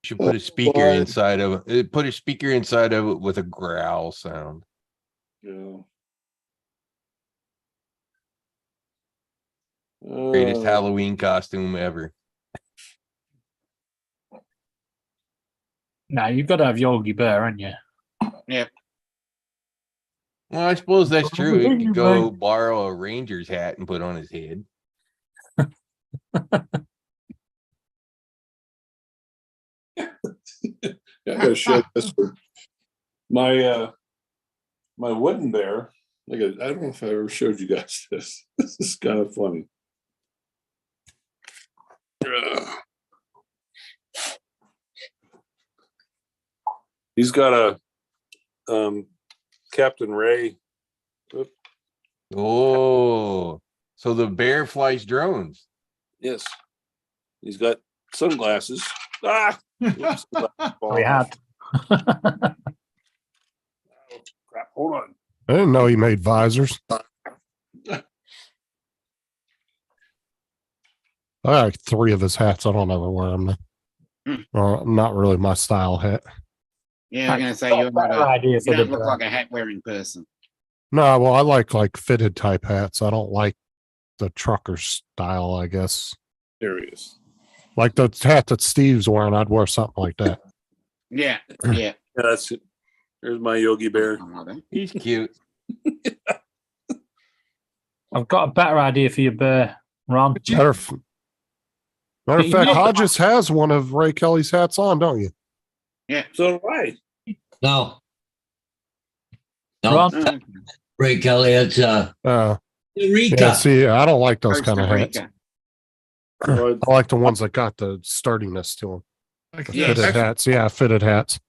Speaker 6: Should put a speaker inside of it. Put a speaker inside of it with a growl sound.
Speaker 1: Yeah.
Speaker 6: Greatest Halloween costume ever.
Speaker 7: Now you've got to have Yogi Bear, haven't you?
Speaker 2: Yep.
Speaker 6: Well, I suppose that's true. He
Speaker 7: Yogi
Speaker 6: could go
Speaker 7: Bear.
Speaker 6: borrow a Ranger's hat and put on his head.
Speaker 1: I gotta show this one. My wooden bear. I don't know if I ever showed you guys this. This is kind of funny. He's got a Captain Ray.
Speaker 6: Oh, so the bear flies drones.
Speaker 1: Yes. He's got sunglasses. Ah! Whoops,
Speaker 7: We had.
Speaker 1: Crap. Hold on.
Speaker 12: I didn't know he made visors. I like 3 of his hats. I don't ever wear them. Not really my style hat.
Speaker 2: Yeah, I'm going to say you're not
Speaker 7: idea
Speaker 2: you
Speaker 7: for
Speaker 2: don't
Speaker 7: the
Speaker 2: look like a hat wearing person.
Speaker 12: No, well, I like fitted type hats. I don't like the trucker style, I guess.
Speaker 1: There he is.
Speaker 12: Like the hat that Steve's wearing, I'd wear something like that.
Speaker 2: Yeah, yeah.
Speaker 1: Yeah, that's it. There's my Yogi Bear.
Speaker 6: He's cute.
Speaker 7: I've got a better idea for you, Ron.
Speaker 12: Matter of fact,
Speaker 7: You know-
Speaker 12: Hodges has one of Ray Kelly's hats on, don't you?
Speaker 1: So do I.
Speaker 4: No. No,
Speaker 7: Ron,
Speaker 2: Oh,
Speaker 4: Ray Kelly, it's Eureka.
Speaker 12: Yeah, see, I don't like those
Speaker 2: Costa
Speaker 12: kind of hats.
Speaker 2: Rica.
Speaker 1: So
Speaker 12: I like the ones that got the sturdiness to them.
Speaker 8: Like a
Speaker 2: Yeah,
Speaker 12: Fitted
Speaker 8: vest.
Speaker 12: hats. Yeah, fitted hats.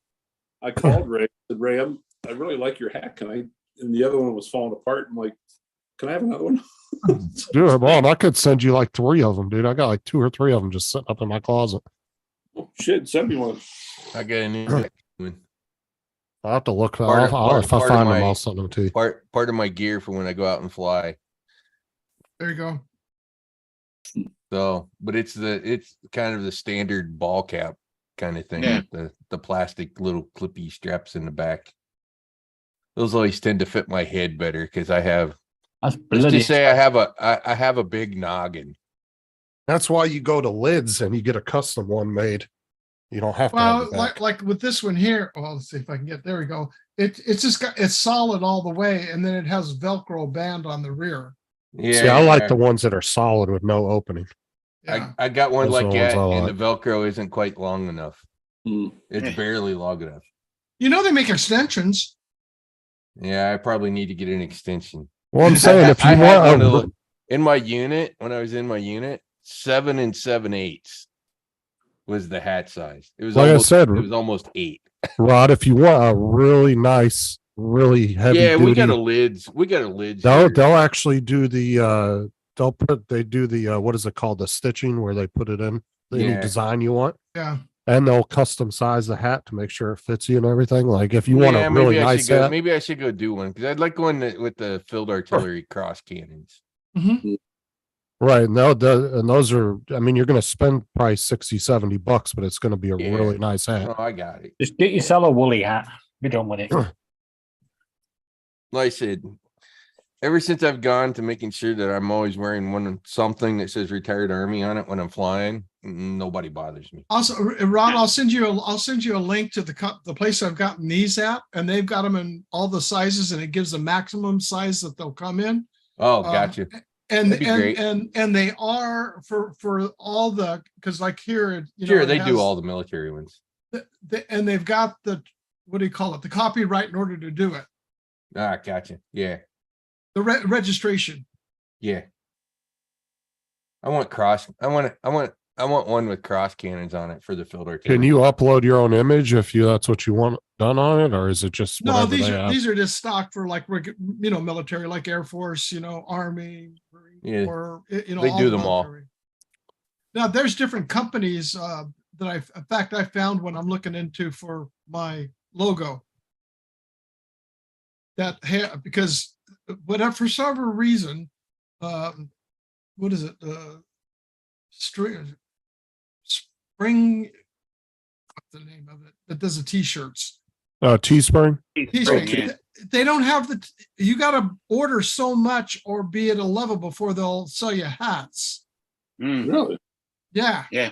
Speaker 1: I called Ray, said, Ray, I really like your hat. Can I, and the other one was falling apart. I'm like, can I have another one?
Speaker 12: Dude, well, I could send you like 3 of them, dude. I got like 2 or 3 of them just sitting up in my closet.
Speaker 1: Oh, shit, send me one.
Speaker 6: I got a new one.
Speaker 12: I'll have to look.
Speaker 6: Part of-
Speaker 12: if I
Speaker 6: part of
Speaker 12: find them,
Speaker 6: my-
Speaker 12: I'll send them to you.
Speaker 6: Part of my gear for when I go out and fly.
Speaker 8: There you go.
Speaker 6: So, but it's kind of the standard ball cap kind of thing,
Speaker 2: Yeah.
Speaker 6: with the plastic little clippy straps in the back. Those always tend to fit my head better because I have,
Speaker 7: that's
Speaker 6: let's
Speaker 7: bloody
Speaker 6: just say I have a big noggin.
Speaker 12: That's why you go to Lids and you get a custom one made. You don't have to. have
Speaker 8: Well,
Speaker 12: the back.
Speaker 8: like with this one here, well, let's see if I can get, there we go. It's just got, it's solid all the way, and then it has Velcro band on the rear.
Speaker 6: Yeah,
Speaker 12: See, I like the ones that are solid with no opening.
Speaker 8: Yeah.
Speaker 6: I got one
Speaker 12: Those are
Speaker 6: like
Speaker 12: the ones
Speaker 6: that,
Speaker 12: I
Speaker 6: and
Speaker 12: like.
Speaker 6: the Velcro isn't quite long enough.
Speaker 1: Hmm.
Speaker 6: It's
Speaker 2: Yeah.
Speaker 6: barely long enough.
Speaker 8: You know, they make extensions.
Speaker 6: Yeah, I probably need to get an extension.
Speaker 12: Well, I'm saying if
Speaker 6: I
Speaker 12: you
Speaker 6: had
Speaker 12: want,
Speaker 6: one of the- in my unit, when I was in my unit, 7 7/8 was the hat size. It was
Speaker 12: Like I
Speaker 6: almost,
Speaker 12: said,
Speaker 6: it was almost 8.
Speaker 12: Rod, if you want a really nice, really heavy
Speaker 6: Yeah,
Speaker 12: duty,
Speaker 6: we got a lids.
Speaker 12: they'll
Speaker 6: here.
Speaker 12: they'll actually do the they do the what is it called, the stitching where they put it in any
Speaker 6: Yeah.
Speaker 12: design you want,
Speaker 8: Yeah.
Speaker 12: and they'll custom size the hat to make sure it fits you and everything. Like if you want
Speaker 6: Yeah,
Speaker 12: a really
Speaker 6: maybe I
Speaker 12: nice
Speaker 6: should go.
Speaker 12: hat,
Speaker 6: Maybe I should go do one because I'd like going with the field artillery cross cannons.
Speaker 12: right? And those are, I mean, you're going to spend probably $60-70, but it's going to be a
Speaker 6: Yeah.
Speaker 12: really nice hat.
Speaker 6: Oh, I got it.
Speaker 7: Just get yourself a woolly hat. Be done with it.
Speaker 6: Like I said, ever since I've gone to making sure that I'm always wearing something that says retired Army on it when I'm flying, nobody bothers me.
Speaker 8: Also, Ron, I'll send you a link to the place I've gotten these at, and they've got them in all the sizes, and it gives the maximum size that they'll come in.
Speaker 6: Oh, gotcha.
Speaker 8: And
Speaker 6: That'd be great.
Speaker 8: and they are for all the, because like here,
Speaker 6: Sure,
Speaker 8: it
Speaker 6: they do
Speaker 8: has
Speaker 6: all the military ones.
Speaker 8: and they've got the, what do you call it? The copyright in order to do it.
Speaker 6: Ah, gotcha. Yeah,
Speaker 8: The registration.
Speaker 6: yeah. I want one with cross cannons on it for the field artillery.
Speaker 12: Can you upload your own image if that's what you want done on it, or is it just
Speaker 8: No,
Speaker 12: whatever
Speaker 8: these
Speaker 12: they
Speaker 8: are
Speaker 12: have?
Speaker 8: these are just stock for like military, like Air Force, Army, Marine
Speaker 6: Yeah,
Speaker 8: Corps,
Speaker 6: they do
Speaker 8: the
Speaker 6: them all.
Speaker 8: military. Now there's different companies that in fact I found when I'm looking into for my logo. Because whatever, for some reason, what is it? Spring, what's the name of it? That does the t-shirts.
Speaker 12: Teespring.
Speaker 8: Teespring. They don't have you got to order so much or be at a level before they'll sell you hats.
Speaker 1: Really?
Speaker 8: Yeah.
Speaker 2: Yeah.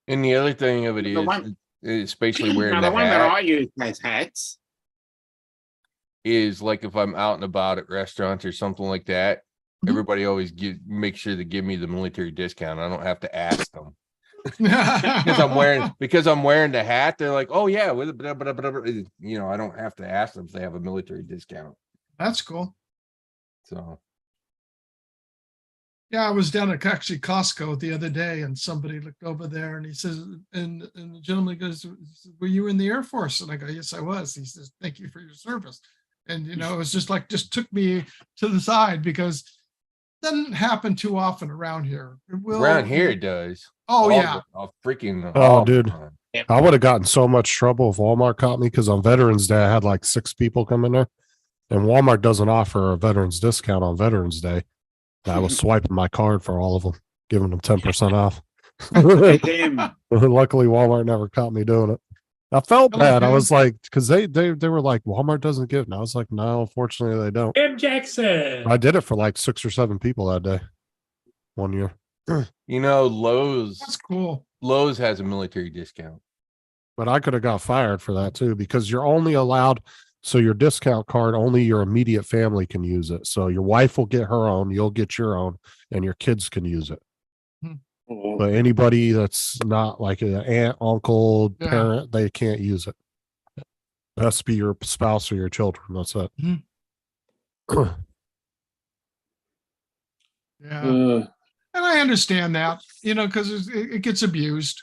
Speaker 6: And the other thing of it
Speaker 2: The one-
Speaker 6: is especially wearing
Speaker 2: Now,
Speaker 6: the
Speaker 2: the one that I
Speaker 6: hat
Speaker 2: use as hats.
Speaker 6: is like if I'm out and about at restaurants or something like that,
Speaker 8: Mhm.
Speaker 6: everybody always make sure to give me the military discount. I don't have to ask them. because I'm wearing the hat. They're like, oh yeah, with I don't have to ask them if they have a military discount.
Speaker 8: That's cool.
Speaker 6: So
Speaker 8: Yeah, I was down at actually Costco the other day and somebody looked over there and he says, and the gentleman goes, were you in the Air Force? And I go, yes, I was. He says, thank you for your service. And, it was just took me to the side because it doesn't happen too often around here.
Speaker 6: around here it does.
Speaker 8: Oh, yeah.
Speaker 12: Oh, dude. I would have gotten so much trouble if Walmart caught me because on Veterans Day I had like 6 people come in there, and Walmart doesn't offer a veterans discount on Veterans Day. And I was swiping my card for all of them, giving them 10% off. Luckily, Walmart never caught me doing it. I felt bad. I was like, because they were like, Walmart doesn't give, and I was like, no, unfortunately, they don't.
Speaker 3: Jim Jackson.
Speaker 12: I did it for like 6 or 7 people that day, 1 year.
Speaker 6: Lowe's.
Speaker 8: That's cool.
Speaker 6: Lowe's has a military discount.
Speaker 12: But I could have got fired for that too, because you're only allowed So your discount card, only your immediate family can use it. So your wife will get her own, you'll get your own, and your kids can use it.
Speaker 1: Oh,
Speaker 12: But anybody that's not like an aunt, uncle,
Speaker 8: Yeah.
Speaker 12: parent, they can't use it. It has to be your spouse or your children. That's it.
Speaker 8: Yeah.
Speaker 1: uh,
Speaker 8: And I understand that, because it gets abused.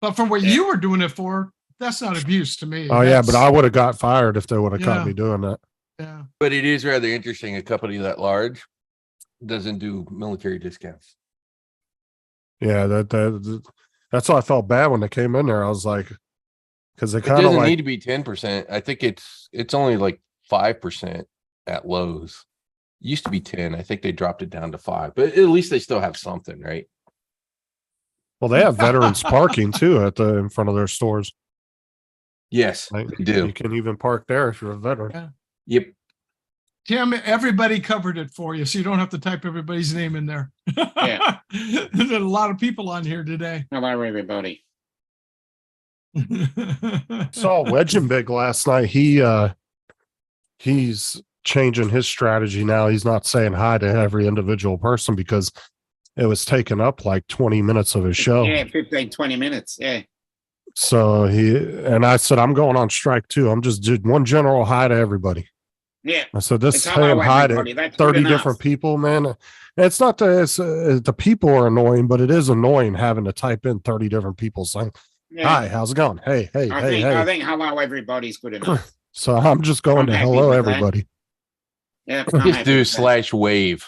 Speaker 8: But for what you were doing it for, that's not abuse to me.
Speaker 12: Oh yeah, but I
Speaker 8: That's-
Speaker 12: would have got fired if they would have caught
Speaker 8: Yeah.
Speaker 12: me doing that.
Speaker 8: Yeah.
Speaker 6: But it is rather interesting. A company that large doesn't do military discounts.
Speaker 12: Yeah, that's why I felt bad when they came in there. I was like, because they
Speaker 6: It
Speaker 12: kind of
Speaker 6: doesn't
Speaker 12: like
Speaker 6: need to be 10%. I think it's only like 5% at Lowe's. Used to be 10. I think they dropped it down to 5, but at least they still have something, right?
Speaker 12: well, they have veterans parking too in front of their stores.
Speaker 6: Yes,
Speaker 12: Like,
Speaker 6: they do.
Speaker 12: you can even park there if you're a veteran.
Speaker 6: Yep.
Speaker 8: Tim, everybody covered it for you, so you don't have to type everybody's name in there.
Speaker 2: Yeah.
Speaker 8: There's a lot of people on here today.
Speaker 2: Hello, everybody.
Speaker 12: Saw Wedgen Big last night. He's changing his strategy now. He's not saying hi to every individual person because it was taking up like 20 minutes of his show.
Speaker 2: Yeah, 15, 20 minutes. Yeah.
Speaker 12: So I said, I'm going on strike too. I'm just did one general hi to everybody.
Speaker 2: Yeah.
Speaker 12: I said, this
Speaker 2: It's
Speaker 12: saying
Speaker 2: hello,
Speaker 12: hi
Speaker 2: everybody.
Speaker 12: to
Speaker 2: That's good
Speaker 12: 30
Speaker 2: enough.
Speaker 12: different people, man. It's not the people are annoying, but it is annoying having to type in 30 different people saying,
Speaker 2: Yeah.
Speaker 12: hi, how's it going? Hey, hey,
Speaker 2: I
Speaker 12: hey,
Speaker 2: think
Speaker 12: hey.
Speaker 2: I think hello, everybody's good enough.
Speaker 12: So I'm just going
Speaker 2: I'm
Speaker 12: to
Speaker 2: happy
Speaker 12: hello,
Speaker 2: with that.
Speaker 12: everybody.
Speaker 2: Yeah. I'm
Speaker 6: Just
Speaker 2: happy
Speaker 6: do
Speaker 2: with that.
Speaker 6: /wave.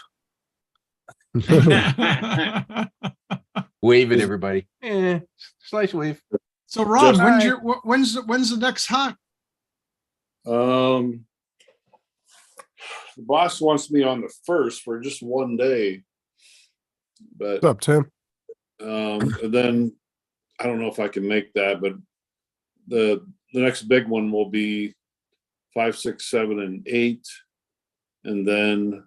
Speaker 6: Wave at everybody. /wave.
Speaker 8: So Ron,
Speaker 1: Just-
Speaker 8: when's the next hunt?
Speaker 1: the boss wants me on the 1st for just one day, but
Speaker 12: What's up, Tim?
Speaker 1: and then I don't know if I can make that, but the next big one will be 5, 6, 7, and 8, and then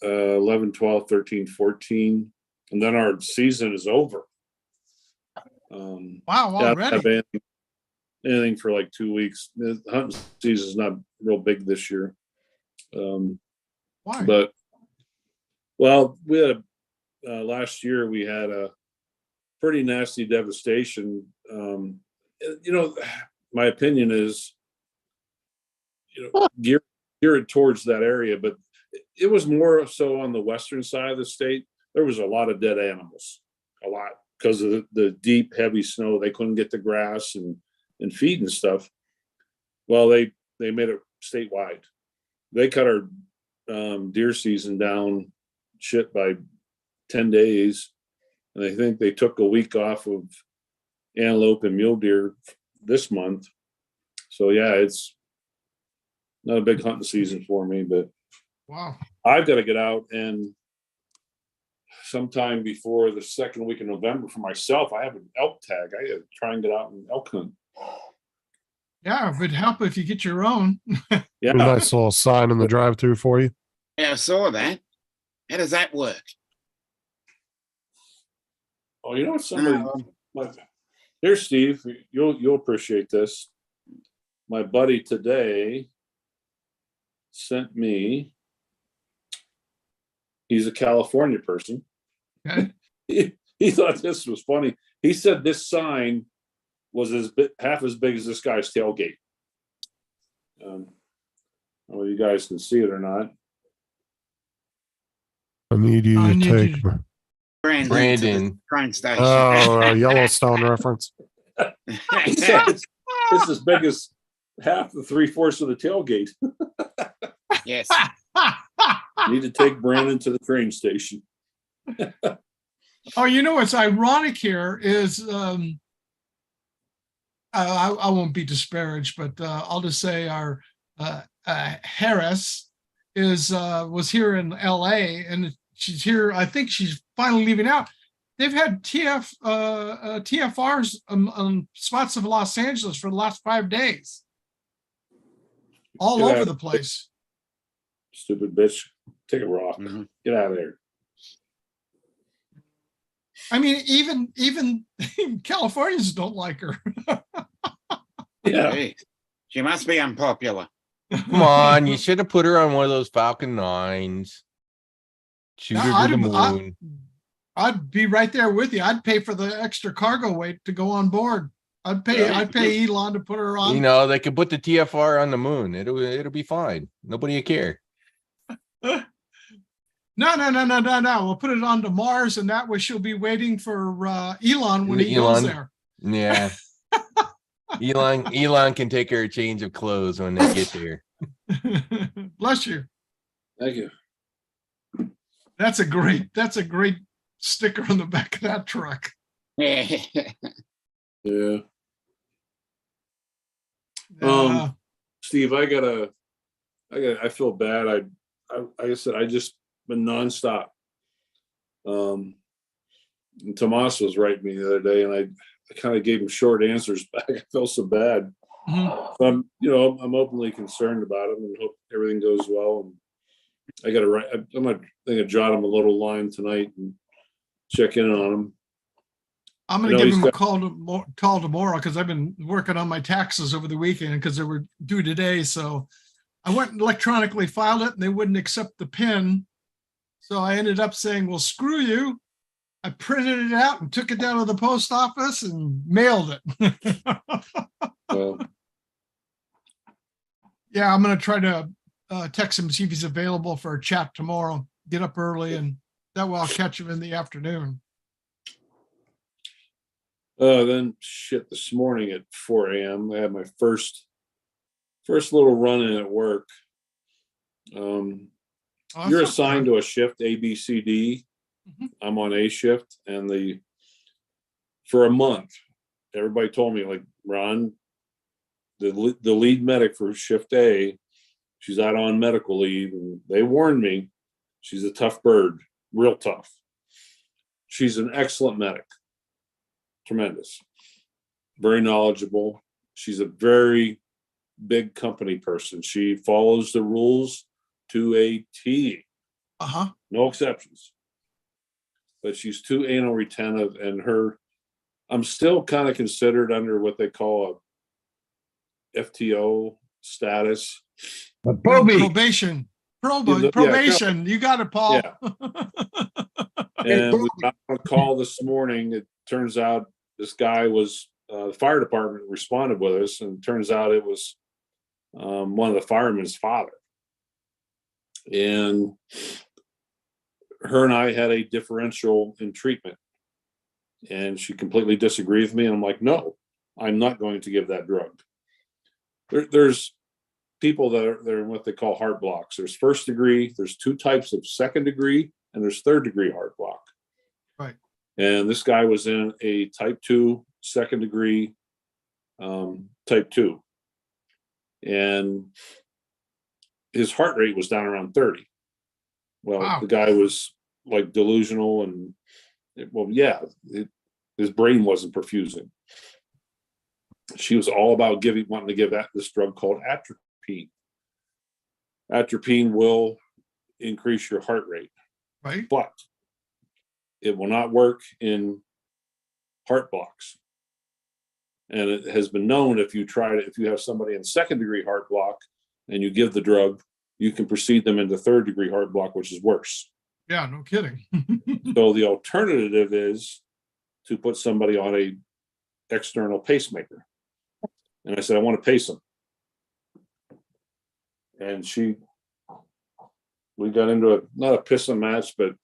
Speaker 1: 11, 12, 13, 14, and then our season is over.
Speaker 8: Wow,
Speaker 1: Yeah, I don't
Speaker 8: already.
Speaker 1: have anything for like 2 weeks. The hunting season is not real big this year.
Speaker 8: Why?
Speaker 1: But well, we had last year we had a pretty nasty devastation. My opinion is, geared towards that area, but it was more so on the western side of the state. There was a lot of dead animals, a lot, because of the deep, heavy snow. They couldn't get the grass and feed and stuff. Well, they made it statewide. They cut our deer season down by 10 days. And I think they took a week off of antelope and mule deer this month. So yeah, it's not a big hunting season for me, but
Speaker 8: Wow.
Speaker 1: I've got to get out, and sometime before the second week of November for myself, I have an elk tag. I got to try and get out and elk hunt.
Speaker 8: Yeah, it would help if you get your own.
Speaker 1: Yeah.
Speaker 12: A nice little sign in the drive-through for you.
Speaker 2: Yeah, I saw that. How does that work?
Speaker 1: Oh, you know what? Here, Steve, you'll appreciate this. My buddy today sent me. He's a California person.
Speaker 8: Okay.
Speaker 1: He thought this was funny. He said this sign was half as big as this guy's tailgate. I don't know if you guys can see it or not.
Speaker 12: I need you
Speaker 8: I
Speaker 12: to
Speaker 8: need
Speaker 12: take.
Speaker 8: you to-
Speaker 6: Brandon.
Speaker 2: Train station.
Speaker 12: Oh, Yellowstone reference.
Speaker 1: He said it's as big as half the 3/4 of the tailgate.
Speaker 2: Yes.
Speaker 1: Need to take Brandon to the train station.
Speaker 8: Oh, what's ironic here is I won't be disparaged, but I'll just say our Harris was here in LA, and she's here. I think she's finally leaving out. They've had TFRs on spots of Los Angeles for the last 5 days, all
Speaker 1: Yeah.
Speaker 8: over the place.
Speaker 1: Stupid bitch. Take a rock.
Speaker 2: Mhm.
Speaker 1: Get out of there.
Speaker 8: I mean, even Californians don't like her.
Speaker 1: Yeah.
Speaker 2: Hey, She must be unpopular.
Speaker 6: Come on, you should have put her on one of those Falcon 9s. Shoot her to the moon.
Speaker 8: I'd be right there with you. I'd pay for the extra cargo weight to go on board. I'd pay Elon to put her on.
Speaker 6: You know, they could put the TFR on the moon. It'll be fine. Nobody will care.
Speaker 8: No. We'll put it onto Mars, and that way she'll be waiting for Elon when he goes there.
Speaker 6: Yeah. Elon can take her a change of clothes when they get there.
Speaker 8: Bless you.
Speaker 1: Thank you.
Speaker 8: That's a great sticker on the back of that truck.
Speaker 1: Yeah. Steve, I feel bad. Like I said, I just been nonstop. And Tomas was writing me the other day, and I kind of gave him short answers back. I felt so bad. So I'm openly concerned about him and hope everything goes well. And I got to write. I'm gonna jot him a little line tonight and check in on him.
Speaker 8: I'm going to give him a call tomorrow because I've been working on my taxes over the weekend because they were due today. So I went and electronically filed it, and they wouldn't accept the PIN. So I ended up saying, well, screw you. I printed it out and took it down to the post office and mailed it. Yeah, I'm going to try to text him, see if he's available for a chat tomorrow. Get up early, and that way I'll catch him in the afternoon.
Speaker 1: Then this morning at 4 a.m. I had my first little run in at work. You're assigned to a shift A, B, C, D. I'm on A shift, and for a month, everybody told me, like, Ron, the lead medic for shift A, she's out on medical leave, and they warned me she's a tough bird, real tough. She's an excellent medic. Tremendous, very knowledgeable. She's a very big company person. She follows the rules to a T. No exceptions. But she's too anal retentive, and I'm still kind of considered under what they call a FTO status.
Speaker 8: Probation. Probation. You got it, Paul.
Speaker 1: Yeah. And we got a call this morning. It turns out this guy was the fire department responded with us, and it turns out it was one of the firemen's father. And her and I had a differential in treatment, and she completely disagreed with me. And I'm like, no, I'm not going to give that drug. There's people that are in what they call heart blocks. There's first degree, there's two types of second degree, and there's third degree heart block.
Speaker 8: Right.
Speaker 1: And this guy was in a type 2 second degree type 2. And his heart rate was down around 30. Well,
Speaker 8: wow.
Speaker 1: The guy was like delusional, and his brain wasn't perfusing. She was all about wanting to give this drug called atropine. Atropine will increase your heart rate,
Speaker 8: right?
Speaker 1: But it will not work in heart blocks. And it has been known if you have somebody in second degree heart block and you give the drug, you can proceed them into third degree heart block, which is worse.
Speaker 8: Yeah, no kidding.
Speaker 1: So the alternative is to put somebody on a external pacemaker. And I said, I want to pace him. And we got into not a pissing match, but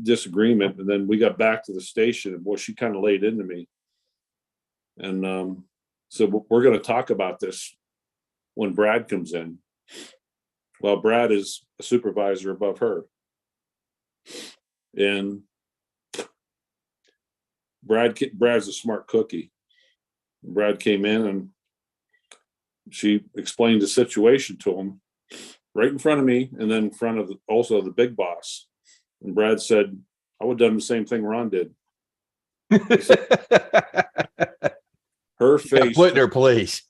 Speaker 1: disagreement. And then we got back to the station, and boy, she kind of laid into me. And so we're going to talk about this when Brad comes in. Well, Brad is a supervisor above her. And Brad's a smart cookie. Brad came in, and she explained the situation to him right in front of me, and then in front of also the big boss. And Brad said, I would have done the same thing Ron did. Her face
Speaker 6: put in her place.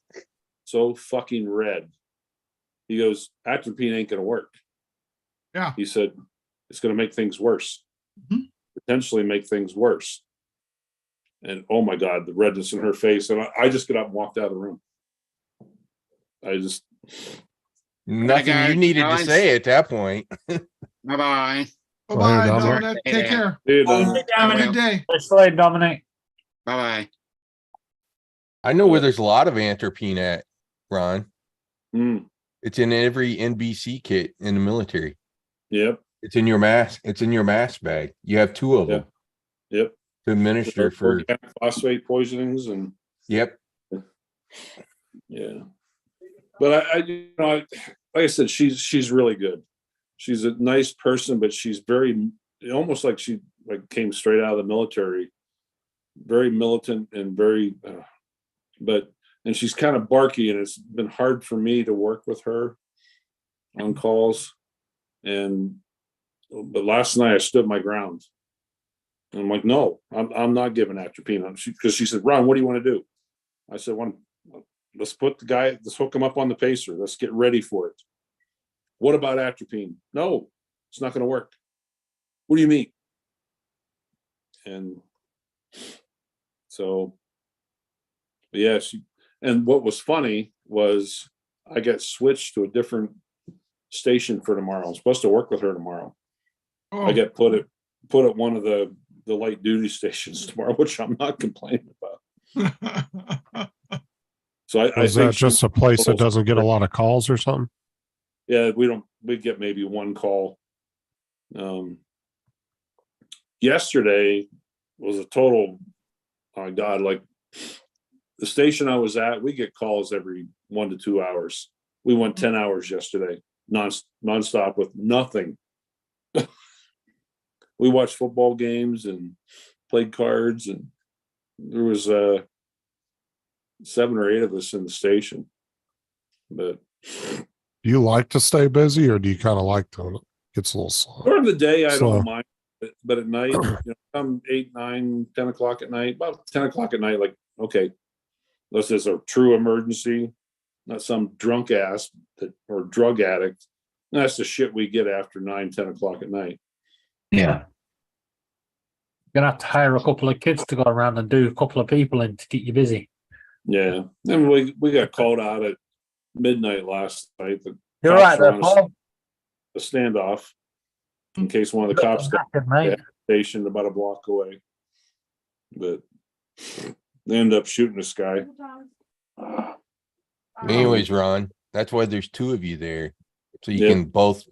Speaker 1: So fucking red. He goes, atropine ain't gonna work.
Speaker 8: Yeah.
Speaker 1: He said, it's gonna make things worse. Potentially make things worse. And oh my God, the redness in her face. And I just got up and walked out of the room. I just,
Speaker 6: Nothing
Speaker 2: go,
Speaker 6: you needed to
Speaker 2: guys.
Speaker 6: say at that point.
Speaker 2: Bye-bye.
Speaker 8: Bye-bye,
Speaker 12: Dominic.
Speaker 8: Dominic. Take
Speaker 2: Yeah.
Speaker 8: care.
Speaker 1: dude,
Speaker 3: Hey,
Speaker 8: Have a
Speaker 3: Dominic.
Speaker 8: good day.
Speaker 7: It's late, Dominic.
Speaker 2: Bye-bye.
Speaker 6: I know where there's a lot of atropine at, Ron. It's in every NBC kit in the military.
Speaker 1: yep,
Speaker 6: It's in your mask. It's in your mask bag. You have two of them
Speaker 1: yep.
Speaker 6: to administer for.
Speaker 1: Organic phosphate poisonings and,
Speaker 6: Yep.
Speaker 1: yeah. But like I said, she's really good. She's a nice person, but she's very, almost like she like came straight out of the military, very militant and very, and she's kind of barky, and it's been hard for me to work with her on calls. But last night I stood my ground. And I'm like, no, I'm not giving atropine. Because she said, Ron, what do you want to do? I said, let's hook him up on the pacer. Let's get ready for it. What about atropine? No, it's not going to work. What do you mean? And so, yeah, and what was funny was I got switched to a different station for tomorrow. I'm supposed to work with her tomorrow.
Speaker 8: Oh,
Speaker 1: I get put at one of the light duty stations tomorrow, which I'm not complaining about. So I
Speaker 12: Is
Speaker 1: think
Speaker 12: that just a place that doesn't get a lot of calls or something?
Speaker 1: Yeah, we get maybe one call. Yesterday was a total, oh my God, like the station I was at, we get calls every 1 to 2 hours. We went 10 hours yesterday, nonstop with nothing. We watched football games and played cards, and there was 7 or 8 of us in the station. But
Speaker 12: Do you like to stay busy, or do you kind of like to? It gets a little slow.
Speaker 1: during the day, I
Speaker 12: Slow.
Speaker 1: don't mind, but at night, come 8, 9, 10 o'clock at night, about 10 o'clock at night, like, okay, this is a true emergency, not some drunk ass or drug addict. That's the shit we get after 9, 10 o'clock at night.
Speaker 4: Yeah.
Speaker 7: Gonna have to hire a couple of kids to go around and do a couple of people in to keep you busy.
Speaker 1: Yeah. And we got called out at midnight last night. The
Speaker 7: You're
Speaker 1: cops
Speaker 7: right
Speaker 1: were
Speaker 7: there,
Speaker 1: on
Speaker 7: Paul.
Speaker 1: a standoff in case one of the cops got
Speaker 7: Mate.
Speaker 1: stationed about a block away. But they ended up shooting this guy.
Speaker 6: Anyways, Ron, that's why there's 2 of you there. So you
Speaker 1: Yep.
Speaker 6: can both.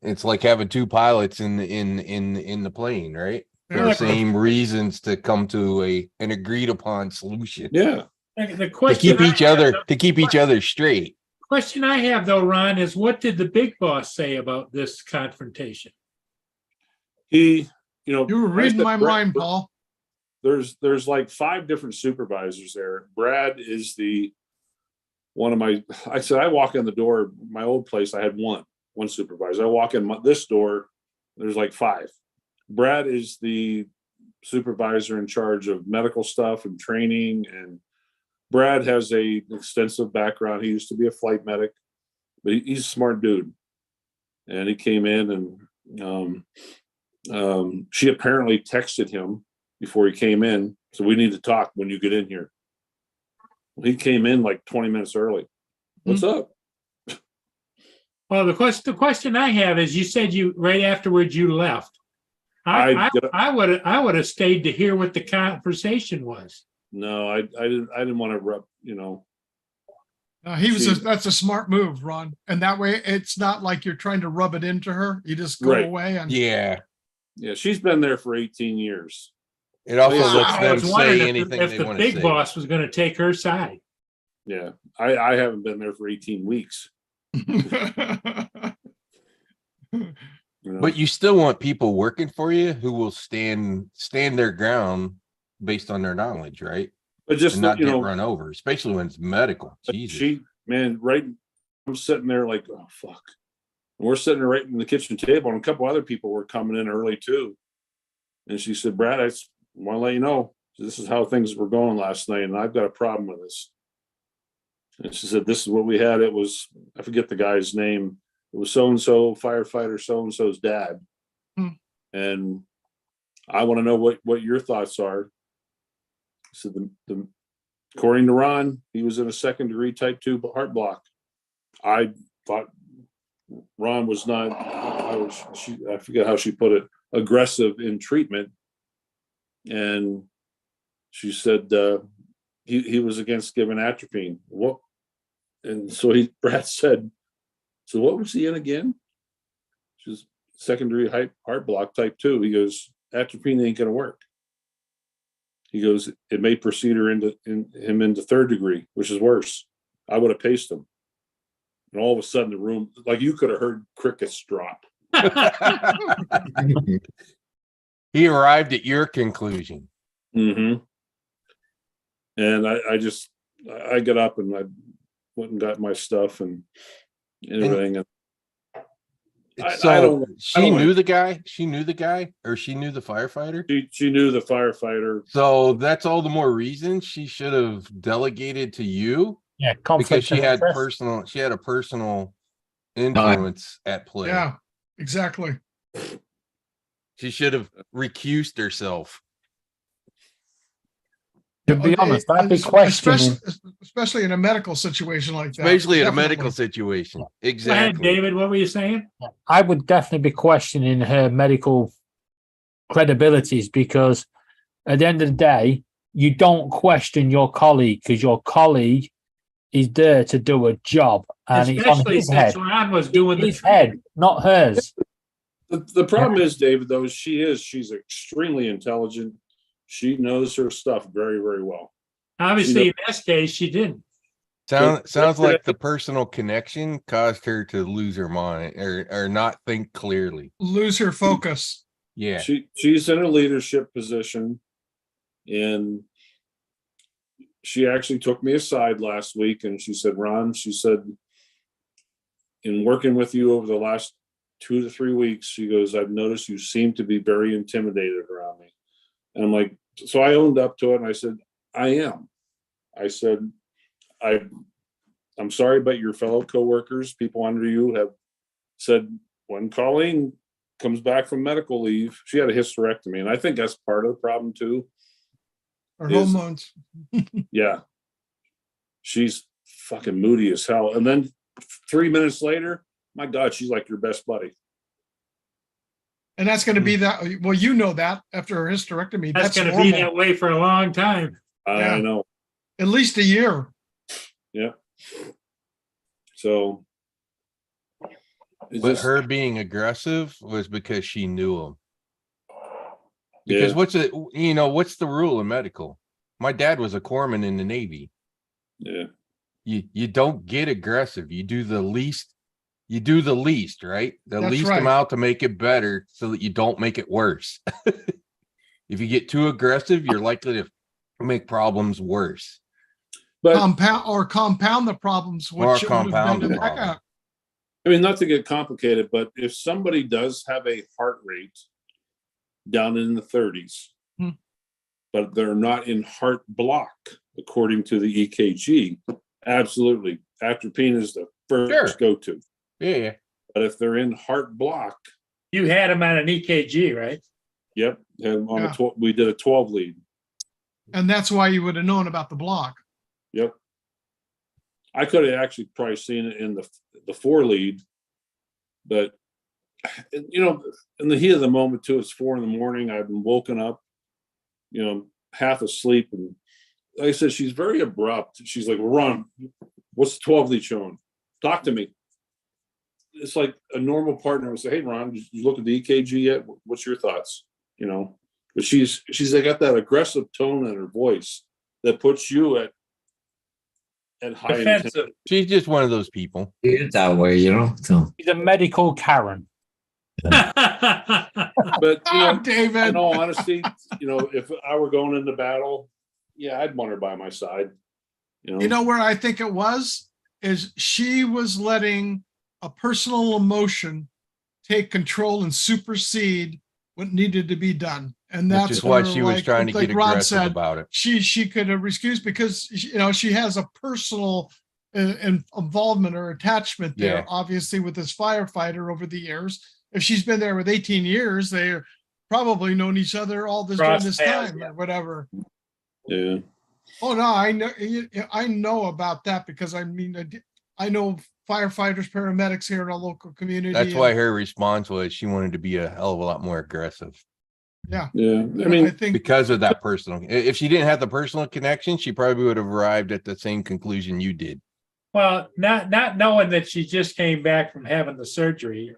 Speaker 6: It's like having 2 pilots in the plane, right? For the same reasons to come to an agreed upon solution.
Speaker 1: Yeah.
Speaker 3: The
Speaker 6: To
Speaker 3: question
Speaker 6: keep each other straight.
Speaker 3: question I have though, Ron, is what did the big boss say about this confrontation?
Speaker 1: He,
Speaker 8: You were reading my mind, Paul.
Speaker 1: There's like 5 different supervisors there. Brad is I said, I walk in the door, my old place, I had one supervisor. I walk in this door, there's like 5. Brad is the supervisor in charge of medical stuff and training. And Brad has an extensive background. He used to be a flight medic, but he's a smart dude. And he came in and she apparently texted him before he came in. So we need to talk when you get in here. He came in like 20 minutes early. What's up?
Speaker 3: Well, the question I have is, you said right afterwards you left. I would have stayed to hear what the conversation was.
Speaker 1: No, I didn't want to rub,
Speaker 8: That's a smart move, Ron. And that way it's not like you're trying to rub it into her. You just go
Speaker 1: Right.
Speaker 8: away and
Speaker 6: Yeah.
Speaker 1: Yeah, she's been there for 18 years.
Speaker 6: It also
Speaker 1: Wow.
Speaker 6: lets
Speaker 3: I
Speaker 6: them
Speaker 3: was wondering
Speaker 6: say anything
Speaker 3: if
Speaker 6: they
Speaker 3: the
Speaker 6: want to
Speaker 3: big
Speaker 6: say.
Speaker 3: boss was going to take her side.
Speaker 1: Yeah, I haven't been there for 18 weeks.
Speaker 6: But you still want people working for you who will stand their ground based on their knowledge, right?
Speaker 1: But just
Speaker 6: And not get run over, especially when it's medical. Jesus.
Speaker 1: I'm sitting there like, oh fuck. And we're sitting right in the kitchen table, and a couple other people were coming in early too. And she said, Brad, I want to let you know, this is how things were going last night, and I've got a problem with this. And she said, this is what we had. It was, I forget the guy's name. It was so-and-so, firefighter so-and-so's dad. And I want to know what your thoughts are. So according to Ron, he was in a second degree type 2 heart block. I thought Ron was not, I forget how she put it, aggressive in treatment. And she said he was against giving atropine. What? And so Brad said, so what was he in again? She's secondary heart block type 2. He goes, atropine ain't gonna work. He goes, it may proceed her into third degree, which is worse. I would have paced him. And all of a sudden the room, like you could have heard crickets drop.
Speaker 6: He arrived at your conclusion.
Speaker 1: Mm-hmm. And I got up and I went and got my stuff and everything.
Speaker 6: So she knew the guy? She knew the guy, or she knew the firefighter?
Speaker 1: She knew the firefighter.
Speaker 6: So that's all the more reason she should have delegated to you.
Speaker 7: Yeah,
Speaker 6: Because she had
Speaker 7: interest.
Speaker 6: she had a personal influence at play.
Speaker 8: Yeah, exactly.
Speaker 6: She should have recused herself.
Speaker 7: To be
Speaker 8: Okay,
Speaker 7: honest, I'd be
Speaker 8: especially-
Speaker 7: questioning.
Speaker 8: Especially in a medical situation like that.
Speaker 6: Especially in a
Speaker 8: Definitely.
Speaker 6: medical situation.
Speaker 3: Go ahead,
Speaker 6: Exactly.
Speaker 3: David, what were you saying?
Speaker 7: I would definitely be questioning her medical credibilities, because at the end of the day, you don't question your colleague, because your colleague is there to do a job, and it's on
Speaker 3: Especially
Speaker 7: his head.
Speaker 3: since Ron was doing the
Speaker 7: His head, not hers.
Speaker 1: The problem is, David, though, she's extremely intelligent. She knows her stuff very, very well.
Speaker 3: Obviously, in this case, she didn't.
Speaker 6: Sounds like the personal connection caused her to lose her mind or not think clearly.
Speaker 8: Lose her focus.
Speaker 6: Yeah.
Speaker 1: She's in a leadership position, and she actually took me aside last week and she said, Ron, she said, in working with you over the last 2 to 3 weeks, she goes, I've noticed you seem to be very intimidated around me. And I'm like, so I owned up to it and I said, I am. I said, I'm sorry, but your fellow coworkers, people under you have said when Colleen comes back from medical leave, she had a hysterectomy. And I think that's part of the problem too.
Speaker 8: Her
Speaker 1: Is-
Speaker 8: hormones.
Speaker 1: Yeah. She's fucking moody as hell. And then 3 minutes later, my God, she's like your best buddy.
Speaker 8: And that's going to be that. Well, you know that after her hysterectomy,
Speaker 3: That's
Speaker 8: that's
Speaker 3: going to be
Speaker 8: normal.
Speaker 3: that way for a long time.
Speaker 8: Yeah.
Speaker 1: I know.
Speaker 8: At least a year.
Speaker 1: Yeah. So. it's
Speaker 6: But
Speaker 1: just-
Speaker 6: her being aggressive was because she knew him. Because
Speaker 1: yeah,
Speaker 6: what's the rule in medical? My dad was a corpsman in the Navy.
Speaker 1: yeah.
Speaker 6: You don't get aggressive. You do the least, right? The
Speaker 8: That's
Speaker 6: least
Speaker 8: right.
Speaker 6: amount to make it better so that you don't make it worse. If you get too aggressive, you're likely to make problems worse.
Speaker 1: But
Speaker 8: Compound the problems.
Speaker 6: Or
Speaker 8: Which it would have
Speaker 6: compound
Speaker 8: been
Speaker 6: the
Speaker 8: to back
Speaker 6: problem.
Speaker 8: up.
Speaker 1: I mean, not to get complicated, but if somebody does have a heart rate down in the 30s,
Speaker 8: Hmm.
Speaker 1: but they're not in heart block, according to the EKG, absolutely. Atropine is the first
Speaker 6: Sure.
Speaker 1: go-to.
Speaker 6: Yeah.
Speaker 1: But if they're in heart block,
Speaker 3: You had him on an EKG, right?
Speaker 1: yep, and on
Speaker 8: Yeah.
Speaker 1: we did a 12 lead.
Speaker 8: And that's why you would have known about the block.
Speaker 1: Yep. I could have actually probably seen it in the 4 lead, but in the heat of the moment too, it's 4 a.m. I've been woken up, half asleep, and like I said, she's very abrupt. She's like, "Ron, what's the 12 lead showing? Talk to me." It's like a normal partner would say, "Hey, Ron, did you look at the EKG yet? What's your thoughts?" But she's got that aggressive tone in her voice that puts you at high
Speaker 3: Defensive.
Speaker 1: intensity.
Speaker 6: She's just one of those people.
Speaker 4: It's that way, So
Speaker 7: He's a medical Karen.
Speaker 1: But
Speaker 8: David.
Speaker 1: in all honesty, if I were going into battle, yeah, I'd want her by my side.
Speaker 8: You know where I think it was? Is she was letting a personal emotion take control and supersede what needed to be done. And
Speaker 6: Which
Speaker 8: that's
Speaker 6: is why
Speaker 8: where,
Speaker 6: she was
Speaker 8: like-
Speaker 6: trying to
Speaker 8: like
Speaker 6: get
Speaker 8: Rod
Speaker 6: aggressive
Speaker 8: said,
Speaker 6: about it.
Speaker 8: she could have excused because she has a personal involvement or attachment there,
Speaker 6: Yeah.
Speaker 8: obviously with this firefighter over the years. If she's been there with 18 years, they're probably known each other all this during
Speaker 3: Cross
Speaker 8: this
Speaker 3: paths,
Speaker 8: time
Speaker 3: yeah.
Speaker 8: or whatever.
Speaker 1: Yeah.
Speaker 8: Oh, no, I know about that because I know firefighters, paramedics here in our local community.
Speaker 6: That's why her response was she wanted to be a hell of a lot more aggressive
Speaker 8: Yeah.
Speaker 1: Yeah, I
Speaker 8: I
Speaker 1: mean,
Speaker 8: think,
Speaker 6: because of that personal. If she didn't have the personal connection, she probably would have arrived at the same conclusion you did.
Speaker 3: Well, not knowing that she just came back from having the surgery,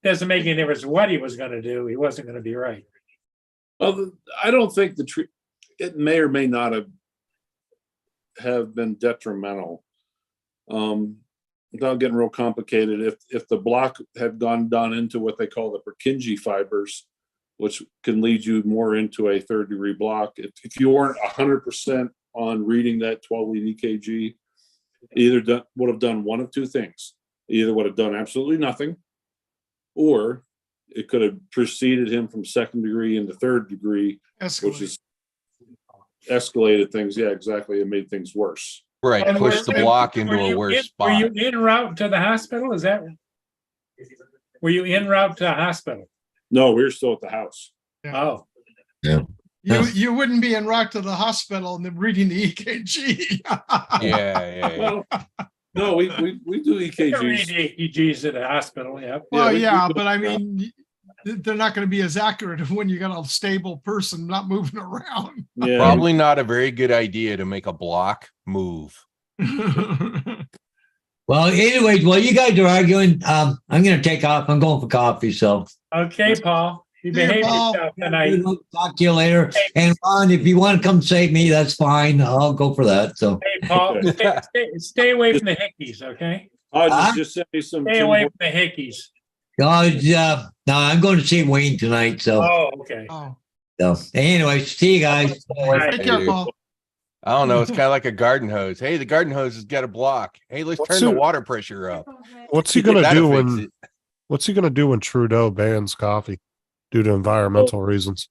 Speaker 3: doesn't make any difference what he was gonna do. He wasn't gonna be right.
Speaker 1: well, I don't think it may or may not have been detrimental. Without getting real complicated, if the block had gone down into what they call the Purkinje fibers, which can lead you more into a third-degree block, if you weren't 100% on reading that 12-lead EKG, would have done one of two things. Either would have done absolutely nothing, or it could have preceded him from second degree into third degree, which is escalated things. Yeah, exactly. It made things worse.
Speaker 6: Right,
Speaker 3: And
Speaker 6: push the block into a worse spot.
Speaker 3: Were you en route to the hospital? Were you en route to the hospital?
Speaker 1: No, we were still at the house.
Speaker 3: Oh,
Speaker 8: you wouldn't be en route to the hospital and then reading the EKG.
Speaker 6: Yeah.
Speaker 1: Well, no, we do
Speaker 3: you can read
Speaker 1: EKGs.
Speaker 3: EKGs at the hospital, yeah.
Speaker 8: Well,
Speaker 1: we
Speaker 8: yeah,
Speaker 1: do
Speaker 8: but I
Speaker 1: it now.
Speaker 8: mean, they're not going to be as accurate when you got a stable person not moving around.
Speaker 1: Yeah,
Speaker 6: Probably not a very good idea to make a block move.
Speaker 4: Well, anyways, while you guys are arguing, I'm going to take off. I'm going for coffee. So
Speaker 3: Okay, Paul, you
Speaker 8: See you,
Speaker 3: behave
Speaker 8: Paul.
Speaker 3: yourself tonight.
Speaker 4: talk to you later. And Ron, if you want to come save me, that's fine. I'll go for that. So
Speaker 3: Hey, Paul, stay away from the hickeys, okay?
Speaker 1: just send me some.
Speaker 3: Stay away from the hickeys.
Speaker 4: no, I'm going to see Wayne tonight. So,
Speaker 3: Oh, okay.
Speaker 8: Oh,
Speaker 4: anyway, see you guys.
Speaker 8: take care, Paul.
Speaker 6: I don't know. It's kind of like a garden hose. Hey, the garden hose has got a block. Hey, let's
Speaker 12: What's
Speaker 6: turn the
Speaker 12: it-
Speaker 6: water pressure up.
Speaker 12: What's he gonna
Speaker 6: That'll
Speaker 12: do
Speaker 6: fix
Speaker 12: when?
Speaker 6: it.
Speaker 12: What's he gonna do when Trudeau bans coffee due to environmental reasons?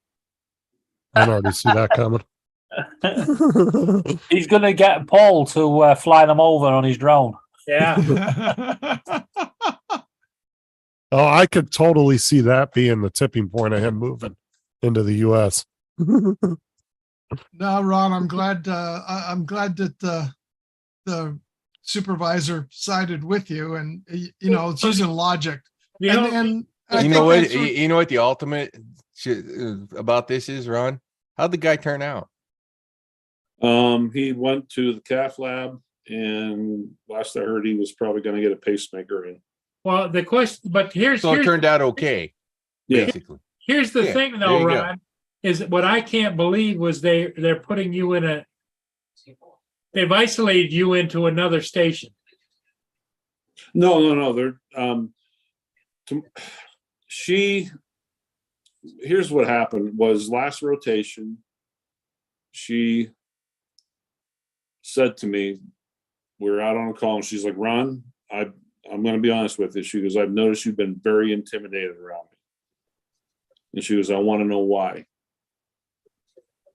Speaker 12: I can already see that coming.
Speaker 7: He's going to get Paul to fly them over on his drone.
Speaker 3: Yeah.
Speaker 12: Oh, I could totally see that being the tipping point of him moving into the U.S.
Speaker 8: No, Ron, I'm glad that the supervisor sided with you, and it's using logic.
Speaker 3: You know,
Speaker 8: And I
Speaker 6: You
Speaker 8: think
Speaker 6: know what?
Speaker 8: that's what-
Speaker 6: You know what the ultimate about this is, Ron? How'd the guy turn out?
Speaker 1: He went to the cath lab, and last I heard, he was probably going to get a pacemaker in.
Speaker 3: well, the question, but here's
Speaker 6: So it turned out okay,
Speaker 1: Yeah.
Speaker 6: basically.
Speaker 3: here's the
Speaker 6: Yeah,
Speaker 3: thing
Speaker 6: there
Speaker 3: though,
Speaker 6: you go.
Speaker 3: Ron, is that what I can't believe was they're putting you they've isolated you into another station.
Speaker 1: No. They're here's what happened was last rotation, she said to me, we're out on a call, and she's like, Ron, I'm going to be honest with you. She goes, I've noticed you've been very intimidated around me. And she goes, I want to know why.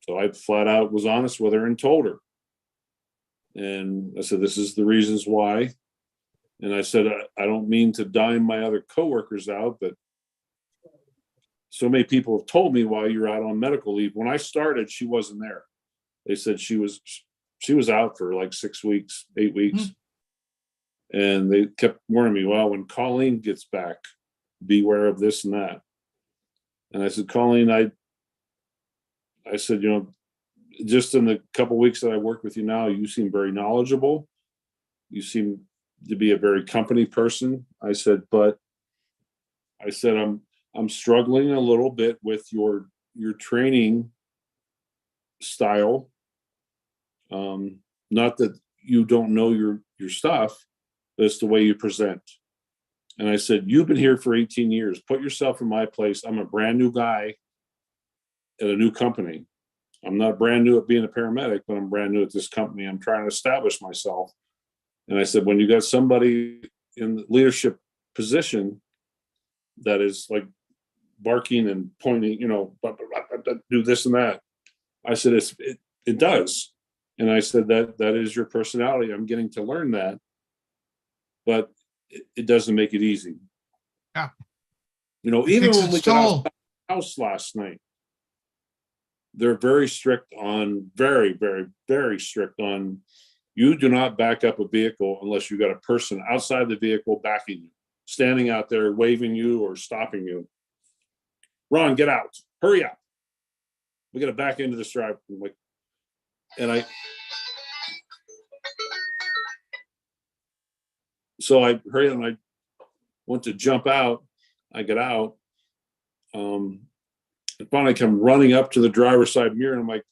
Speaker 1: So I flat out was honest with her and told her. And I said, this is the reasons why. And I said, I don't mean to dime my other coworkers out, but so many people have told me while you're out on medical leave. When I started, she wasn't there. They said she was out for like 6 weeks, 8 weeks. And they kept warning me, well, when Colleen gets back, beware of this and that. And I said, Colleen, I said, just in the couple weeks that I worked with you now, you seem very knowledgeable. You seem to be a very company person. I said, I'm struggling a little bit with your training style. Not that you don't know your stuff, but it's the way you present. And I said, you've been here for 18 years. Put yourself in my place. I'm a brand new guy at a new company. I'm not brand new at being a paramedic, but I'm brand new at this company. I'm trying to establish myself. And I said, when you got somebody in the leadership position that is like barking and pointing, do this and that. I said, it does. And I said, that is your personality. I'm getting to learn that, but it doesn't make it easy.
Speaker 8: Yeah.
Speaker 1: Even
Speaker 8: takes
Speaker 1: when we
Speaker 8: its
Speaker 1: got out
Speaker 8: toll.
Speaker 1: of the house last night, they're very strict on, very, very, very strict on, you do not back up a vehicle unless you got a person outside the vehicle backing you, standing out there waving you or stopping you. Ron, get out, hurry up. We got to back into this drive. I'm like, so I hurried and I went to jump out. I get out. And finally I come running up to the driver's side mirror and I'm like,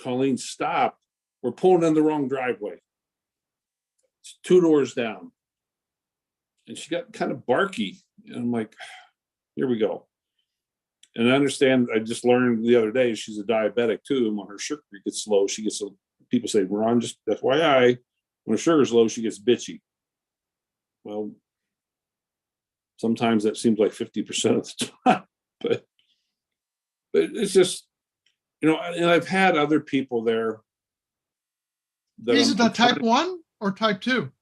Speaker 1: Colleen, stop. We're pulling in the wrong driveway. It's 2 doors down. And she got kind of barky. And I'm like, here we go. And I understand, I just learned the other day, she's a diabetic too. And when her sugar gets low, she gets, people say, Ron, just FYI, when her sugar's low, she gets bitchy. Well, sometimes that seems like 50% of the time, but it's just, you know, and I've had other people there.
Speaker 8: Is it the type 1 or type 2?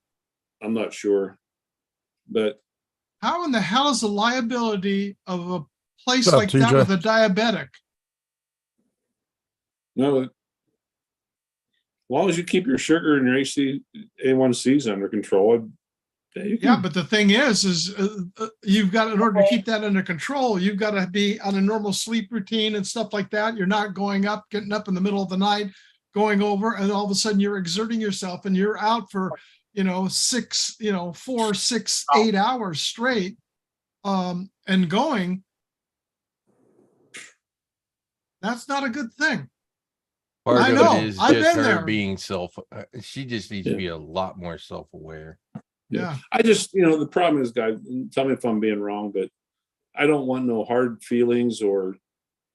Speaker 1: I'm not sure, but.
Speaker 8: How in the hell is the liability of a place
Speaker 12: What's up,
Speaker 8: like that
Speaker 12: TJ?
Speaker 8: with a diabetic?
Speaker 1: No, as long as you keep your sugar and your A1Cs under control.
Speaker 8: Yeah, but the thing is you've got, in order to keep that under control, you've got to be on a normal sleep routine and stuff like that. You're not getting up in the middle of the night, going over, and all of a sudden you're exerting yourself and you're out for, 4, 6, 8 hours straight, and going. That's not a good thing.
Speaker 6: Part
Speaker 8: I
Speaker 6: of
Speaker 8: know,
Speaker 6: it is
Speaker 8: I've
Speaker 6: just
Speaker 8: been
Speaker 6: her
Speaker 8: there.
Speaker 6: being she just needs to be a lot more self-aware.
Speaker 8: Yeah.
Speaker 1: I just, the problem is, guys, and tell me if I'm being wrong, but I don't want no hard feelings or,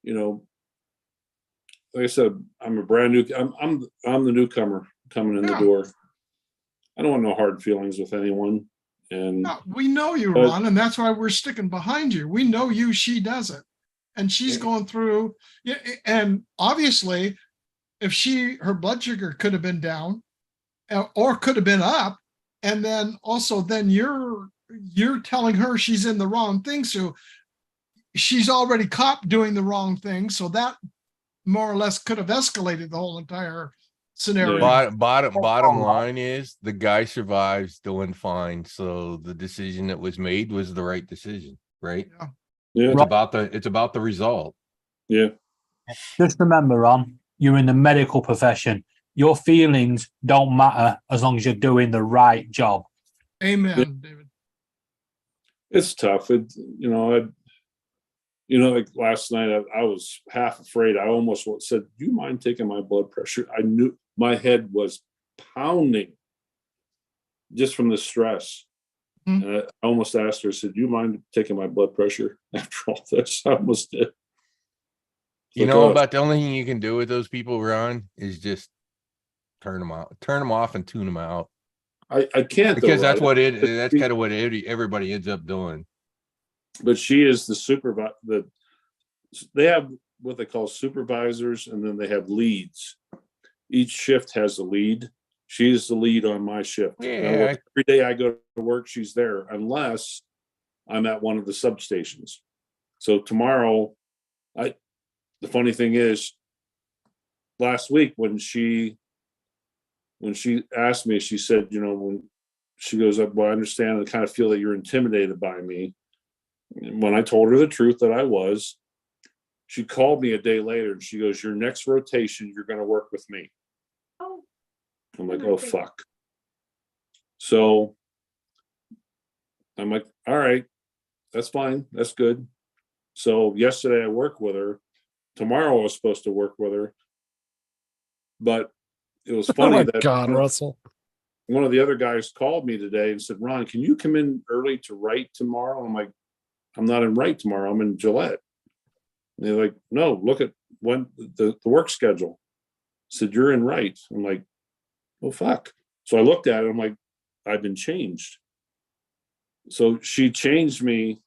Speaker 1: like I said, I'm a brand new, I'm the newcomer coming in the door. I don't want no hard feelings with anyone. And
Speaker 8: No, we know you, Ron, and that's why we're sticking behind you. We know you, she doesn't. And she's going through, and obviously, if her blood sugar could have been down or could have been up, and then also then you're telling her she's in the wrong thing. So she's already caught doing the wrong thing. So that more or less could have escalated the whole entire scenario.
Speaker 6: Bottom line is the guy survives, doing fine. So the decision that was made was the right decision, right?
Speaker 1: Yeah.
Speaker 6: It's about the result.
Speaker 1: Yeah.
Speaker 7: Just remember, Ron, you're in the medical profession. Your feelings don't matter as long as you're doing the right job.
Speaker 8: Amen, David.
Speaker 1: It's tough. Like last night, I was half afraid. I almost said, do you mind taking my blood pressure? I knew my head was pounding just from the stress.
Speaker 8: Mm-hmm.
Speaker 1: And I almost asked her, I said, do you mind taking my blood pressure after all this? I almost did.
Speaker 6: About the only thing you can do with those people, Ron, is just turn them off and tune them out.
Speaker 1: I can't,
Speaker 6: because
Speaker 1: though,
Speaker 6: that's kind of what everybody ends up doing.
Speaker 1: But she is the supervisor. They have what they call supervisors, and then they have leads. Each shift has a lead. She is the lead on my shift.
Speaker 6: Yeah.
Speaker 1: Every day I go to work, she's there, unless I'm at one of the substations. So tomorrow, the funny thing is, last week when she asked me, she said, when she goes up, well, I understand and kind of feel that you're intimidated by me. And when I told her the truth that I was, she called me a day later and she goes, your next rotation, you're going to work with me.
Speaker 5: Oh.
Speaker 1: I'm like, oh, fuck. So I'm like, all right, that's fine. That's good. So yesterday I worked with her. Tomorrow I was supposed to work with her. But it was funny that
Speaker 12: God, Russell.
Speaker 1: One of the other guys called me today and said, Ron, can you come in early to Wright tomorrow? I'm like, I'm not in Wright tomorrow. I'm in Gillette. And they're like, no, look at when the work schedule. I said, you're in Wright. I'm like, oh, fuck. So I looked at it. I'm like, I've been changed. So she changed me.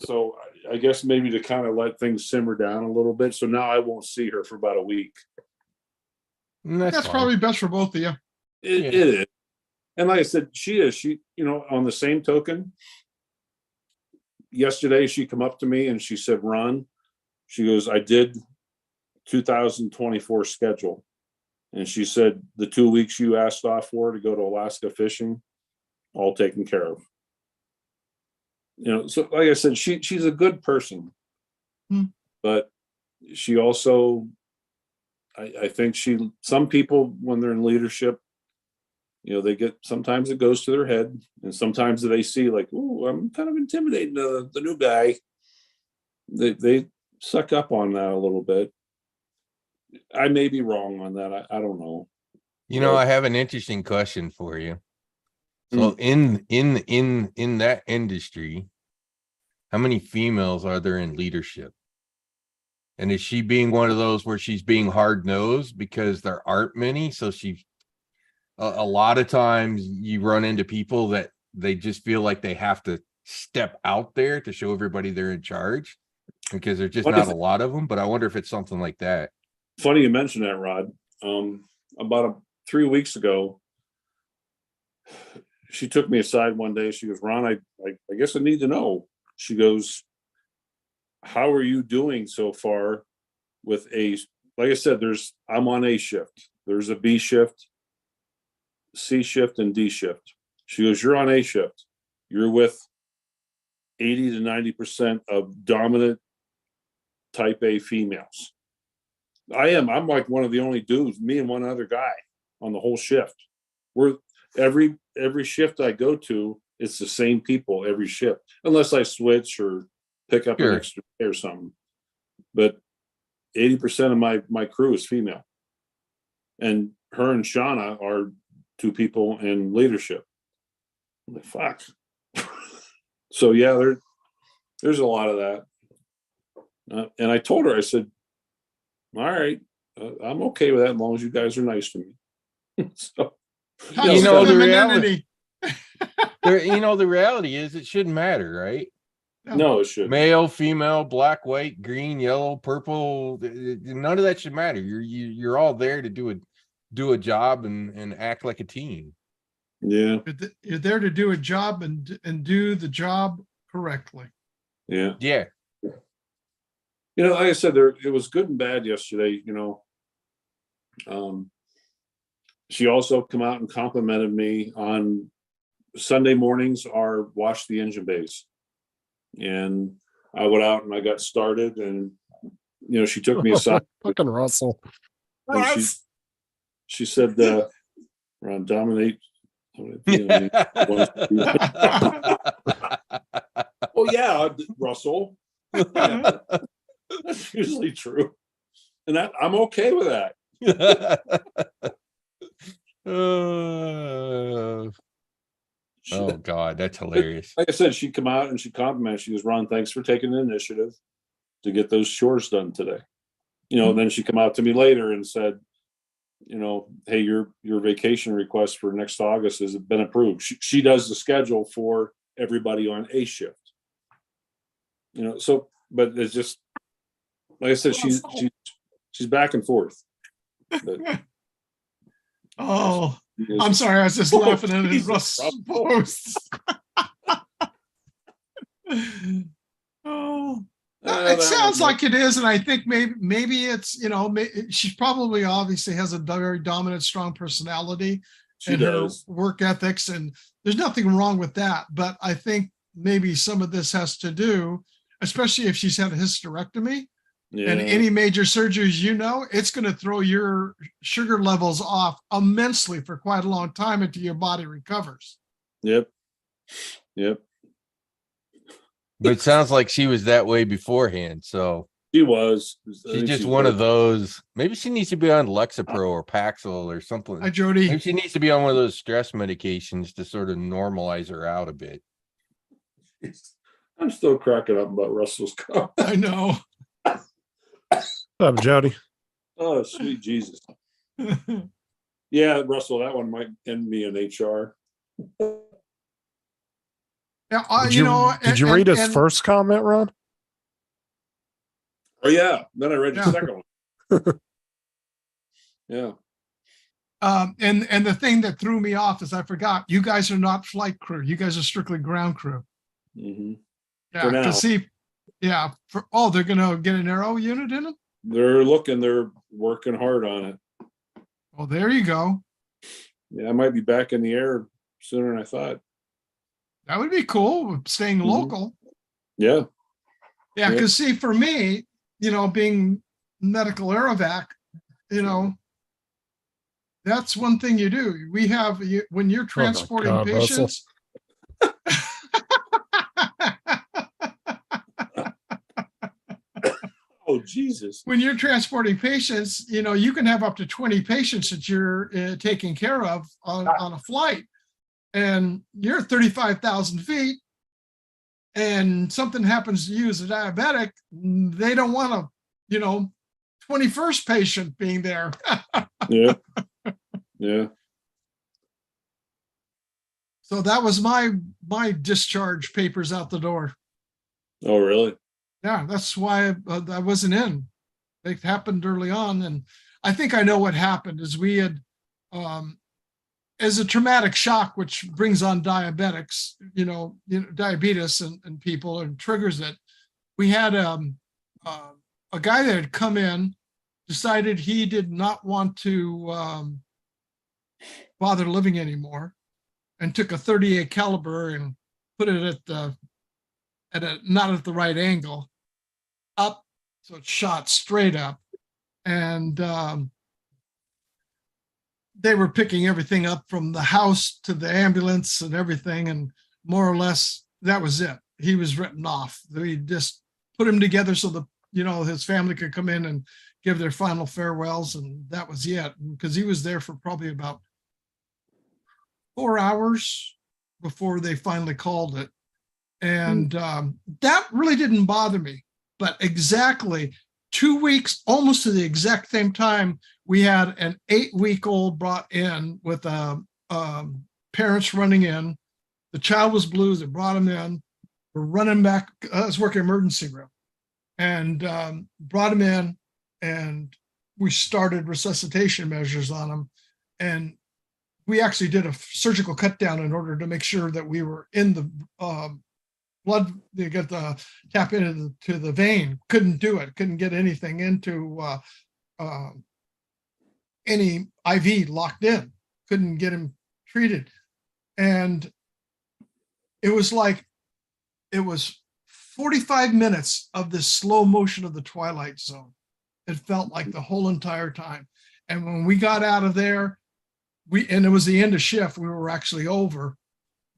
Speaker 1: So I guess maybe to kind of let things simmer down a little bit. So now I won't see her for about a week.
Speaker 8: That's probably best for both of you.
Speaker 1: It is. And like I said, she on the same token, yesterday she come up to me and she said, Ron, She goes, I did 2024 schedule. And she said, the 2 weeks you asked off for to go to Alaska fishing, all taken care of. You know, so like I said, she's a good person, but she also, I think some people, when they're in leadership, you know, sometimes it goes to their head, and sometimes they see like, oh, I'm kind of intimidating the new guy. They suck up on that a little bit. I may be wrong on that. I don't know.
Speaker 6: You know, I have an interesting question for you. So in that industry, how many females are there in leadership? And is she being one of those where she's being hard nosed because there aren't many? So a lot of times you run into people that they just feel like they have to step out there to show everybody they're in charge because there's just not a lot of them. But I wonder if it's something like that.
Speaker 1: Funny you mentioned that, Rod. About 3 weeks ago, she took me aside one day. She goes, Ron, I guess I need to know. She goes, how are you doing so far with like I said, I'm on A shift. There's a B shift, C shift, and D shift. She goes, you're on A shift. You're with 80 to 90% of dominant type A females. I'm like one of the only dudes, me and one other guy on the whole shift. We're every shift I go to, it's the same people every shift, unless I switch or pick up an extra day or something. But 80% of my crew is female. And her and Shauna are two people in leadership. I'm like, fuck. So yeah, there's a lot of that. And I told her, I said, all right, I'm okay with that as long as you guys are nice to me. So,
Speaker 6: you know, the reality, the reality is it shouldn't matter, right?
Speaker 1: No, it shouldn't.
Speaker 6: Male, female, black, white, green, yellow, purple, none of that should matter. You're all there to do a job and act like a team.
Speaker 1: Yeah.
Speaker 8: You're there to do a job and do the job correctly.
Speaker 1: Yeah.
Speaker 6: Yeah.
Speaker 1: You know, like I said, it was good and bad yesterday, you know. She also come out and complimented me on Sunday mornings are wash the engine bays. And I went out and I got started, and, you know, she took me aside.
Speaker 12: Fucking Russell.
Speaker 1: She said, around dominate. Oh yeah, Russell. Yeah. That's usually true. And I'm okay with that.
Speaker 6: Oh God, that's hilarious.
Speaker 1: Like I said, she come out and she complimented. She goes, Ron, thanks for taking the initiative to get those chores done today. You know, and then she come out to me later and said, you know, hey, your vacation request for next August has been approved. She does the schedule for everybody on A shift. You know, so, but it's just, like I said, she's back and forth. But,
Speaker 8: oh, I'm sorry. I was just laughing at his Russell posts. Oh, it sounds like it is, and I think maybe it's, you know, she probably obviously has a very dominant, strong personality and her work ethics, and there's nothing wrong with that. But I think maybe some of this has to do, especially if she's had a hysterectomy. Yeah. And any major surgeries, you know, it's going to throw your sugar levels off immensely for quite a long time until your body recovers.
Speaker 1: Yep.
Speaker 6: But it sounds like she was that way beforehand. So
Speaker 1: she was.
Speaker 6: She's just one of those. Maybe she needs to be on Lexapro or Paxil or something.
Speaker 8: Hi, Jody.
Speaker 6: Maybe she needs to be on one of those stress medications to sort of normalize her out a bit.
Speaker 1: I'm still cracking up about Russell's comment.
Speaker 8: I know.
Speaker 12: What's up, Jody?
Speaker 1: Oh, sweet Jesus. Yeah, Russell, that one might end me in HR.
Speaker 8: Yeah,
Speaker 12: did you read his first comment, Ron?
Speaker 1: Oh yeah, then I read the second one. Yeah.
Speaker 8: And the thing that threw me off is I forgot you guys are not flight crew. You guys are strictly ground crew.
Speaker 1: Mm-hmm.
Speaker 8: Yeah, because see, Yeah. They're gonna get an aero unit in it?
Speaker 1: They're working hard on it.
Speaker 8: Well, there you go.
Speaker 1: Yeah, I might be back in the air sooner than I thought.
Speaker 8: That would be cool, staying
Speaker 1: Mhm.
Speaker 8: local.
Speaker 1: Yeah,
Speaker 8: Yeah,
Speaker 1: Yeah.
Speaker 8: because see, for me, being medical aerovac, that's one thing you do. We have, when you're transporting
Speaker 12: God, Russell.
Speaker 8: patients.
Speaker 1: oh, Jesus.
Speaker 8: When you're transporting patients, you can have up to 20 patients that you're taking care of on a flight. And you're at 35,000 feet and something happens to you as a diabetic, they don't want to, 21st patient being there.
Speaker 1: Yeah. Yeah.
Speaker 8: So that was my discharge papers out the door.
Speaker 1: Oh, really?
Speaker 8: Yeah, that's why I wasn't in. It happened early on, and I think I know what happened is we had, as a traumatic shock, which brings on diabetics, diabetes and people and triggers it. We had a guy that had come in, decided he did not want to bother living anymore, and took a .38 caliber and put it not at the right angle, up, so it shot straight up, and they were picking everything up from the house to the ambulance and everything, and more or less that was it. He was written off. We just put him together so the his family could come in and give their final farewells, and that was it. Because he was there for probably about 4 hours before they finally called it. And that really didn't bother me. But exactly 2 weeks, almost to the exact same time, we had an 8-week-old brought in with parents running in. The child was blue. They brought him in. We're running back. I was working emergency room, and brought him in, and we started resuscitation measures on him. And we actually did a surgical cut down in order to make sure that we were in the blood. They got the tap into the vein. Couldn't do it. Couldn't get anything into any IV locked in. Couldn't get him treated. And it was 45 minutes of this slow motion of the Twilight Zone. It felt like the whole entire time. And when we got out of there, and it was the end of shift, we were actually over.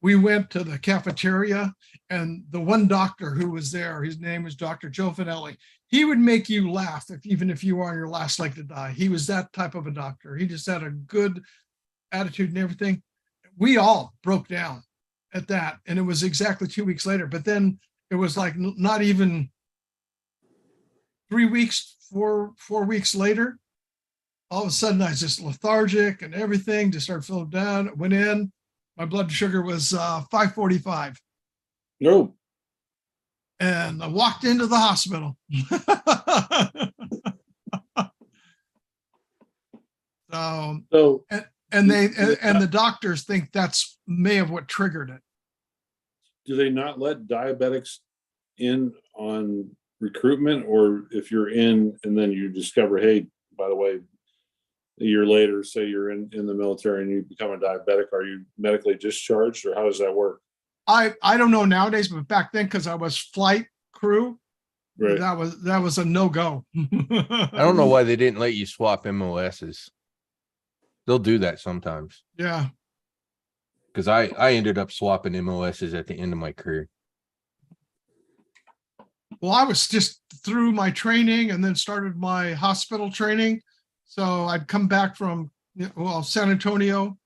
Speaker 8: We went to the cafeteria, and the one doctor who was there, his name was Dr. Joe Finelli. He would make you laugh even if you were on your last leg to die. He was that type of a doctor. He just had a good attitude and everything. We all broke down at that, and it was exactly 2 weeks later. But then it was like not even 3 weeks, 4 weeks later, all of a sudden I was just lethargic and everything just started feeling down. Went in, my blood sugar was 545.
Speaker 1: No.
Speaker 8: And I walked into the hospital.
Speaker 1: So
Speaker 8: and the doctors think that's may have what triggered it.
Speaker 1: do they not let diabetics in on recruitment? Or if you're in and then you discover, hey, by the way, a year later, say you're in the military and you become a diabetic, are you medically discharged, or how does that work?
Speaker 8: I don't know nowadays, but back then, because I was flight crew,
Speaker 1: Right.
Speaker 8: that was a no-go.
Speaker 6: I don't know why they didn't let you swap MOSs. They'll do that sometimes.
Speaker 8: Yeah.
Speaker 6: Because I ended up swapping MOSs at the end of my career.
Speaker 8: Well, I was just through my training and then started my hospital training. So I'd come back from San Antonio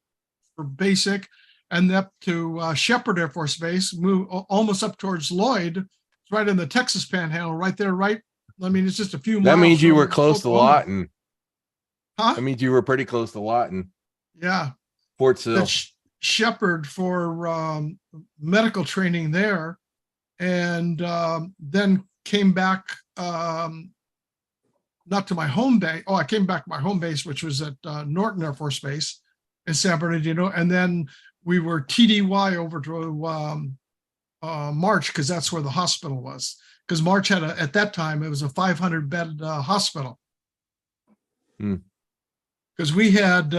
Speaker 8: for basic, and up to Shepherd Air Force Base, move almost up towards Lloyd. It's right in the Texas Panhandle, right there, right? I mean, it's just a few miles.
Speaker 6: That means you
Speaker 8: from
Speaker 6: were close to
Speaker 8: Oklahoma.
Speaker 6: Lawton.
Speaker 8: Huh?
Speaker 6: That means you were pretty close to Lawton.
Speaker 8: Yeah.
Speaker 6: Fort Sill.
Speaker 8: That's Shepherd for medical training there, and then came back not to my home base. Oh, I came back to my home base, which was at Norton Air Force Base in San Bernardino, and then we were TDY over to March, because that's where the hospital was. because March had at that time, it was a 500 bed hospital.
Speaker 6: Hmm.
Speaker 8: Because we had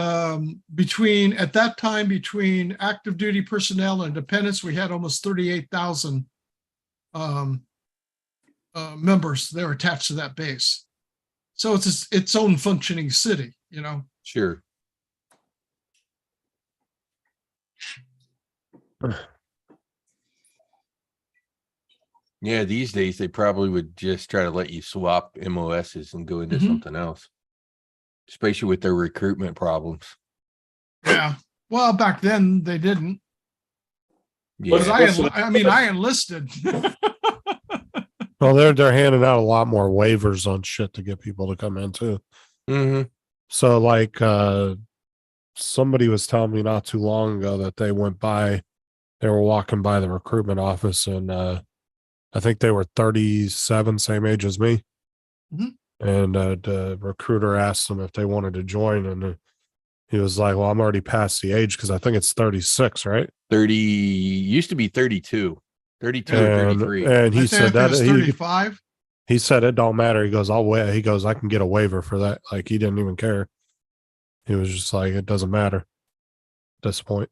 Speaker 8: between active duty personnel and dependents, we had almost 38,000 members. They were attached to that base. So it's its own functioning city, you know.
Speaker 6: Sure. Yeah, these days they probably would just try to let you swap MOSs and go into
Speaker 8: Mhm.
Speaker 6: something else, especially with their recruitment problems.
Speaker 8: Yeah. Well, back then they didn't.
Speaker 6: Yeah.
Speaker 8: Because I enlisted.
Speaker 12: Well, they're handing out a lot more waivers on shit to get people to come in too.
Speaker 6: Mm-hmm.
Speaker 12: So like somebody was telling me not too long ago that they were walking by the recruitment office and I think they were 37, same age as me.
Speaker 8: Mhm.
Speaker 12: And the recruiter asked them if they wanted to join and he was like, well, I'm already past the age because I think it's 36, right?
Speaker 6: 30 used to be 32. 32 or 33.
Speaker 12: And he said that
Speaker 8: 35.
Speaker 12: he said it don't matter. He goes, I'll wait. He goes, I can get a waiver for that. Like he didn't even care. He was just like, it doesn't matter at this point.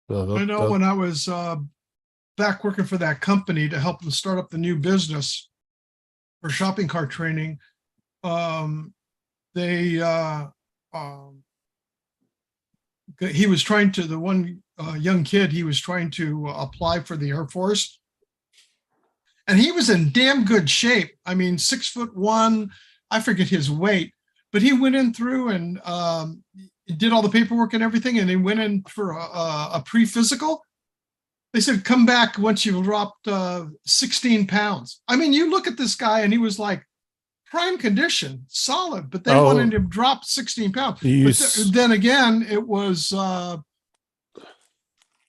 Speaker 8: I know when I was back working for that company to help them start up the new business for shopping cart training, he was trying to, the one young kid, he was trying to apply for the Air Force. And he was in damn good shape. I mean, 6'1", I forget his weight, but he went in through and did all the paperwork and everything. And he went in for a pre-physical. They said, come back once you've dropped 16 pounds. I mean, you look at this guy and he was like prime condition, solid, but they wanted him to drop 16 pounds. But then again, it was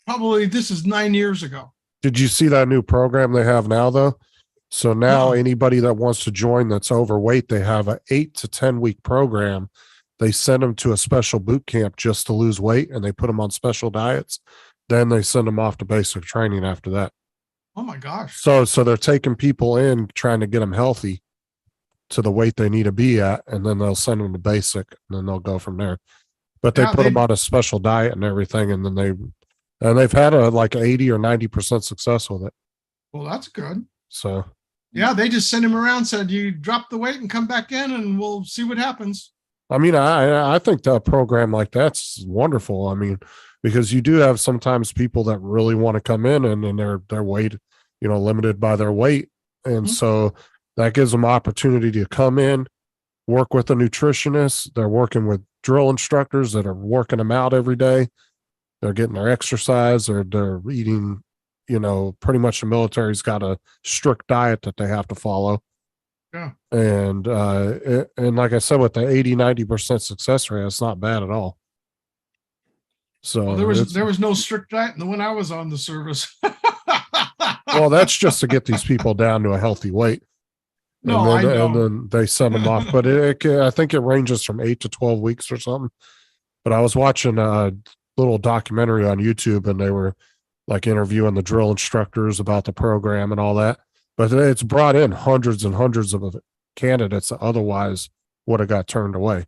Speaker 8: probably, this is 9 years ago.
Speaker 12: Did you see that new program they have now though? So now anybody that wants to join that's overweight, they have an 8 to 10 week program. They send them to a special boot camp just to lose weight and they put them on special diets. Then they send them off to basic training after that.
Speaker 8: Oh my gosh.
Speaker 12: So they're taking people in, trying to get them healthy to the weight they need to be at, and then they'll send them to basic and then they'll go from there. But they put them on a special diet and everything. And then they've had like 80 or 90% success with it.
Speaker 8: Well, that's good.
Speaker 12: So
Speaker 8: yeah, they just sent him around, said you drop the weight and come back in and we'll see what happens.
Speaker 12: I mean, I think that program like that's wonderful. I mean, because you do have sometimes people that really want to come in and their weight, limited by their weight. And so that gives them opportunity to come in, work with a nutritionist. They're working with drill instructors that are working them out every day. They're getting their exercise or they're eating, pretty much the military's got a strict diet that they have to follow.
Speaker 8: Yeah.
Speaker 12: And like I said, with the 80-90% success rate, it's not bad at all. So
Speaker 8: well, there was no strict diet in the one I was on the service.
Speaker 12: Well, that's just to get these people down to a healthy weight.
Speaker 8: No, I know.
Speaker 12: And then they send them off. But I think it ranges from 8 to 12 weeks or something. But I was watching a little documentary on YouTube and they were like interviewing the drill instructors about the program and all that. But it's brought in hundreds and hundreds of candidates that otherwise would have got turned away.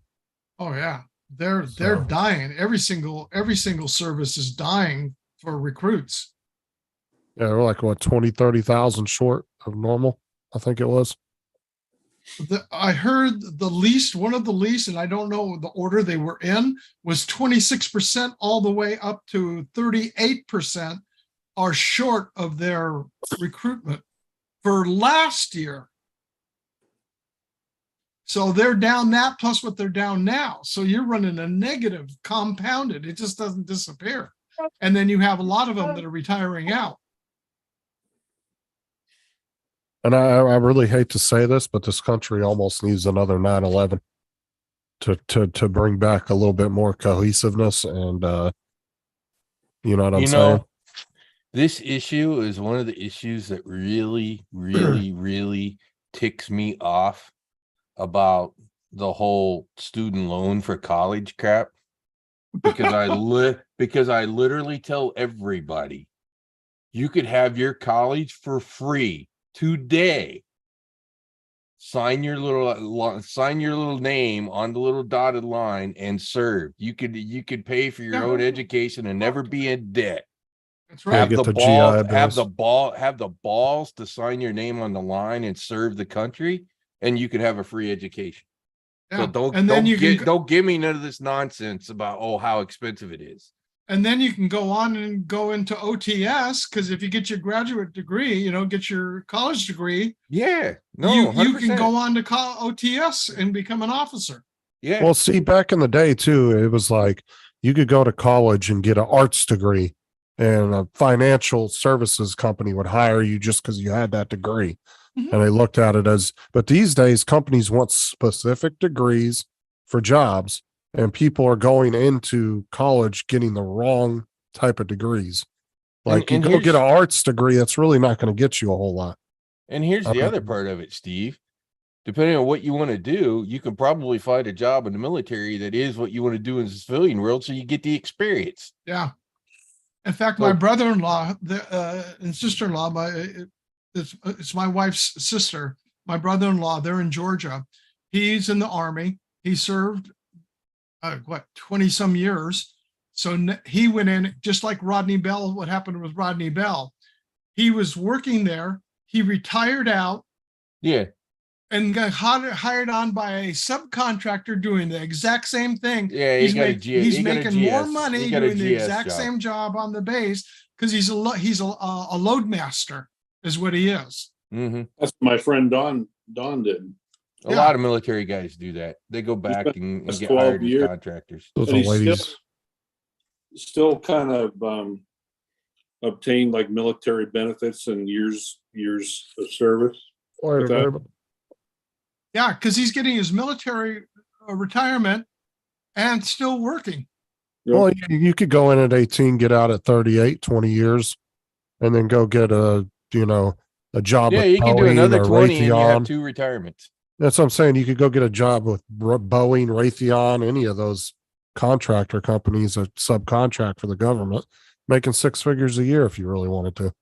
Speaker 8: Oh yeah. They're dying. Every single service is dying for recruits.
Speaker 12: Yeah, they're like what 20, 30,000 short of normal, I think it was.
Speaker 8: I heard one of the least, and I don't know the order they were in, was 26% all the way up to 38% are short of their recruitment for last year. So they're down that plus what they're down now. So you're running a negative compounded. It just doesn't disappear. And then you have a lot of them that are retiring out.
Speaker 12: And I really hate to say this, but this country almost needs another 9/11 to bring back a little bit more cohesiveness and you know what I'm saying?
Speaker 6: This issue is one of the issues that really, really, really ticks me off about the whole student loan for college crap. Because I literally tell everybody you could have your college for free today. Sign your little name on the little dotted line and serve. You could pay for your
Speaker 8: Yeah.
Speaker 6: own education and never be in debt.
Speaker 8: That's right.
Speaker 12: get the GI
Speaker 6: Have the balls to sign your name on the line and serve the country, and you can have a free education. So
Speaker 8: Yeah. And then
Speaker 6: don't give me none of this nonsense about how expensive it is.
Speaker 8: And then you can go on and go into OTS, because if you get your graduate degree, get your college degree,
Speaker 6: Yeah, no,
Speaker 8: you can
Speaker 6: 100%.
Speaker 8: go on to OTS and become an officer.
Speaker 6: Yeah,
Speaker 12: Well, see, back in the day too, it was like you could go to college and get an arts degree, and a financial services company would hire you just because you had that degree.
Speaker 8: Mhm.
Speaker 12: And they looked at it as, but these days companies want specific degrees for jobs, and people are going into college getting the wrong type of degrees. Like
Speaker 6: And
Speaker 12: you go get an arts degree, that's really not going to get you a whole lot.
Speaker 6: and here's the other part of it, Steve. Depending on what you want to do, you can probably find a job in the military that is what you want to do in the civilian world, so you get the experience.
Speaker 8: Yeah. In fact, my brother-in-law and sister-in-law, it's my wife's sister, my brother-in-law, they're in Georgia. He's in the Army. He served 20 some years. So he went in just like Rodney Bell. What happened with Rodney Bell? He was working there. He retired out.
Speaker 6: Yeah.
Speaker 8: And got hired on by a subcontractor doing the exact same thing.
Speaker 6: Yeah,
Speaker 8: he's making more money doing the exact
Speaker 6: job.
Speaker 8: same job on the base because he's a load master, is what he is.
Speaker 6: Mm-hmm.
Speaker 1: That's what my friend Don did.
Speaker 6: A lot of military guys do that. They go back and
Speaker 1: that's
Speaker 6: get
Speaker 1: 12
Speaker 6: hired as
Speaker 1: years.
Speaker 6: contractors.
Speaker 12: Those
Speaker 1: And
Speaker 12: are
Speaker 1: he's
Speaker 12: ladies.
Speaker 1: still kind of obtained like military benefits and years of service. with that.
Speaker 8: Yeah, because he's getting his military retirement and still working.
Speaker 12: Well, you could go in at 18, get out at 38, 20 years, and then go get a job.
Speaker 6: Yeah,
Speaker 12: with
Speaker 6: you can do
Speaker 12: Boeing
Speaker 6: another
Speaker 12: or
Speaker 6: 20 and you have
Speaker 12: Raytheon.
Speaker 6: 2 retirements.
Speaker 12: That's what I'm saying. You could go get a job with Boeing, Raytheon, any of those contractor companies that subcontract for the government, making 6 figures a year if you really wanted to.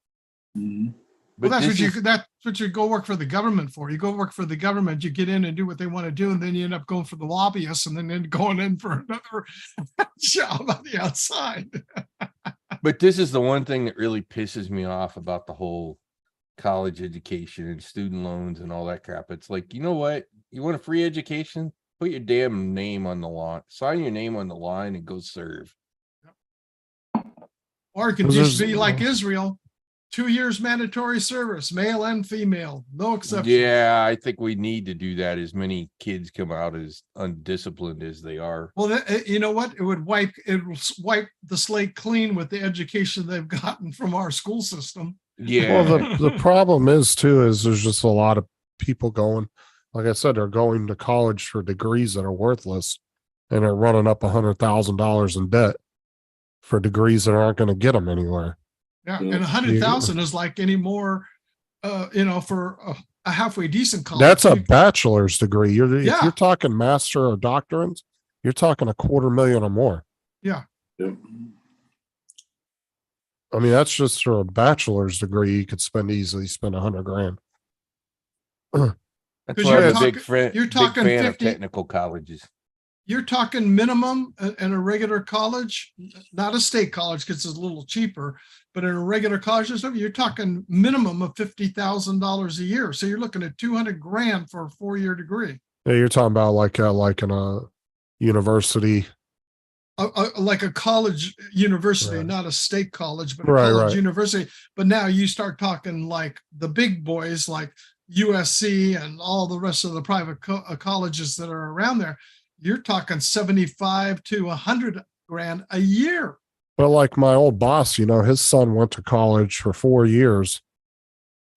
Speaker 1: Mhm.
Speaker 8: Well,
Speaker 6: But
Speaker 8: that's what you go work for the government for. You go work for the government, you get in and do what they want to do, and then you end up going for the lobbyists and then going in for another job on the outside.
Speaker 6: But this is the one thing that really pisses me off about the whole college education and student loans and all that crap. It's like, you know what? You want a free education? Put your damn name on the line. Sign your name on the line and go serve.
Speaker 8: Or it could just be like Israel, 2 years mandatory service, male and female, no exception.
Speaker 6: Yeah, I think we need to do that. As many kids come out as undisciplined as they are.
Speaker 8: Well, you know what? It will wipe the slate clean with the education they've gotten from our school system.
Speaker 6: Yeah.
Speaker 12: Well, the problem is there's just a lot of people going, like I said, they're going to college for degrees that are worthless, and they're running up $100,000 in debt for degrees that aren't going to get them anywhere.
Speaker 8: Yeah, and 100,000 is like any more, for a halfway decent college.
Speaker 12: That's a bachelor's degree. If
Speaker 8: Yeah.
Speaker 12: you're talking master or doctorate, you're talking $250,000 or more.
Speaker 8: Yeah.
Speaker 1: Yep.
Speaker 12: I mean, that's just for a bachelor's degree. You could easily spend $100,000.
Speaker 6: That's
Speaker 8: 'Cause
Speaker 6: why
Speaker 8: you're
Speaker 6: I'm a
Speaker 8: talking-
Speaker 6: big fan
Speaker 8: you're talking
Speaker 6: of
Speaker 8: 50
Speaker 6: technical colleges.
Speaker 8: You're talking minimum in a regular college, not a state college because it's a little cheaper, but in a regular college or something, you're talking minimum of $50,000 a year. So you're looking at $200,000 for a 4-year degree.
Speaker 12: Yeah, you're talking about like in a university.
Speaker 8: Like a college university,
Speaker 12: Right.
Speaker 8: not a state college, but a
Speaker 12: Right,
Speaker 8: college
Speaker 12: right.
Speaker 8: university. But now you start talking like the big boys, like USC and all the rest of the private colleges that are around there. You're talking 75 to 100,000 a year.
Speaker 12: But like my old boss, his son went to college for 4 years,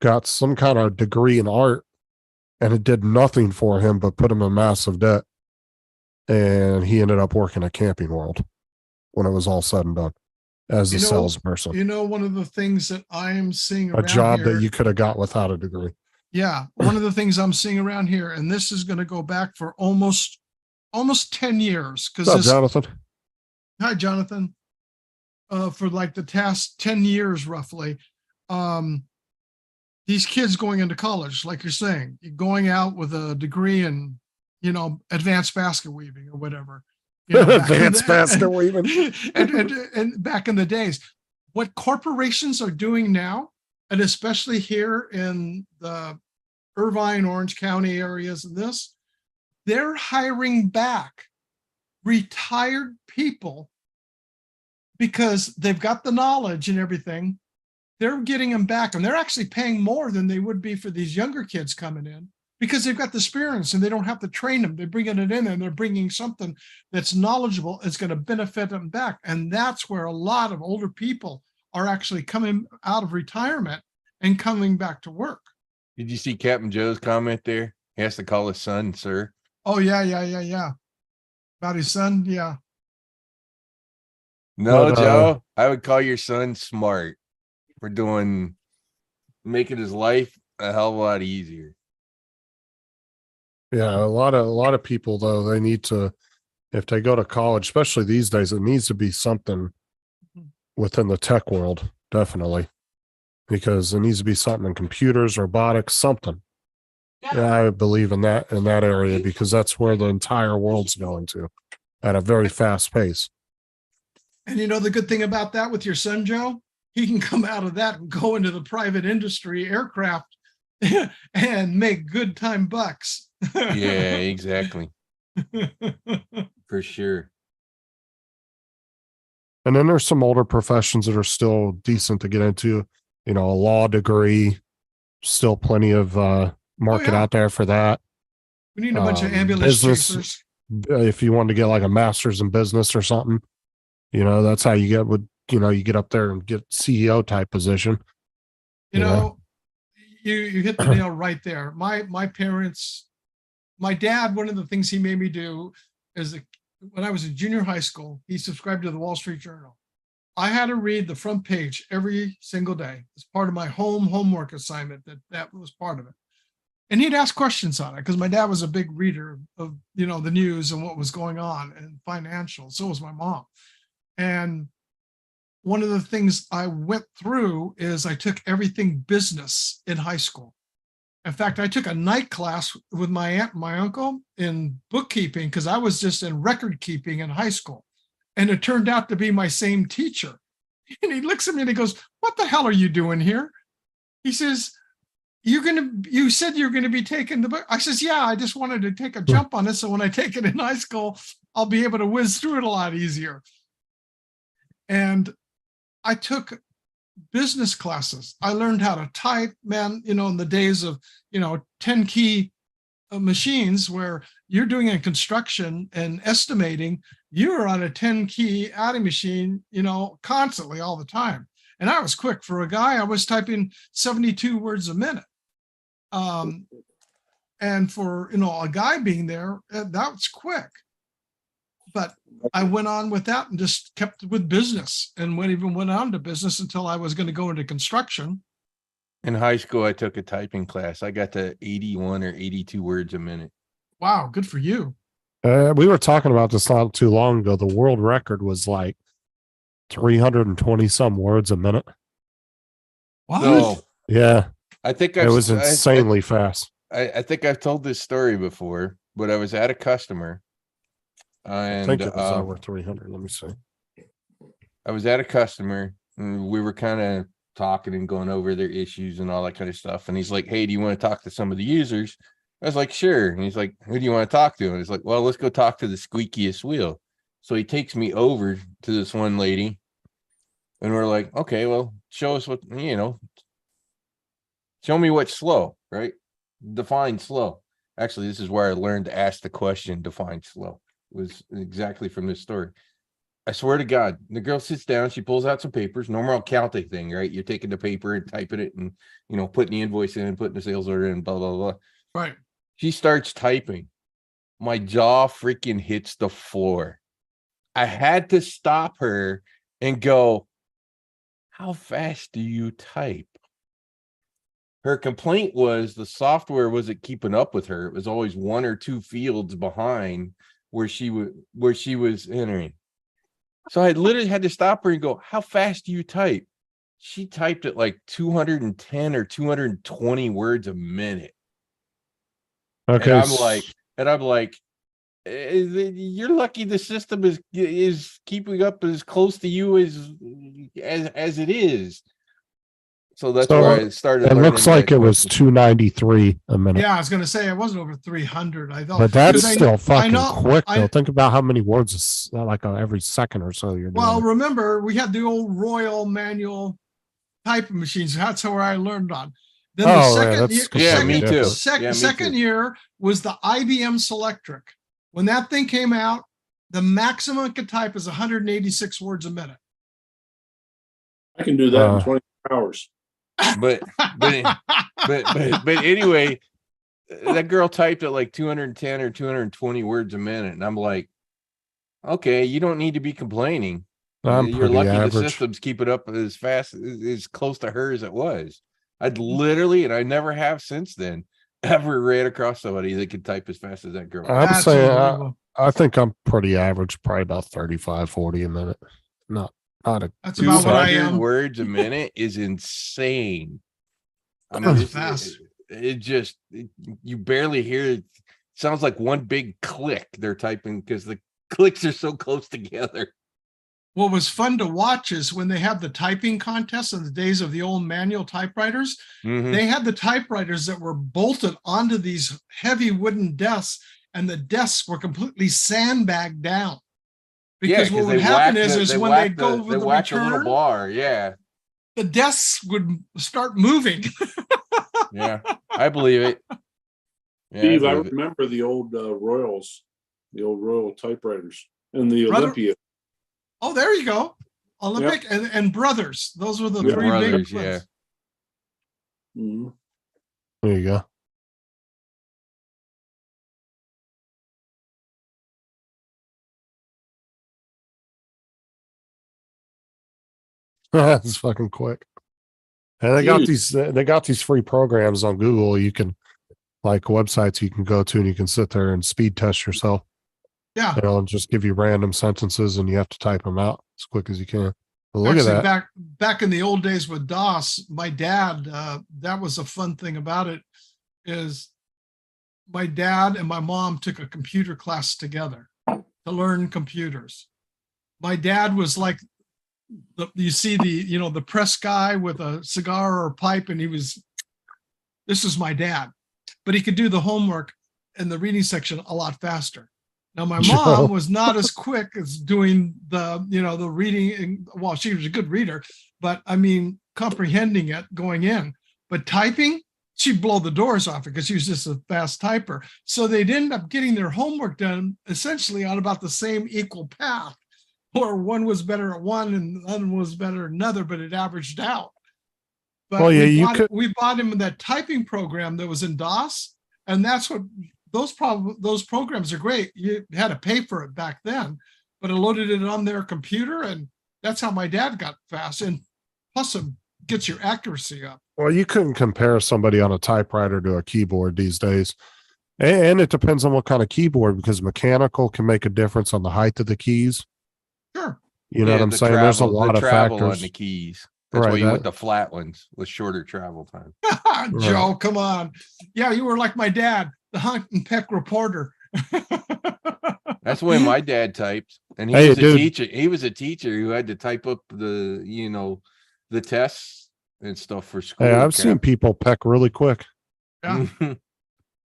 Speaker 12: got some kind of degree in art, and it did nothing for him but put him in massive debt. And he ended up working at Camping World when it was all said and done as a salesperson.
Speaker 8: One of the things that I'm seeing
Speaker 12: A
Speaker 8: around
Speaker 12: job
Speaker 8: here,
Speaker 12: that you could have got without a degree.
Speaker 8: yeah, one of the things I'm seeing around here, and this is going to go back for almost 10 years.
Speaker 12: What's up, Jonathan?
Speaker 8: Hi, Jonathan. For like the past 10 years, roughly, these kids going into college, like you're saying, going out with a degree in, advanced basket weaving or whatever.
Speaker 12: Advanced basket weaving.
Speaker 8: And back in the days, what corporations are doing now, and especially here in the Irvine, Orange County areas of this, they're hiring back retired people because they've got the knowledge and everything. They're getting them back, and they're actually paying more than they would be for these younger kids coming in because they've got the experience and they don't have to train them. They're bringing it in and they're bringing something that's knowledgeable. It's going to benefit them back. And that's where a lot of older people are actually coming out of retirement and coming back to work.
Speaker 6: Did you see Captain Joe's comment there? He has to call his son, sir.
Speaker 8: Oh, yeah. About his son, yeah.
Speaker 6: No,
Speaker 12: But,
Speaker 6: Joe, I would call your son smart for making his life a hell of a lot easier.
Speaker 12: Yeah, a lot of people though, they need to, if they go to college, especially these days, it needs to be something within the tech world, definitely. Because it needs to be something in computers, robotics, something. Yeah, I believe in that area because that's where the entire world's going to at a very fast pace.
Speaker 8: And the good thing about that with your son, Joe, he can come out of that and go into the private industry, aircraft, and make good time bucks.
Speaker 6: Yeah, exactly. For sure.
Speaker 12: And then there's some older professions that are still decent to get into, a law degree, still plenty of market out there for that.
Speaker 8: We need a bunch of ambulance chasers.
Speaker 12: If you want to get like a master's in business or something, that's how you get you get up there and get CEO type position.
Speaker 8: You hit the nail right there. My parents, my dad, one of the things he made me do is when I was in junior high school, he subscribed to the Wall Street Journal. I had to read the front page every single day as part of my homework assignment. That was part of it. And he'd ask questions on it because my dad was a big reader of, the news and what was going on and financial. So was my mom. And one of the things I went through is I took everything business in high school. In fact, I took a night class with my aunt and my uncle in bookkeeping because I was just in record keeping in high school. And it turned out to be my same teacher. And he looks at me and he goes, "What the hell are you doing here?" He says, you said you're going to be taking the book. I says, "Yeah, I just wanted to take a jump on it. So when I take it in high school, I'll be able to whiz through it a lot easier." And I took business classes. I learned how to type, man, in the days of, 10 key machines where you're doing in construction and estimating, you're on a 10 key adding machine, constantly all the time. And I was quick for a guy. I was typing 72 words a minute. And for, a guy being there, that was quick. But I went on with that and just kept with business and went on to business until I was going to go into construction.
Speaker 6: In high school, I took a typing class. I got to 81 or 82 words a minute.
Speaker 8: Wow, good for you.
Speaker 12: We were talking about this not too long ago. The world record was like 320 some words a minute.
Speaker 8: What?
Speaker 6: No,
Speaker 12: Yeah,
Speaker 6: I think
Speaker 12: it was insanely fast.
Speaker 6: I think I've told this story before, but I was at a customer.
Speaker 12: I think it was over 300. Let me see.
Speaker 6: I was at a customer and we were kind of talking and going over their issues and all that kind of stuff. And he's like, "Hey, do you want to talk to some of the users?" I was like, "Sure." And he's like, "Who do you want to talk to?" And he's like, "Well, let's go talk to the squeakiest wheel." So he takes me over to this one lady and we're like, "Okay, well, show us what, show me what's slow, right? Define slow." Actually, this is where I learned to ask the question, define slow. It was exactly from this story. I swear to God, the girl sits down, she pulls out some papers, normal accounting thing, right? You're taking the paper and typing it and, putting the invoice in and putting the sales order in, blah, blah, blah.
Speaker 8: Right.
Speaker 6: She starts typing. My jaw freaking hits the floor. I had to stop her and go, "How fast do you type?" Her complaint was the software wasn't keeping up with her. It was always one or two fields behind where she was entering. So I literally had to stop her and go, "How fast do you type?" she typed at like 210 or 220 words a minute.
Speaker 12: Okay.
Speaker 6: And I'm like, you're lucky the system is keeping up as close to you as it is. So that's
Speaker 12: So,
Speaker 6: where I started.
Speaker 12: It looks
Speaker 6: learning
Speaker 12: like
Speaker 6: that
Speaker 12: it was
Speaker 6: quick.
Speaker 12: 293 a minute.
Speaker 8: Yeah, I was gonna say it wasn't over 300. I thought,
Speaker 12: But that's
Speaker 8: because
Speaker 12: still fucking
Speaker 8: know-
Speaker 12: quick
Speaker 8: I-
Speaker 12: though. Think about how many words is like every second or so you're doing.
Speaker 8: Well,
Speaker 12: it.
Speaker 8: remember, we had the old Royal manual typing machines. That's where I learned on. Then the
Speaker 12: Oh, yeah,
Speaker 8: second
Speaker 12: that's
Speaker 8: year,
Speaker 12: completely
Speaker 6: me too.
Speaker 8: sec-
Speaker 6: Yeah, me
Speaker 8: second
Speaker 6: too.
Speaker 8: year was the IBM Selectric. When that thing came out, the maximum it could type is 186 words a minute.
Speaker 1: I can do that in 20 hours.
Speaker 6: But anyway, that girl typed at like 210 or 220 words a minute, and I'm like, okay, you don't need to be complaining.
Speaker 12: I'm
Speaker 6: You're
Speaker 12: pretty
Speaker 6: lucky the
Speaker 12: average.
Speaker 6: systems keep it up as fast, as close to her as it was. I'd literally, and I never have since then, ever ran across somebody that could type as fast as that girl.
Speaker 12: I'm
Speaker 8: That's
Speaker 12: saying
Speaker 8: unbelievable.
Speaker 12: I think I'm pretty average, probably about 35, 40 a minute. Not a
Speaker 8: That's about what I
Speaker 6: 200
Speaker 8: am.
Speaker 6: words a minute is insane. I
Speaker 8: That's
Speaker 6: mean,
Speaker 8: fast.
Speaker 6: You barely hear it. Sounds like one big click they're typing because the clicks are so close together.
Speaker 8: What was fun to watch is when they have the typing contests in the days of the old manual typewriters,
Speaker 6: Mhm.
Speaker 8: they had the typewriters that were bolted onto these heavy wooden desks, and the desks were completely sandbagged down. Because what would happen is when they'd go over the
Speaker 6: whack a little
Speaker 8: return,
Speaker 6: bar. Yeah.
Speaker 8: the desks would start moving.
Speaker 6: Yeah. I believe it. Yeah,
Speaker 1: Steve, I
Speaker 6: believe it.
Speaker 1: remember the old Royals, the old Royal typewriters and the
Speaker 8: Brother-
Speaker 1: Olympia.
Speaker 8: Oh, there you go. Olympic and Brothers. Those were the
Speaker 1: Yeah.
Speaker 8: three
Speaker 6: Brothers,
Speaker 8: big ones.
Speaker 6: yeah.
Speaker 1: Mhm.
Speaker 12: there you go. That's fucking quick. And they got these free programs on Google. You can like websites you can go to and you can sit there and speed test yourself.
Speaker 8: Yeah.
Speaker 12: It'll just give you random sentences and you have to type them out as quick as you can. But look
Speaker 8: Actually,
Speaker 12: at that.
Speaker 8: back in the old days with DOS, my dad, that was a fun thing about it, is my dad and my mom took a computer class together to learn computers. My dad was like, you see the press guy with a cigar or a pipe, and this is my dad, but he could do the homework in the reading section a lot faster. Now, my mom was not as quick as doing the reading. Well, she was a good reader, but I mean, comprehending it going in, but typing, she'd blow the doors off it because she was just a fast typer. So they'd end up getting their homework done essentially on about the same equal path, or one was better at one and the other was better at another, but it averaged out. But
Speaker 12: Well, yeah,
Speaker 8: we bought him that typing program that was in DOS, and that's what those programs are great. You had to pay for it back then, but I loaded it on their computer, and that's how my dad got fast. And plus, it gets your accuracy up.
Speaker 12: Well, you couldn't compare somebody on a typewriter to a keyboard these days. And it depends on what kind of keyboard, because mechanical can make a difference on the height of the keys.
Speaker 8: Sure.
Speaker 12: You know what I'm saying? There's a lot of
Speaker 6: travel
Speaker 12: factors.
Speaker 6: on the keys. That's why you went the flat ones with shorter travel time.
Speaker 8: Joe, come on. Yeah, you were like my dad, the Hunt and Peck reporter.
Speaker 6: That's the way my dad typed, and he
Speaker 12: Hey,
Speaker 6: was a
Speaker 12: dude.
Speaker 6: teacher. He was a teacher who had to type up the tests and stuff for school.
Speaker 12: Hey, I've seen people peck really quick.
Speaker 8: Yeah.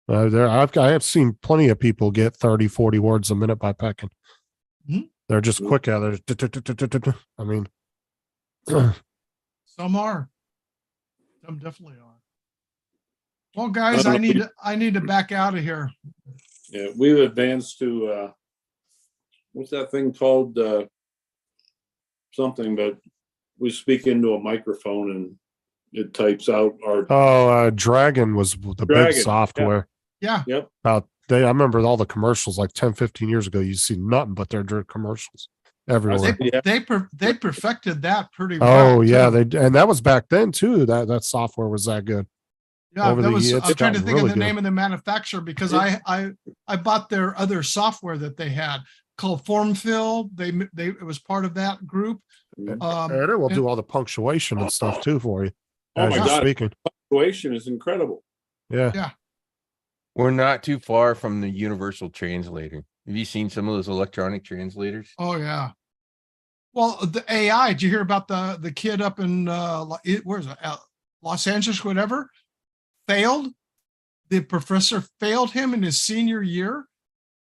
Speaker 12: I have seen plenty of people get 30, 40 words a minute by pecking.
Speaker 8: Mhm.
Speaker 12: They're just quick out there. I mean,
Speaker 8: Some are. Some definitely are. Well, guys, I need to back out of here.
Speaker 1: Yeah, we've advanced to what's that thing called? Something that we speak into a microphone and it types out our
Speaker 12: Dragon was the
Speaker 1: Dragon,
Speaker 12: big software.
Speaker 8: Yeah.
Speaker 1: Yep.
Speaker 12: I remember all the commercials like 10, 15 years ago. You see nothing but their commercials everywhere.
Speaker 8: They perfected that pretty well.
Speaker 12: Oh yeah,
Speaker 8: too.
Speaker 12: and that was back then too. That software was that good.
Speaker 8: Yeah,
Speaker 12: over
Speaker 8: that
Speaker 12: the
Speaker 8: was.
Speaker 12: years,
Speaker 8: I'm
Speaker 12: it's
Speaker 8: trying to
Speaker 12: gotten
Speaker 8: think of
Speaker 12: really
Speaker 8: the
Speaker 12: good.
Speaker 8: name of the manufacturer because I bought their other software that they had, called Form Fill. It was part of that group.
Speaker 1: Mhm.
Speaker 12: And it will do all the punctuation and stuff too for you
Speaker 1: Oh
Speaker 12: as
Speaker 1: my
Speaker 12: you're
Speaker 1: God.
Speaker 12: speaking.
Speaker 1: Situation is incredible.
Speaker 12: Yeah.
Speaker 6: We're not too far from the universal translator. Have you seen some of those electronic translators?
Speaker 8: Oh yeah. Well, the AI. Did you hear about the kid up in where's it? Los Angeles, whatever? Failed. The professor failed him in his senior year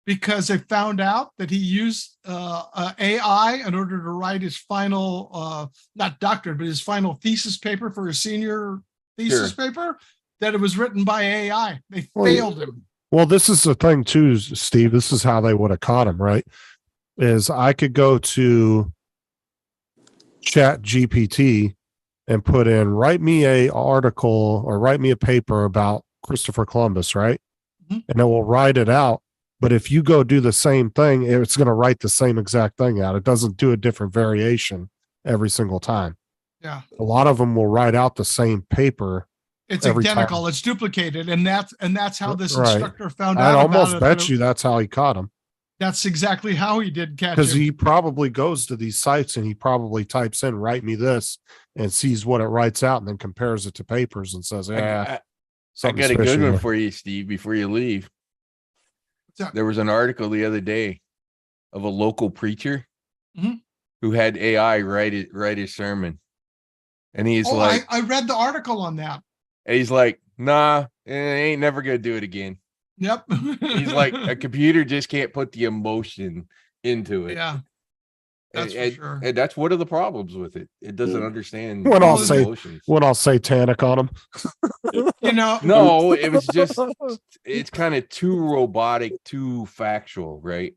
Speaker 8: because they found out that he used AI in order to write his final, not doctorate, but his final thesis paper for his senior thesis paper. That it was written by AI. They failed him.
Speaker 12: Well, this is the thing too, Steve. This is how they would have caught him, right? Is I could go to Chat GPT and put in, write me a article or write me a paper about Christopher Columbus, right?
Speaker 8: Mhm.
Speaker 12: And it will write it out. But if you go do the same thing, it's going to write the same exact thing out. It doesn't do a different variation every single time.
Speaker 8: Yeah.
Speaker 12: A lot of them will write out the same paper.
Speaker 8: It's
Speaker 12: every
Speaker 8: identical.
Speaker 12: time.
Speaker 8: It's duplicated, and that's how this
Speaker 12: Right.
Speaker 8: instructor found
Speaker 12: I'd
Speaker 8: out.
Speaker 12: almost
Speaker 8: about it,
Speaker 12: bet you that's how he caught him.
Speaker 8: That's exactly how he did catch
Speaker 12: Because
Speaker 8: him.
Speaker 12: he probably goes to these sites and he probably types in, write me this, and sees what it writes out and then compares it to papers and says, yeah.
Speaker 6: I
Speaker 12: something's
Speaker 6: got a good
Speaker 12: fishy
Speaker 6: one
Speaker 12: here."
Speaker 6: for you, Steve, before you leave.
Speaker 8: What's up?
Speaker 6: There was an article the other day of a local preacher
Speaker 8: Mhm.
Speaker 6: who had AI write his sermon. And he's
Speaker 8: Oh,
Speaker 6: like,
Speaker 8: I read the article on that.
Speaker 6: nah, it ain't never gonna do it again.
Speaker 8: Yep.
Speaker 6: He's like, a computer just can't put the emotion into it.
Speaker 8: yeah. That's for sure.
Speaker 6: And that's one of the problems with it. It doesn't understand
Speaker 12: When I'll
Speaker 6: human
Speaker 12: say-
Speaker 6: emotions.
Speaker 12: Went all satanic on him.
Speaker 8: You know,
Speaker 6: No, it was just, it's kind of too robotic, too factual, right?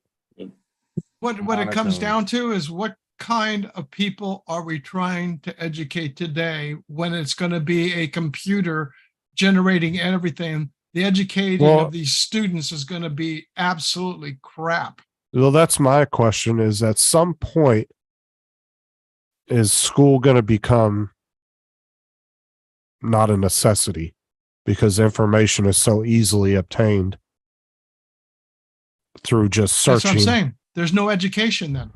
Speaker 8: what it comes
Speaker 6: monotone.
Speaker 8: down to is what kind of people are we trying to educate today when it's going to be a computer generating everything? The educating
Speaker 12: Well-
Speaker 8: of these students is going to be absolutely crap.
Speaker 12: Well, that's my question is at some point, is school going to become not a necessity because information is so easily obtained through just
Speaker 8: That's what I'm
Speaker 12: searching?
Speaker 8: saying. There's no education then.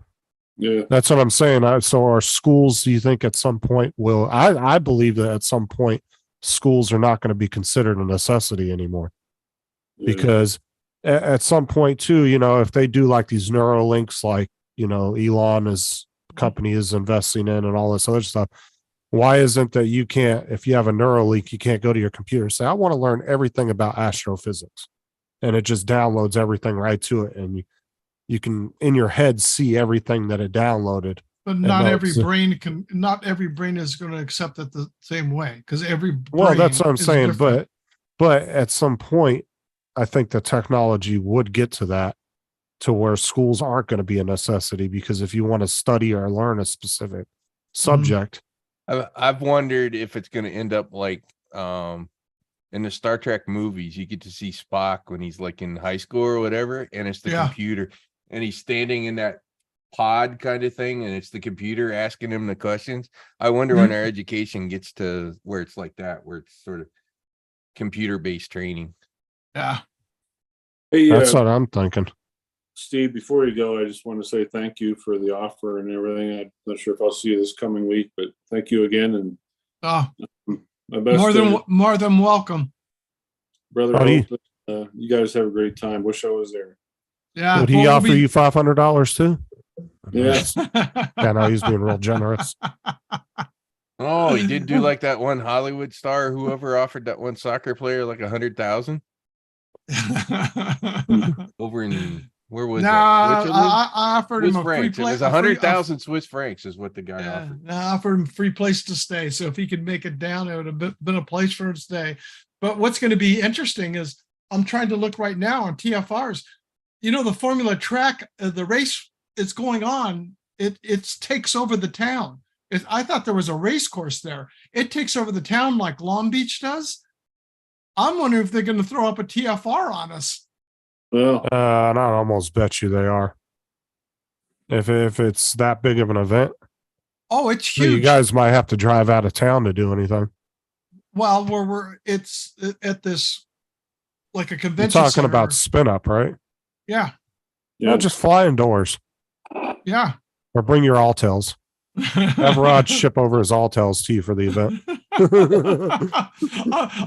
Speaker 1: Yeah.
Speaker 12: That's what I'm saying. So our schools, do you think at some point will, I believe that at some point schools are not going to be considered a necessity anymore
Speaker 1: Yeah.
Speaker 12: because at some point too, if they do like these Neuralinks, like, Elon company is investing in and all this other stuff. Why isn't that you can't, if you have a Neuralink, you can't go to your computer and say, I want to learn everything about astrophysics. And it just downloads everything right to it. And you can in your head see everything that it downloaded.
Speaker 8: But not
Speaker 12: no,
Speaker 8: every
Speaker 12: it's-
Speaker 8: brain is going to accept it the same way because every brain
Speaker 12: Well, that's what I'm
Speaker 8: is
Speaker 12: saying.
Speaker 8: different.
Speaker 12: But at some point, I think the technology would get to that, to where schools aren't going to be a necessity, because if you want to study or learn a specific subject,
Speaker 6: I've wondered if it's going to end up like in the Star Trek movies. You get to see Spock when he's like in high school or whatever, and it's the
Speaker 8: Yeah.
Speaker 6: computer, and he's standing in that pod kind of thing, and it's the computer asking him the questions. I wonder when our education gets to where it's like that, where it's sort of computer-based training.
Speaker 8: Yeah.
Speaker 1: Hey,
Speaker 12: that's what I'm thinking.
Speaker 1: Steve, before you go, I just want to say thank you for the offer and everything. I'm not sure if I'll see you this coming week, but thank you again. And
Speaker 8: Oh,
Speaker 1: my best
Speaker 8: more than welcome.
Speaker 1: brother.
Speaker 12: Buddy.
Speaker 1: Hope that, you guys have a great time. Wish I was there.
Speaker 8: Yeah.
Speaker 12: Would he
Speaker 8: well,
Speaker 12: offer you $500 too?
Speaker 1: Yes.
Speaker 12: Yeah, no, he's being real generous.
Speaker 6: Oh, he did do like that one Hollywood star, whoever offered that one soccer player like 100,000 over in where was
Speaker 8: No,
Speaker 6: that? Switzerland?
Speaker 8: I offered him
Speaker 6: Swiss
Speaker 8: a free
Speaker 6: francs. It
Speaker 8: play.
Speaker 6: was 100,000 Swiss francs is what the guy
Speaker 8: Yeah,
Speaker 6: offered.
Speaker 8: no, I offered him free place to stay. So if he could make it down, it would have been a place for him to stay. But what's going to be interesting is I'm trying to look right now on TFRs. The Formula track, the race is going on. It takes over the town. I thought there was a race course there. It takes over the town like Long Beach does. I'm wondering if they're going to throw up a TFR on us.
Speaker 1: Well,
Speaker 12: And I'd almost bet you they are. If it's that big of an event,
Speaker 8: Oh, it's
Speaker 12: you
Speaker 8: huge.
Speaker 12: guys might have to drive out of town to do anything.
Speaker 8: Well, it's at this like a
Speaker 12: You're
Speaker 8: convention
Speaker 12: talking
Speaker 8: center.
Speaker 12: about spin up, right?
Speaker 8: Yeah.
Speaker 1: Yeah,
Speaker 12: just fly indoors
Speaker 8: Yeah.
Speaker 12: or bring your Altels. Have Rod ship over his Altels to you for the event.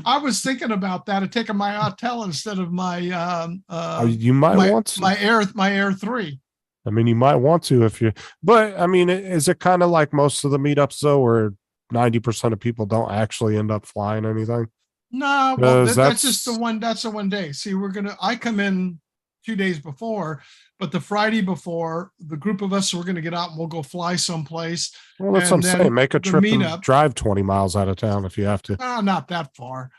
Speaker 8: I was thinking about that and taking my Autel instead of my
Speaker 12: You might
Speaker 8: my,
Speaker 12: want to.
Speaker 8: my Air 3.
Speaker 12: I mean, you might want to if you, but I mean, is it kind of like most of the meetups though, where 90% of people don't actually end up flying anything?
Speaker 8: No, well,
Speaker 12: Because
Speaker 8: that's just the one. That's the one day. See, I come in 2 days before, but the Friday before, the group of us, we're going to get out and we'll go fly someplace.
Speaker 12: Well, that's what I'm
Speaker 8: And then
Speaker 12: saying. Make a
Speaker 8: the
Speaker 12: trip and
Speaker 8: meetup-
Speaker 12: drive 20 miles out of town if you have to.
Speaker 8: Not that far,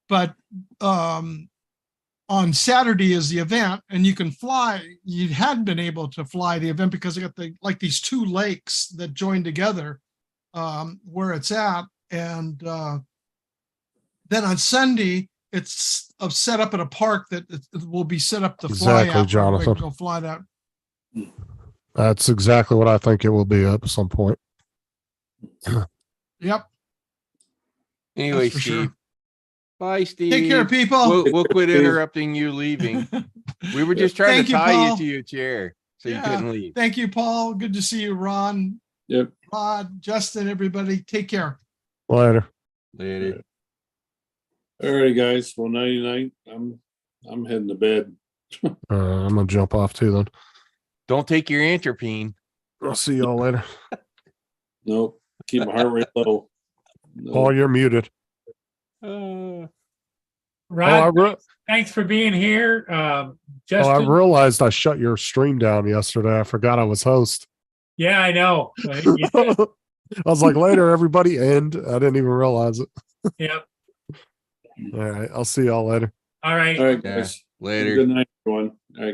Speaker 8: but on Saturday is the event, and you can fly. You hadn't been able to fly the event because they got these two lakes that join together where it's at, and then on Sunday it's set up at a park that it will be set up to fly
Speaker 12: Exactly,
Speaker 8: at.
Speaker 12: Jonathan.
Speaker 8: Go fly that.
Speaker 12: That's exactly what I think it will be at some point.
Speaker 8: Yep.
Speaker 6: Anyway,
Speaker 8: for
Speaker 6: Steve.
Speaker 8: sure.
Speaker 6: Bye, Steve.
Speaker 8: Take care, people.
Speaker 6: We'll quit interrupting you leaving. We were just trying
Speaker 8: Thank
Speaker 6: to
Speaker 8: you,
Speaker 6: tie
Speaker 8: Paul.
Speaker 6: you to your chair so you
Speaker 8: Yeah.
Speaker 6: couldn't leave.
Speaker 8: Thank you, Paul. Good to see you, Ron,
Speaker 1: yep.
Speaker 8: Rod, Justin, everybody. Take care.
Speaker 12: Later.
Speaker 6: Later.
Speaker 1: All right, guys. Well, 99. I'm heading to bed.
Speaker 12: I'm gonna jump off too then.
Speaker 6: Don't take your atropine.
Speaker 12: I'll see y'all later.
Speaker 1: Nope. Keep my heart rate low. No.
Speaker 12: Paul, you're muted.
Speaker 3: Rod,
Speaker 12: I
Speaker 3: thanks for being here.
Speaker 12: I
Speaker 3: Justin,
Speaker 12: realized I shut your stream down yesterday. I forgot I was host.
Speaker 3: yeah, I know.
Speaker 12: I was like, later, everybody end. I didn't even realize it.
Speaker 3: Yep.
Speaker 12: All right. I'll see y'all later.
Speaker 3: All right.
Speaker 1: All right,
Speaker 6: Yeah.
Speaker 1: guys.
Speaker 6: Later.
Speaker 1: Good night, everyone. All right.